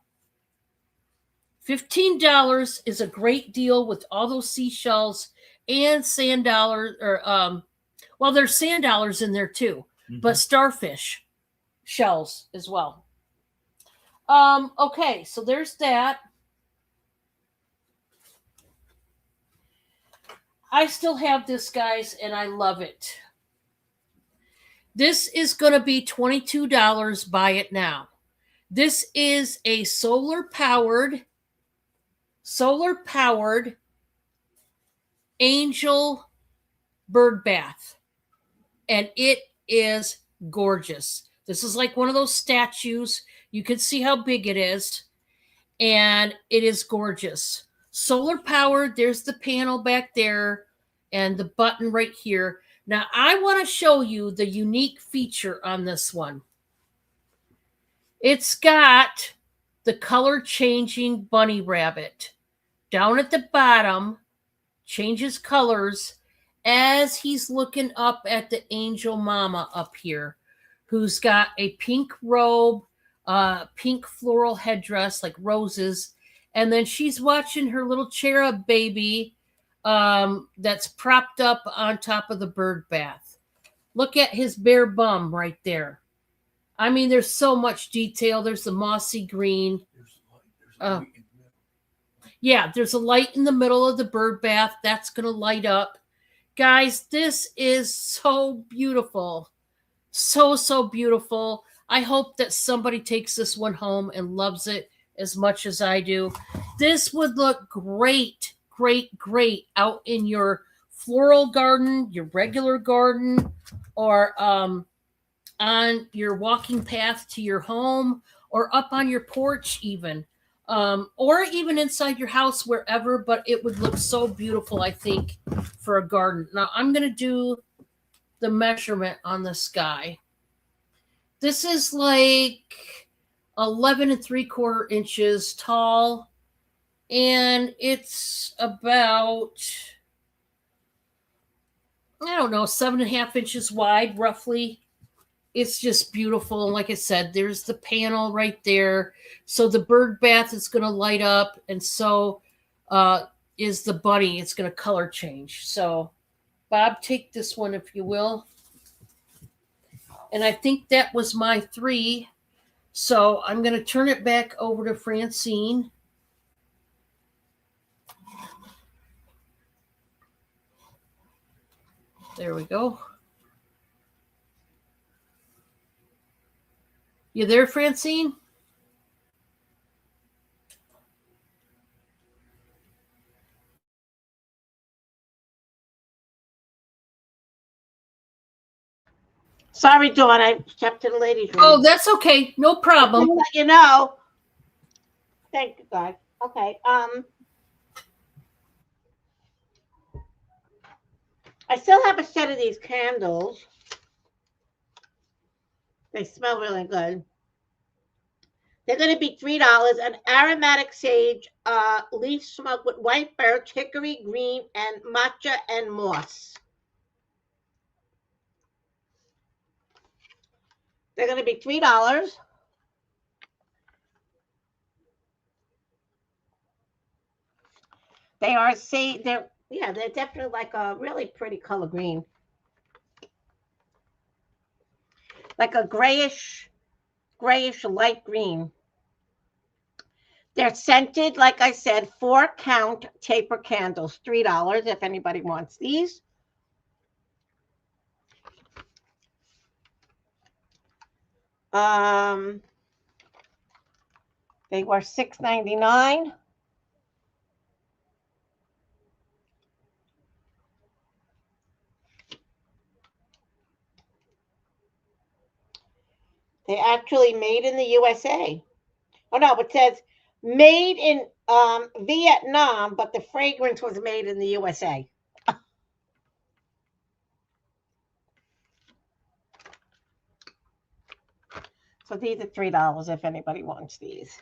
S2: $15 is a great deal with all those seashells and sand dollars, or there's sand dollars in there too, but starfish shells as well. Okay, so there's that. I still have this, guys, and I love it. This is going to be $22. Buy it now. This is a solar powered angel bird bath, and it is gorgeous. This is like one of those statues. You can see how big it is, and it is gorgeous. Solar powered. There's the panel back there and the button right here. Now I want to show you the unique feature on this one. It's got the color changing bunny rabbit down at the bottom, changes colors as he's looking up at the angel mama up here, who's got a pink robe, pink floral headdress like roses, and then she's watching her little cherub baby that's propped up on top of the bird bath. Look at his bare bum right there. I mean, there's so much detail. There's the mossy green. Yeah, there's a light in the middle of the bird bath. That's going to light up. Guys, this is so beautiful. So beautiful. I hope that somebody takes this one home and loves it as much as I do. This would look great, great, great out in your floral garden, your regular garden, or on your walking path to your home, or up on your porch even, or even inside your house, wherever. But it would look so beautiful, I think, for a garden. Now I'm going to do the measurement on this guy. This is like 11 3/4 inches tall, and it's about, I don't know, 7.5 inches wide, roughly. It's just beautiful. And like I said, there's the panel right there. So the bird bath is going to light up, and so is the bunny. It's going to color change. So, Bob, take this one if you will. And I think that was my 3. So I'm going to turn it back over to Francine. There we go. You there, Francine?
S1: Sorry, Dawn. I stepped to the ladies' room.
S2: Oh, that's okay. No problem.
S1: I'll let you know. Thank you, guys. Okay. I still have a set of these candles. They smell really good. They're going to be $3. An aromatic sage, leaf smoke with white birch, hickory green, and matcha and moss. They're going to be $3. They are they're definitely like a really pretty color green. Like a grayish light green. They're scented, like I said, 4-count taper candles, $3 if anybody wants these. They were $6.99. They actually made in the USA. Oh no, it says made in Vietnam, but the fragrance was made in the USA. So these are $3 if anybody wants these.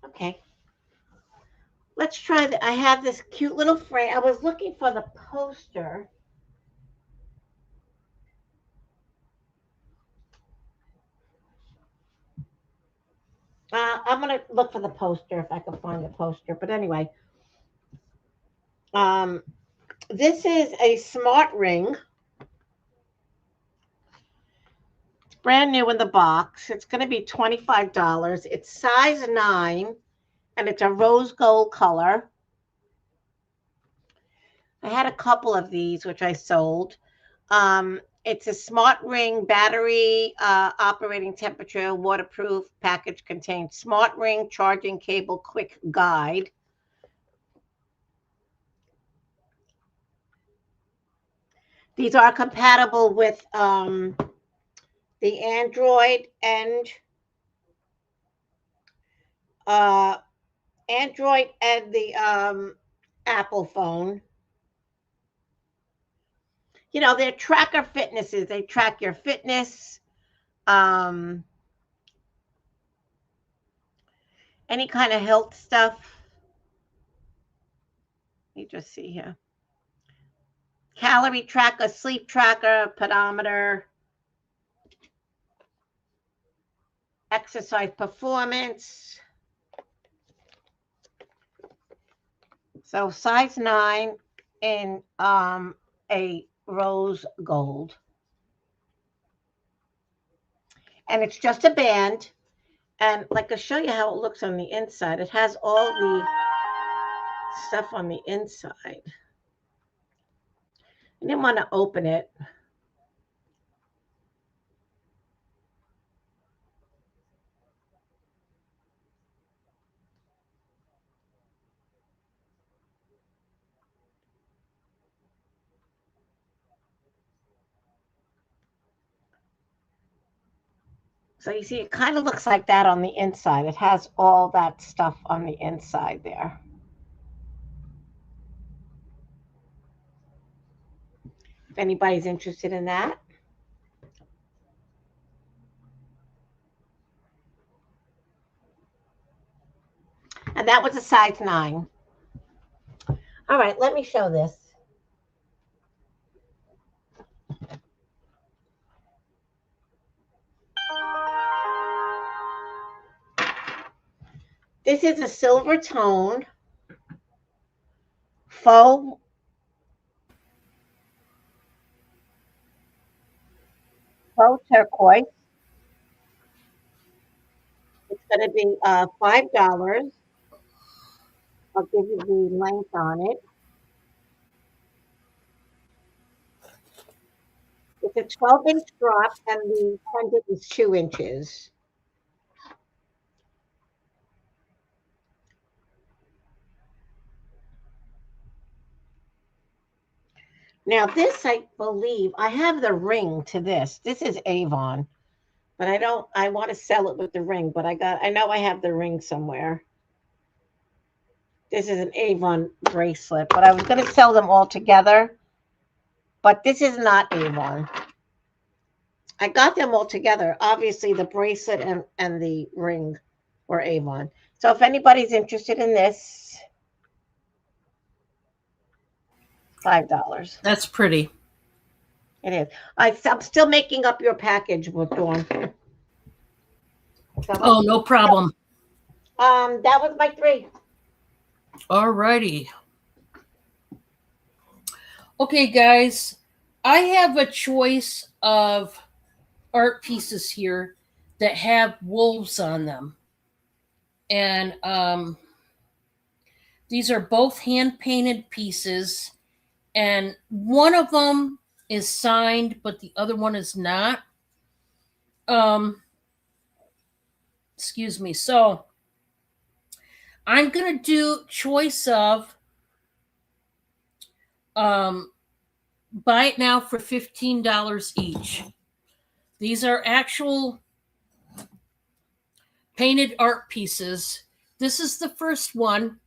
S1: Okay. Let's try that. I have this cute little frame. I was looking for the poster. I'm going to look for the poster if I can find the poster. But anyway, this is a smart ring. It's brand new in the box. It's going to be $25. It's size 9, and it's a rose gold color. I had a couple of these, which I sold. It's a smart ring, battery, operating temperature, waterproof. Package contains smart ring, charging cable, quick guide. These are compatible with the Android and the Apple phone. You know, they're tracker fitnesses. They track your fitness, any kind of health stuff. You just see here. Calorie tracker, sleep tracker, pedometer, exercise performance. So size 9 in a rose gold. And it's just a band. And like I'll show you how it looks on the inside. It has all the stuff on the inside. I didn't want to open it. So you see, it kind of looks like that on the inside. It has all that stuff on the inside there. If anybody's interested in that. And that was a size 9. All right, let me show this. This is a silver tone faux turquoise. It's going to be $5. I'll give you the length on it. It's a 12-inch drop, and the pendant is 2 inches. Now this, I believe, I have the ring to this. This is Avon, but I want to sell it with the ring, but I know I have the ring somewhere. This is an Avon bracelet, but I was going to sell them all together, but this is not Avon. I got them all together. Obviously the bracelet and the ring were Avon. So if anybody's interested in this, $5.
S2: That's pretty.
S1: It is. I'm still making up your package with Dawn.
S2: Oh, no problem.
S1: That was my 3.
S2: All righty. Okay, guys, I have a choice of art pieces here that have wolves on them. And these are both hand-painted pieces. And one of them is signed, but the other one is not. Excuse me. So I'm going to do choice of buy it now for $15 each. These are actual painted art pieces. This is the first one.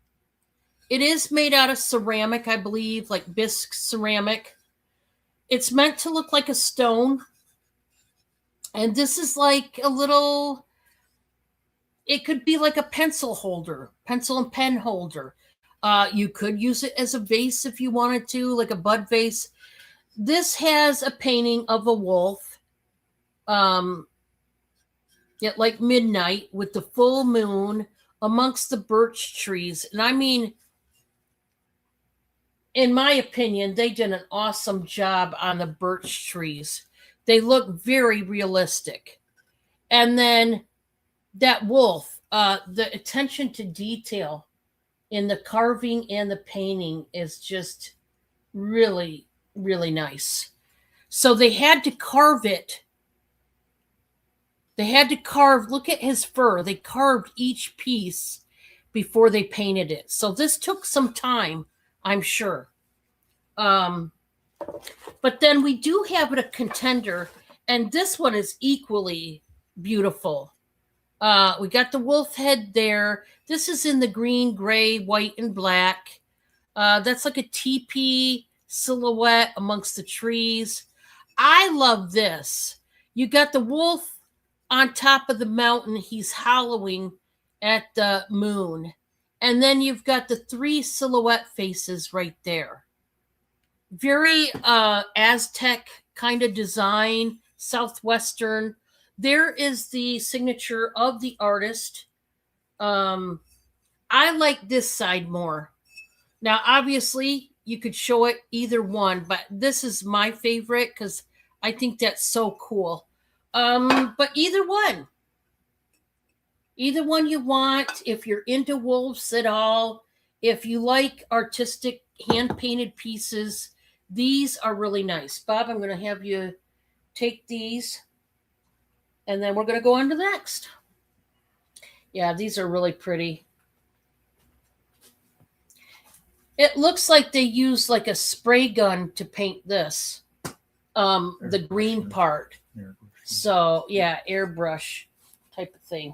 S2: It is made out of ceramic, I believe, like bisque ceramic. It's meant to look like a stone. And this is like a little, it could be like a pencil holder, pencil and pen holder. You could use it as a vase if you wanted to, like a bud vase. This has a painting of a wolf at like midnight with the full moon amongst the birch trees. And I mean, in my opinion, they did an awesome job on the birch trees. They look very realistic. And then that wolf, the attention to detail in the carving and the painting is just really, really nice. So they had to carve it. They had to carve, look at his fur. They carved each piece before they painted it. So this took some time, I'm sure. But then we do have a contender, and this one is equally beautiful. We got the wolf head there. This is in the green, gray, white, and black. That's like a teepee silhouette amongst the trees. I love this. You got the wolf on top of the mountain. He's howling at the moon. And then you've got the 3 silhouette faces right there. Very Aztec kind of design, Southwestern. There is the signature of the artist. I like this side more. Now, obviously, you could show it either one, but this is my favorite because I think that's so cool. But either one. Either one you want. If you're into wolves at all, if you like artistic hand painted pieces, these are really nice. Bob, I'm going to have you take these, and then we're going to go on to the next. Yeah, these are really pretty. It looks like they use like a spray gun to paint this, the green part. So yeah, airbrush type of thing.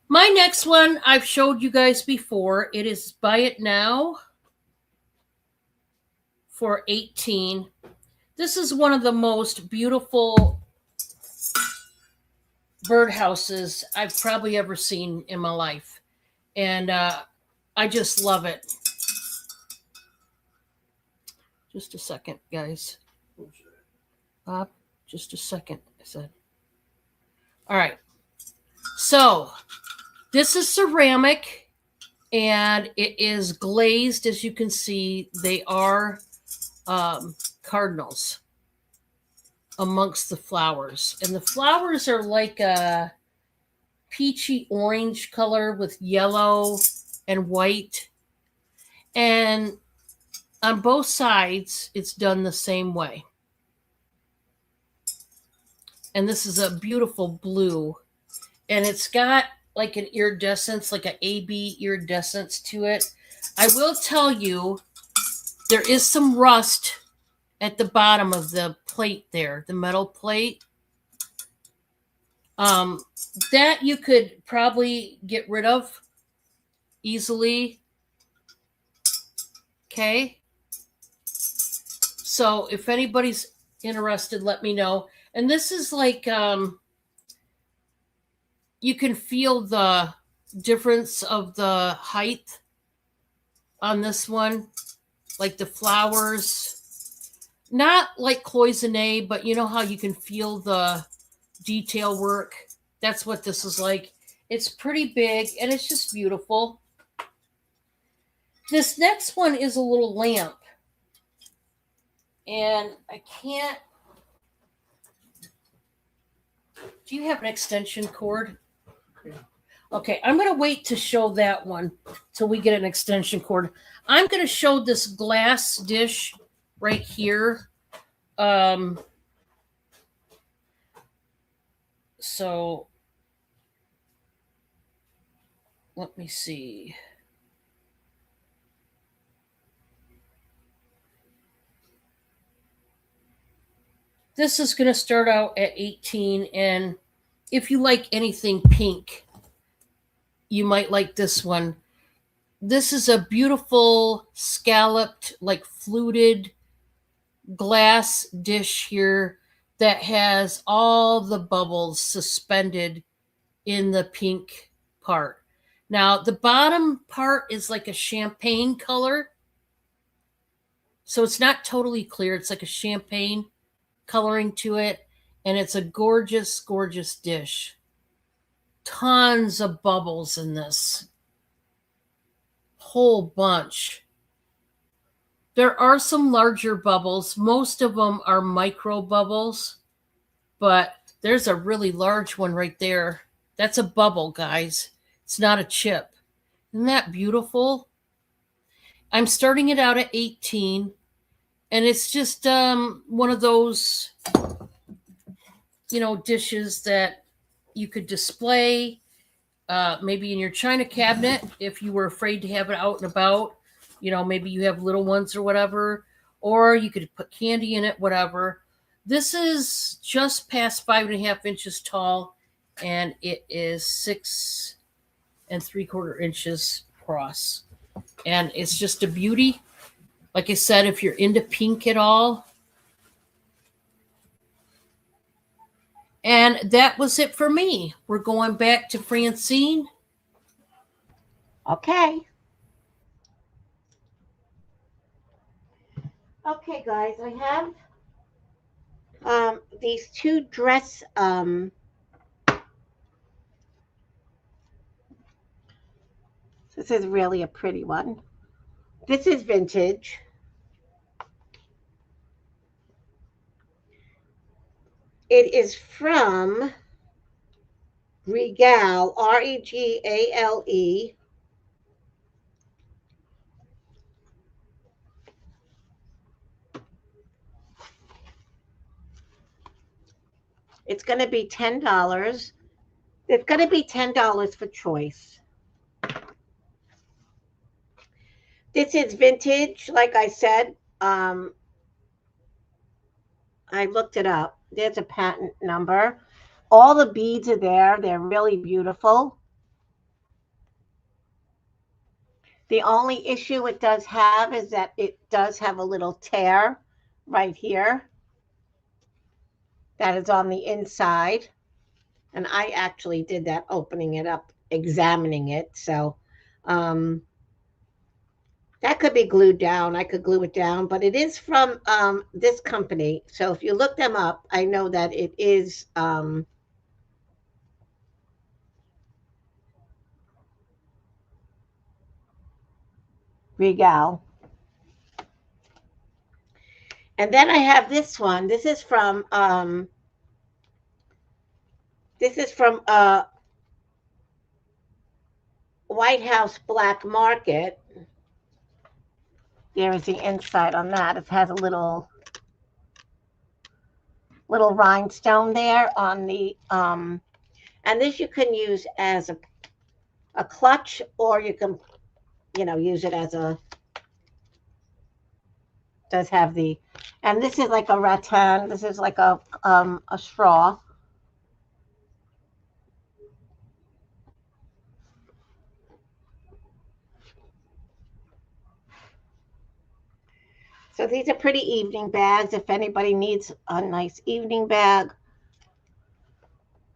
S2: My next one I've showed you guys before. It is Buy It Now for $18. This is one of the most beautiful birdhouses I've probably ever seen in my life. And I just love it. Just a second, guys. Bob, just a second, I said. All right. So this is ceramic, and it is glazed. As you can see, they are cardinals amongst the flowers. And the flowers are like a peachy orange color with yellow and white. And on both sides, it's done the same way. And this is a beautiful blue. And it's got like an iridescence, like an AB iridescence to it. I will tell you, there is some rust at the bottom of the plate there, the metal plate. That you could probably get rid of easily. Okay. So if anybody's interested, let me know. And this is like, you can feel the difference of the height on this one. Like the flowers, not like cloisonne, but you know how you can feel the detail work. That's what this is like. It's pretty big and it's just beautiful. This next one is a little lamp. And I can't. Do you have an extension cord? Okay, I'm going to wait to show that one till we get an extension cord. I'm going to show this glass dish right here. So let me see. This is going to start out at 18, and if you like anything pink, you might like this one. This is a beautiful scalloped, like fluted glass dish here that has all the bubbles suspended in the pink part. Now, the bottom part is like a champagne color. So it's not totally clear. It's like a champagne coloring to it. And it's a gorgeous, gorgeous dish. Tons of bubbles in this. Whole bunch. There are some larger bubbles. Most of them are micro bubbles. But there's a really large one right there. That's a bubble, guys. It's not a chip. Isn't that beautiful? I'm starting it out at 18. And it's just one of those, dishes that you could display maybe in your china cabinet if you were afraid to have it out and about. Maybe you have little ones or whatever. Or you could put candy in it, whatever. This is just past 5.5 inches tall. And it is 6 3/4 inches across. And it's just a beauty. Like I said, if you're into pink at all. And that was it for me. We're going back to Francine.
S1: Okay. Okay, guys, I have these two dress this is really a pretty one. This is vintage. It is from Regal, Regale. It's going to be $10. It's going to be $10 for choice. This is vintage, like I said. I looked it up. There's a patent number. All the beads are there. They're really beautiful. The only issue it does have is that it does have a little tear right here that is on the inside. And I actually did that, opening it up, examining it. So that could be glued down. I could glue it down, but it is from this company. So if you look them up, I know that it is Regal. And then I have this one. This is from White House Black Market. There is the inside on that. It has a little rhinestone there on the and this you can use as a clutch, or you can use it as a, does have the, and this is like a rattan. This is like a straw. So these are pretty evening bags. If anybody needs a nice evening bag,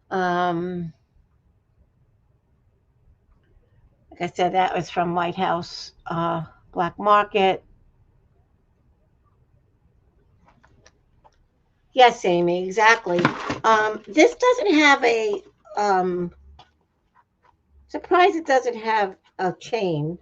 S1: like I said, that was from White House Black Market. Yes, Amy, exactly. This doesn't have a surprise. It doesn't have a chain.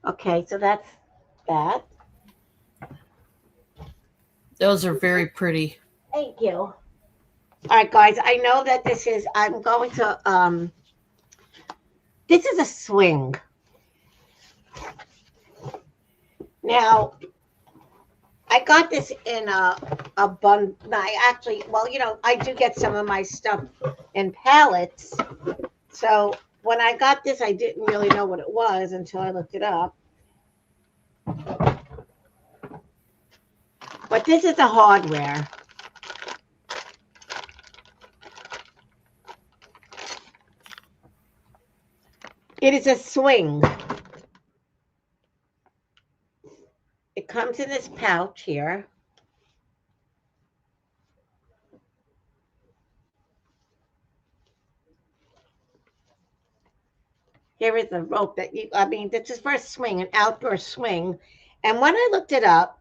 S1: Okay, so that's that.
S2: Those are very pretty.
S1: Thank you. All right, guys. I know that this is. I'm going to. This is a swing. Now, I got this in a bun. I actually, well, I do get some of my stuff in pallets. So when I got this, I didn't really know what it was until I looked it up. But this is the hardware. It is a swing. It comes in this pouch here. Here is the rope that this is for a swing, an outdoor swing. And when I looked it up,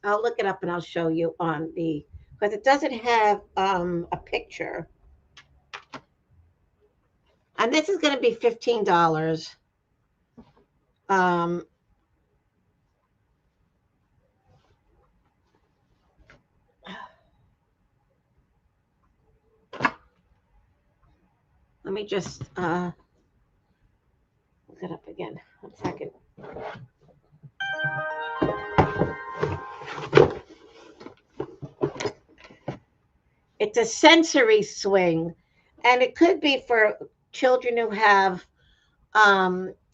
S1: I'll look it up and I'll show you because it doesn't have a picture. And this is going to be $15. Let me just look it up again. 1 second. It's a sensory swing, and it could be for children who have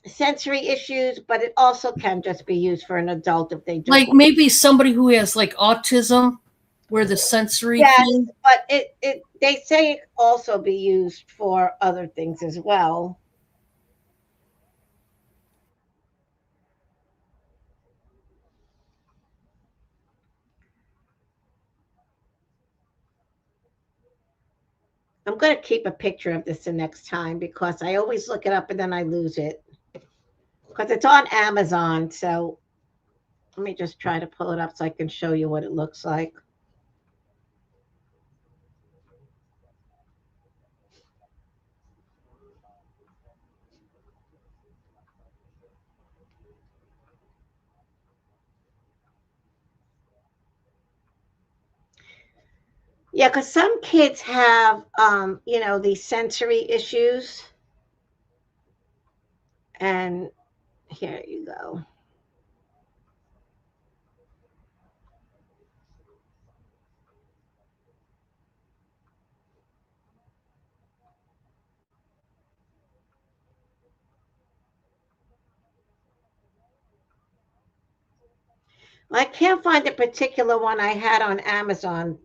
S1: sensory issues, but it also can just be used for an adult if they just
S2: like maybe somebody who has like autism, where the sensory thing.
S1: But they say it also be used for other things as well. I'm going to keep a picture of this the next time because I always look it up and then I lose it because it's on Amazon. So let me just try to pull it up so I can show you what it looks like. Yeah, because some kids have, these sensory issues. And here you go. I can't find the particular one I had on Amazon,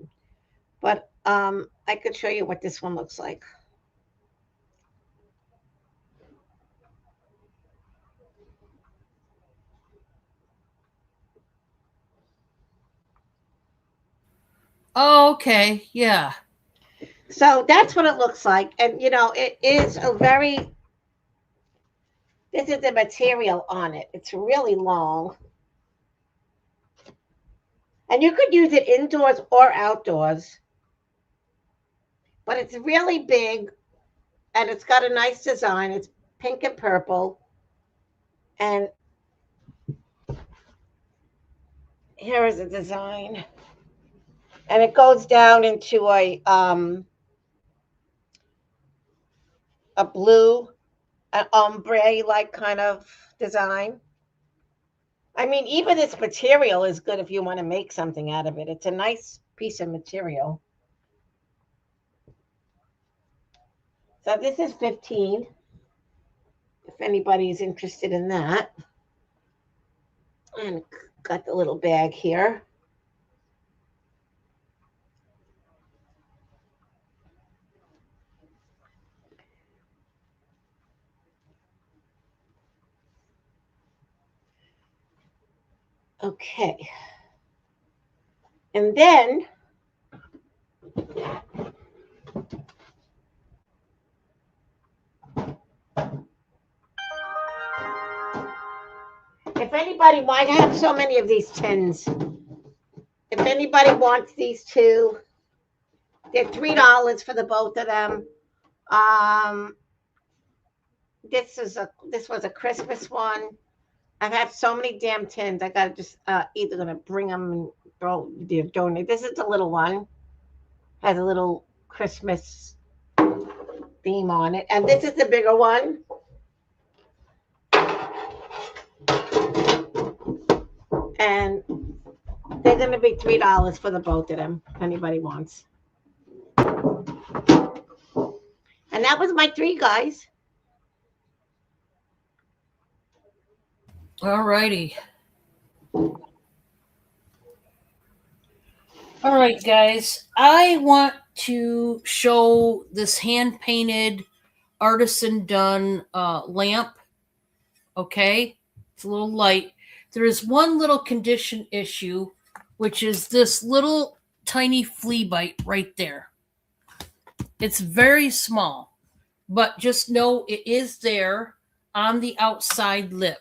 S1: but I could show you what this one looks like.
S2: Oh, okay. Yeah.
S1: So that's what it looks like. And, it is this is the material on it. It's really long. And you could use it indoors or outdoors. But it's really big and it's got a nice design. It's pink and purple. And here is a design. And it goes down into a blue, an ombre like kind of design. I mean, even this material is good if you want to make something out of it. It's a nice piece of material. So this is 15, if anybody's interested in that. And got the little bag here. Okay. And then if anybody wants, I have so many of these tins. If anybody wants these two, they're $3 for the both of them. This was a Christmas one. I've had so many damn tins. I gotta just either gonna bring them and donate. This is the little one. Has a little Christmas theme on it, and this is the bigger one. And they're gonna be $3 for the both of them. If anybody wants. And that was my 3, guys.
S2: All righty. All right, guys. I want to show this hand-painted, artisan-done lamp. Okay? It's a little light. There is one little condition issue, which is this little tiny flea bite right there. It's very small, but just know it is there on the outside lip.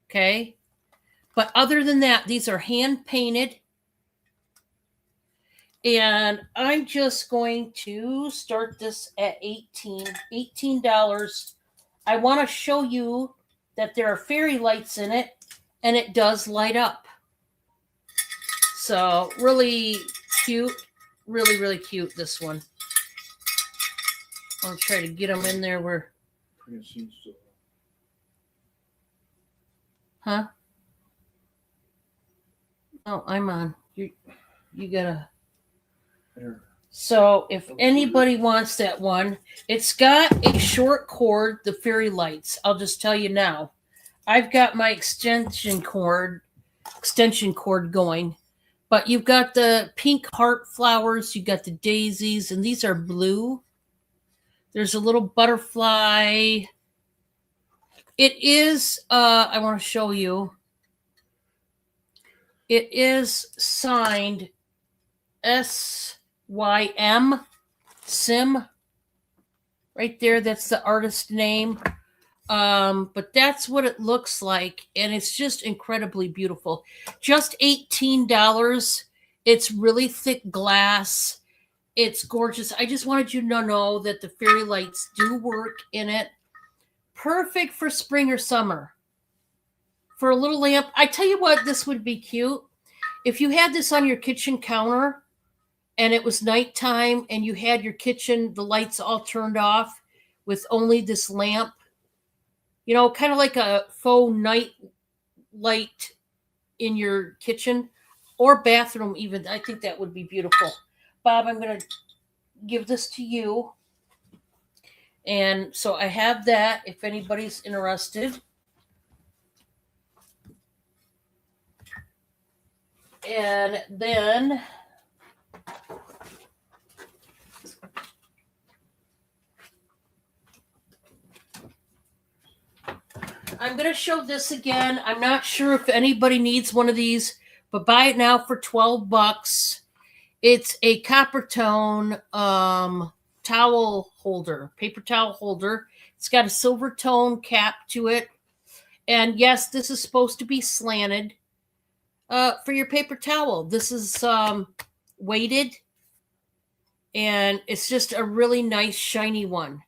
S2: Okay? But other than that, these are hand painted. And I'm just going to start this at $18. I want to show you that there are fairy lights in it, and it does light up. So really cute, really, really cute, this one. I'll try to get them in there where... Huh? Oh, I'm on. You gotta... So if anybody wants that one, it's got a short cord, the fairy lights. I'll just tell you now. I've got my extension cord going, but you've got the pink heart flowers, you got the daisies, and these are blue. There's a little butterfly. It is, I want to show you. It is signed SYM, Sim. Right there, that's the artist name. But that's what it looks like, and it's just incredibly beautiful. Just $18. It's really thick glass. It's gorgeous. I just wanted you to know that the fairy lights do work in it. Perfect for spring or summer. For a little lamp. I tell you what, this would be cute. If you had this on your kitchen counter and it was nighttime and you had your kitchen, the lights all turned off with only this lamp, kind of like a faux night light in your kitchen or bathroom even. I think that would be beautiful. Bob, I'm going to give this to you. And so I have that if anybody's interested. And then I'm going to show this again. I'm not sure if anybody needs one of these, but buy it now for $12. It's a copper tone towel holder, paper towel holder. It's got a silver tone cap to it. And yes, this is supposed to be slanted for your paper towel. This is weighted, and it's just a really nice shiny one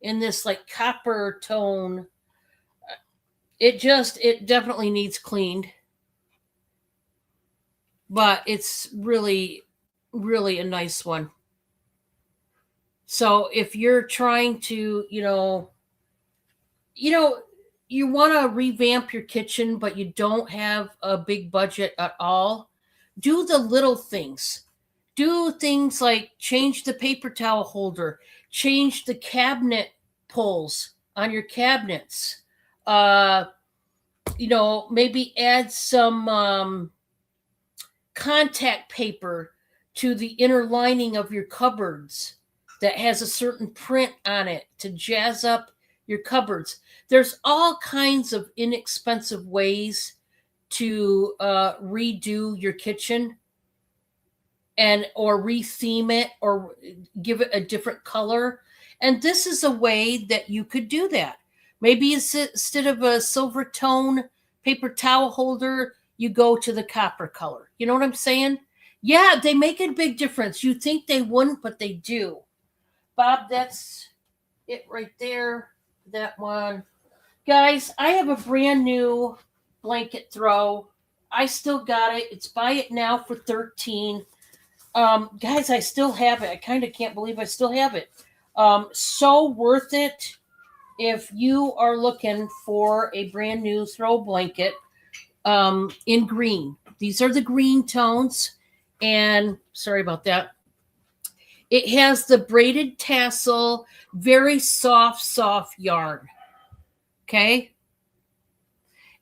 S2: in this like copper tone. It definitely needs cleaned, but it's really, really a nice one. So if you're trying to, you want to revamp your kitchen, but you don't have a big budget at all, do the little things. Do things like change the paper towel holder, change the cabinet pulls on your cabinets. Maybe add some contact paper to the inner lining of your cupboards that has a certain print on it to jazz up your cupboards. There's all kinds of inexpensive ways to redo your kitchen or retheme it or give it a different color. And this is a way that you could do that. Maybe instead of a silver tone paper towel holder, you go to the copper color. You know what I'm saying? Yeah, they make a big difference. You think they wouldn't, but they do. Bob, that's it right there. That one. Guys, I have a brand new blanket throw. I still got it. It's buy it now for $13. Guys, I still have it. I kind of can't believe I still have it. So worth it if you are looking for a brand new throw blanket in green. These are the green tones. And sorry about that. It has the braided tassel, very soft yarn. Okay.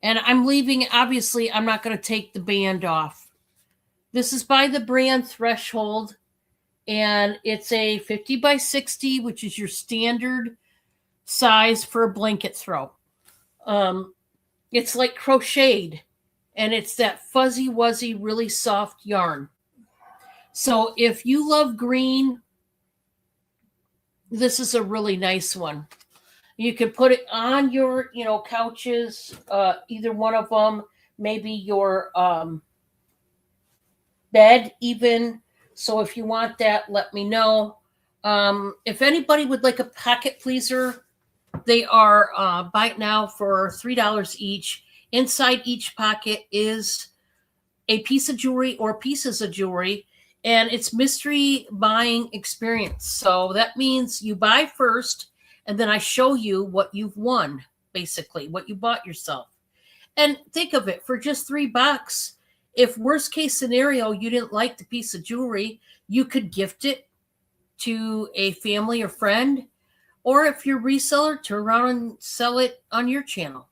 S2: And I'm leaving, obviously, I'm not going to take the band off. This is by the brand Threshold. And it's a 50 by 60, which is your standard size for a blanket throw. It's like crocheted, and it's that fuzzy wuzzy, really soft yarn. So if you love green, this is a really nice one. You can put it on your, couches, either one of them, maybe your bed even. So if you want that, let me know. If anybody would like a pocket pleaser, they are buy it now for $3 each. Inside each pocket is a piece of jewelry or pieces of jewelry, and it's mystery buying experience. So that means you buy first, and then I show you what you've won, basically, what you bought yourself. And think of it, for just $3, if worst case scenario, you didn't like the piece of jewelry, you could gift it to a family or friend. Or if you're a reseller, turn around and sell it on your channel,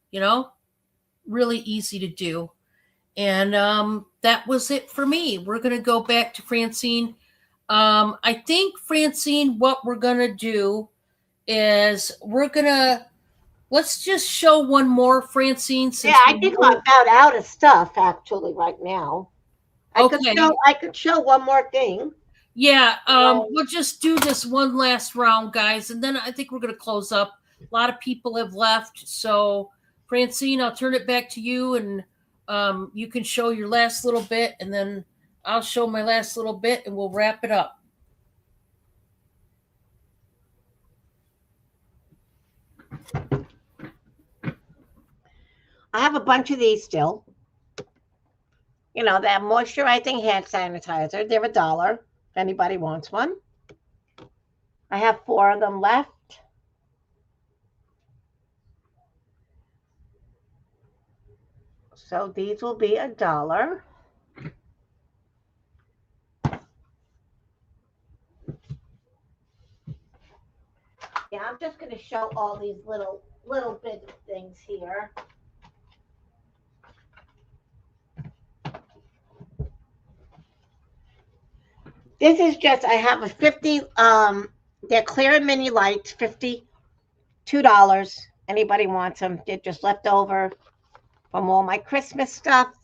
S2: Really easy to do. And that was it for me. We're going to go back to Francine. I think, Francine, what we're going to do is let's just show one more, Francine.
S1: Yeah, I think I'm about out of stuff actually right now. I could show one more thing.
S2: Yeah, we'll just do this one last round, guys, and then I think we're going to close up. A lot of people have left, so Francine, I'll turn it back to you, and you can show your last little bit, and then I'll show my last little bit, and we'll wrap it up.
S1: I have a bunch of these still. That moisturizing hand sanitizer. They're $1. Anybody wants one? I have 4 of them left. So these will be $1. Yeah, I'm just going to show all these little bit of things here. This is just, I have a 50, they're clear mini lights, $52. Anybody wants them? They're just left over from all my Christmas stuff.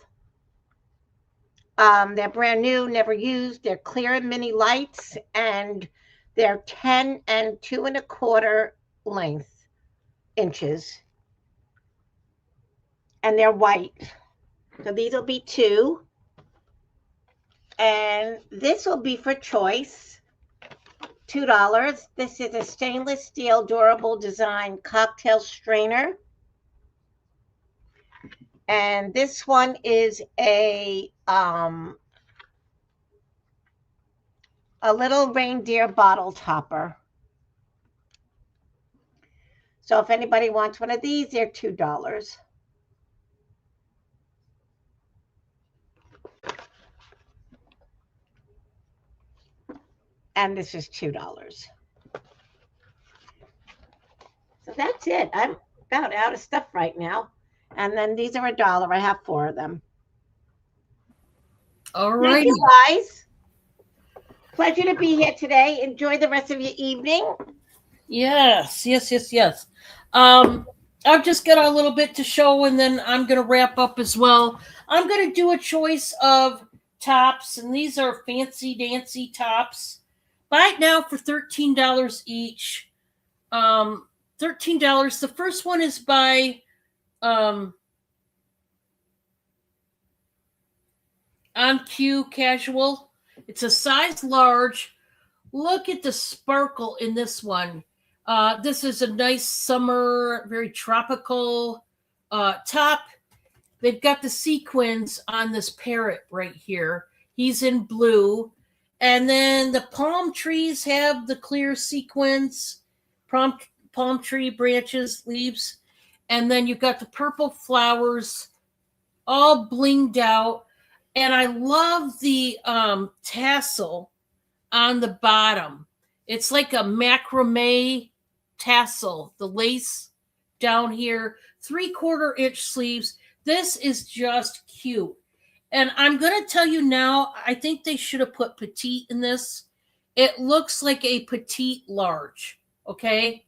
S1: They're brand new, never used. They're clear mini lights, and they're 10 and 2 1/4 inches. And they're white. So these will be 2. And this will be for choice, $2. This is a stainless steel durable design cocktail strainer. And this one is a little reindeer bottle topper. So if anybody wants one of these, they're $2. And this is $2. So that's it. I'm about out of stuff right now. And then these are $1. I have 4 of them.
S2: All right.
S1: Thank you, guys. Pleasure to be here today. Enjoy the rest of your evening.
S2: Yes. I've just got a little bit to show, and then I'm going to wrap up as well. I'm going to do a choice of tops, and these are fancy dancy tops. Buy it now for $13 each. $13. The first one is by On Cue Casual. It's a size large. Look at the sparkle in this one. This is a nice summer, very tropical top. They've got the sequins on this parrot right here. He's in blue. And then the palm trees have the clear sequins, palm tree branches, leaves. And then you've got the purple flowers all blinged out. And I love the tassel on the bottom. It's like a macrame tassel, the lace down here, 3/4 inch sleeves. This is just cute. And I'm going to tell you now, I think they should have put petite in this. It looks like a petite large, okay?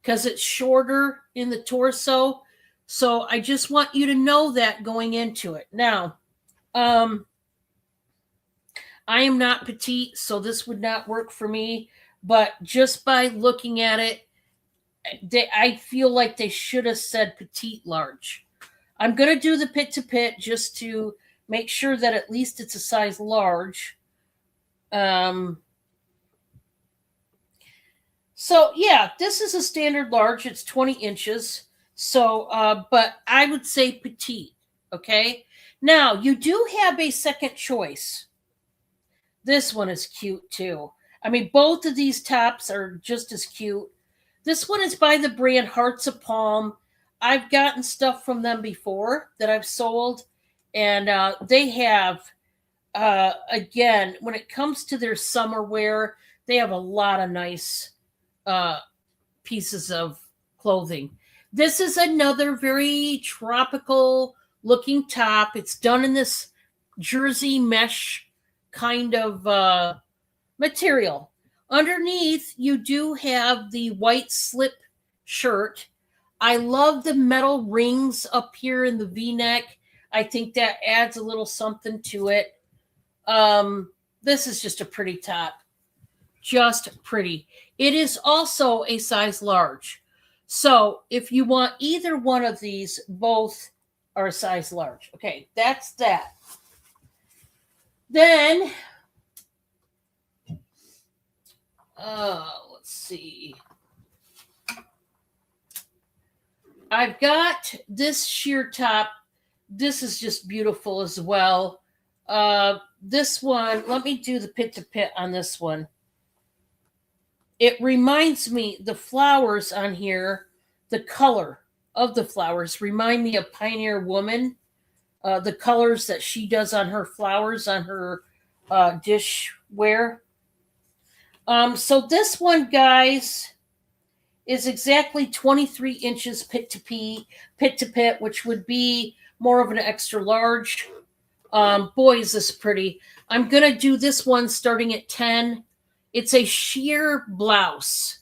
S2: Because it's shorter in the torso. So I just want you to know that going into it. Now, I am not petite, so this would not work for me. But just by looking at it, I feel like they should have said petite large. I'm going to do the pit to pit just to make sure that at least it's a size large. So yeah, this is a standard large. It's 20 inches. So, but I would say petite. Okay. Now you do have a second choice. This one is cute too. I mean, both of these tops are just as cute. This one is by the brand Hearts of Palm. I've gotten stuff from them before that I've sold. And they have, again, when it comes to their summer wear, they have a lot of nice pieces of clothing. This is another very tropical looking top. It's done in this jersey mesh kind of material. Underneath, you do have the white slip shirt. I love the metal rings up here in the V-neck. I think that adds a little something to it. This is just a pretty top. Just pretty. It is also a size large. So if you want either one of these, both are a size large. Okay, that's that. Then, let's see. I've got this sheer top. This is just beautiful as well. This one, let me do the pit to pit on this one. It reminds me, the flowers on here, the color of the flowers remind me of Pioneer Woman. The colors that she does on her flowers on her dishware. So this one, guys, is exactly 23 inches pit to pit, which would be more of an extra large. Boy, is this pretty. I'm going to do this one starting at 10. It's a sheer blouse,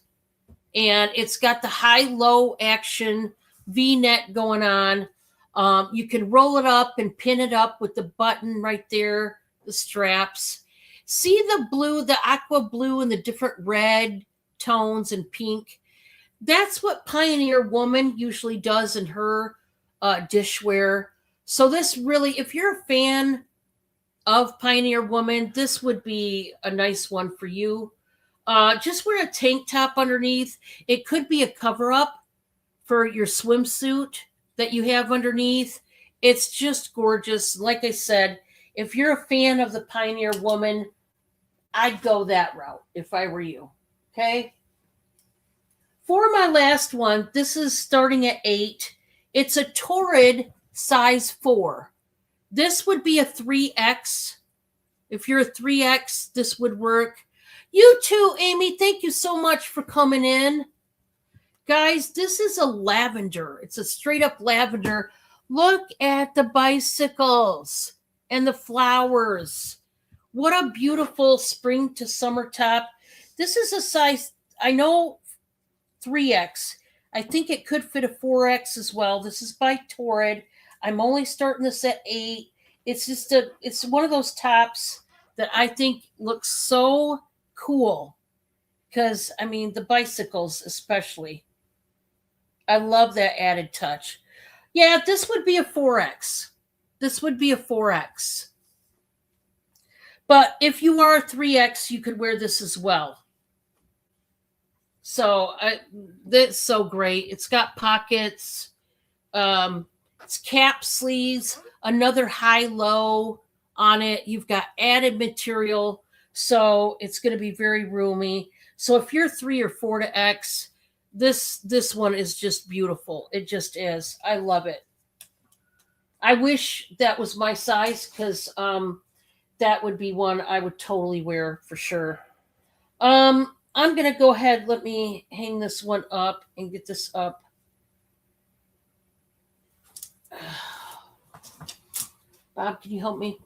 S2: and it's got the high-low action V-neck going on. You can roll it up and pin it up with the button right there, the straps. See the blue, the aqua blue, and the different red tones and pink? That's what Pioneer Woman usually does in her dishware. So this really, if you're a fan of Pioneer Woman, this would be a nice one for you. Just wear a tank top underneath. It could be a cover-up for your swimsuit that you have underneath. It's just gorgeous. Like I said, if you're a fan of the Pioneer Woman, I'd go that route if I were you. Okay? For my last one, this is starting at 8. It's a Torrid size 4. This would be a 3X. If you're a 3X, this would work. You too, Amy. Thank you so much for coming in. Guys, this is a lavender. It's a straight up lavender. Look at the bicycles and the flowers. What a beautiful spring to summer top. This is a size, I know, 3X. I think it could fit a 4X as well. This is by Torrid. I'm only starting this at 8. It's one of those tops that I think looks so cool. Because, I mean, the bicycles especially. I love that added touch. Yeah, this would be a 4X. This would be a 4X. But if you are a 3X, you could wear this as well. So that's so great. It's got pockets. It's cap sleeves, another high-low on it. You've got added material, so it's going to be very roomy. So if you're 3 or 4 to X, this one is just beautiful. It just is. I love it. I wish that was my size because that would be one I would totally wear for sure. I'm going to go ahead. Let me hang this one up and get this up. Bob, can you help me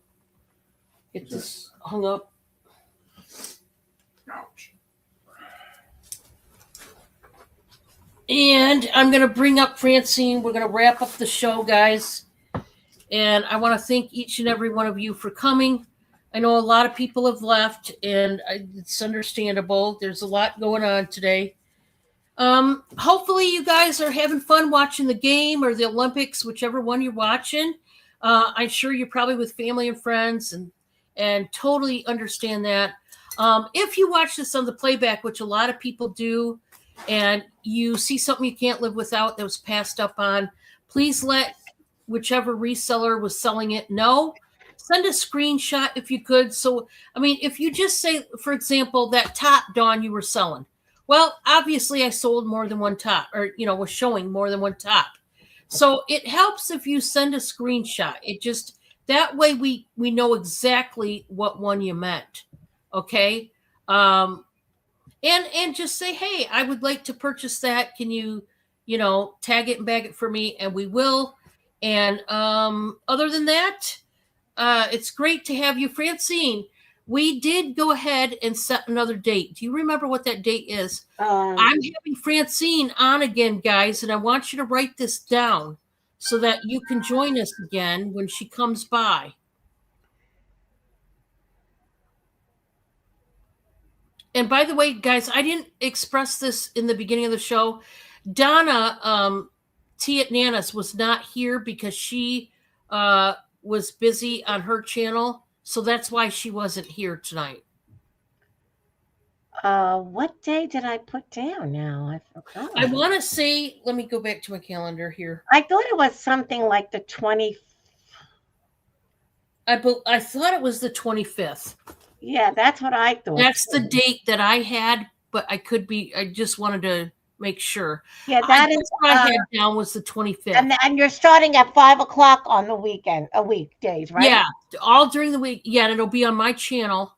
S2: get this hung up?
S3: Ouch.
S2: And I'm going to bring up Francine. We're going to wrap up the show, guys. And I want to thank each and every one of you for coming. I know a lot of people have left, and it's understandable. There's a lot going on today. Hopefully you guys are having fun watching the game or the Olympics, whichever one you're watching. I'm sure you're probably with family and friends and totally understand that. If you watch this on the playback, which a lot of people do, and you see something you can't live without that was passed up on, please let whichever reseller was selling it know. Send a screenshot if you could. So, I mean, if you just say, for example, that top, Dawn, you were selling. Well, obviously I sold more than one top, or, was showing more than one top. So it helps if you send a screenshot. It just, that way we know exactly what one you meant. Okay. And just say, hey, I would like to purchase that. Can you, tag it and bag it for me? And we will. And other than that, it's great to have you, Francine. We did go ahead and set another date. Do you remember what that date is? I'm having Francine on again, guys, and I want you to write this down so that you can join us again when she comes by. And by the way, guys, I didn't express this in the beginning of the show. Donna T at Nana's was not here because she was busy on her channel. So that's why she wasn't here tonight.
S1: What day did I put down now? I forgot.
S2: I want to say, let me go back to my calendar here.
S1: I thought it was something like the 20.
S2: I thought it was the 25th.
S1: Yeah, that's what I thought.
S2: That's the date that I had, but I could be. I just wanted to make sure.
S1: Yeah, that is
S2: what I had down was the 25th.
S1: And you're starting at 5 o'clock on the weekdays, right?
S2: Yeah, all during the week. Yeah, and it'll be on my channel.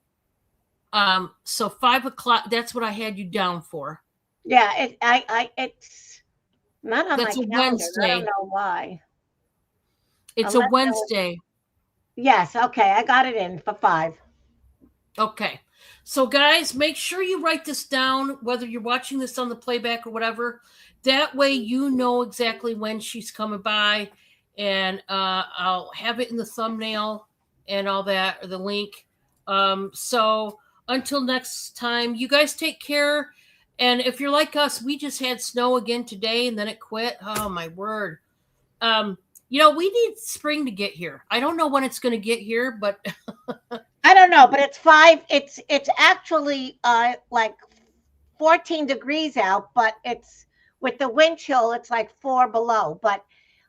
S2: So 5 o'clock. That's what I had you down for.
S1: Yeah, it's not on
S2: That's
S1: my
S2: a
S1: calendar.
S2: Wednesday.
S1: I don't know why.
S2: It's
S1: Unless
S2: a Wednesday.
S1: Yes, okay, I got it in for 5.
S2: Okay. So guys, make sure you write this down, whether you're watching this on the playback or whatever. That way you know exactly when she's coming by, and I'll have it in the thumbnail and all that, or the link. So until next time, you guys take care. And if you're like us, we just had snow again today and then it quit. Oh my word. We need spring to get here. I don't know when it's going to get here, but
S1: I don't know, but it's 5. It's actually like 14 degrees out, but it's with the wind chill, it's like 4 below. But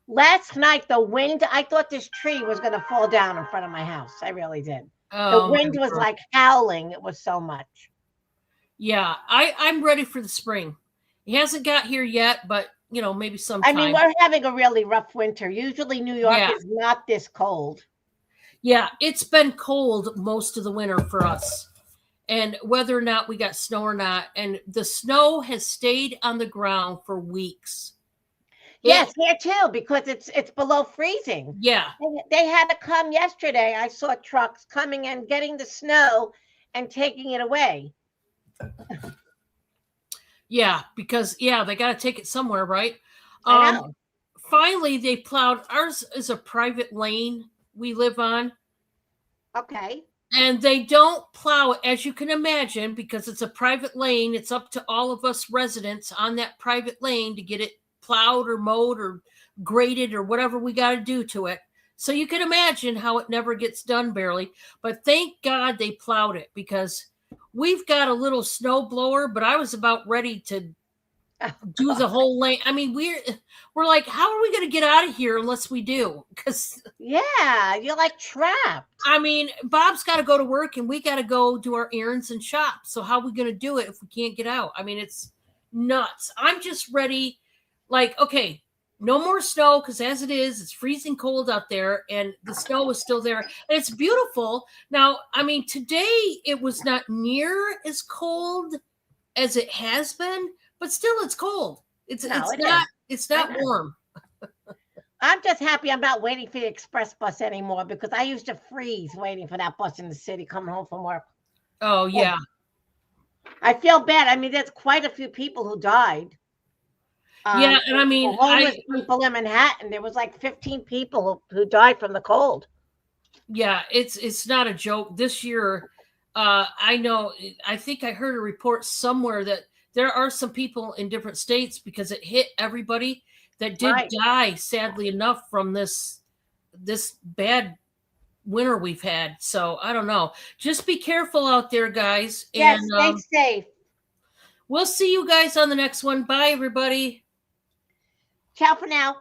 S1: last night the wind, I thought this tree was going to fall down in front of my house. I really did. The wind was like howling. It was so much.
S2: Yeah, I'm ready for the spring. It hasn't got here yet, but maybe sometime.
S1: I mean, we're having a really rough winter. Usually New York is not this cold.
S2: Yeah, it's been cold most of the winter for us. And whether or not we got snow or not, and the snow has stayed on the ground for weeks.
S1: Yes, here too, because it's below freezing.
S2: Yeah.
S1: They had to come yesterday. I saw trucks coming and getting the snow and taking it away.
S2: Yeah, because they got to take it somewhere, right?
S1: I know.
S2: Finally, they plowed. Ours is a private lane we live on.
S1: Okay.
S2: And they don't plow it, as you can imagine, because it's a private lane. It's up to all of us residents on that private lane to get it plowed or mowed or graded or whatever we got to do to it. So you can imagine how it never gets done barely. But thank God they plowed it, because we've got a little snow blower, but I was about ready to do the whole lane. I mean, we're like, how are we going to get out of here unless we do? Because
S1: you're like trapped.
S2: I mean, Bob's got to go to work and we got to go do our errands and shop. So how are we going to do it if we can't get out? I mean, it's nuts. I'm just ready. Like, okay, no more snow, because as it is, it's freezing cold out there and the snow is still there. And it's beautiful. Now, I mean, today it was not near as cold as it has been, but still it's cold. It's not warm.
S1: I'm just happy I'm not waiting for the express bus anymore, because I used to freeze waiting for that bus in the city coming home from work.
S2: Oh, yeah.
S1: I feel bad. I mean, there's quite a few people who died.
S2: Yeah, and I mean,
S1: homeless people in Manhattan, there was like 15 people who died from the cold.
S2: Yeah, it's not a joke. This year, I think I heard a report somewhere that there are some people in different states, because it hit everybody, that did die, sadly enough, from this bad winter we've had. So I don't know. Just be careful out there, guys.
S1: Yes,
S2: and
S1: stay safe.
S2: We'll see you guys on the next one. Bye, everybody.
S1: Ciao for now.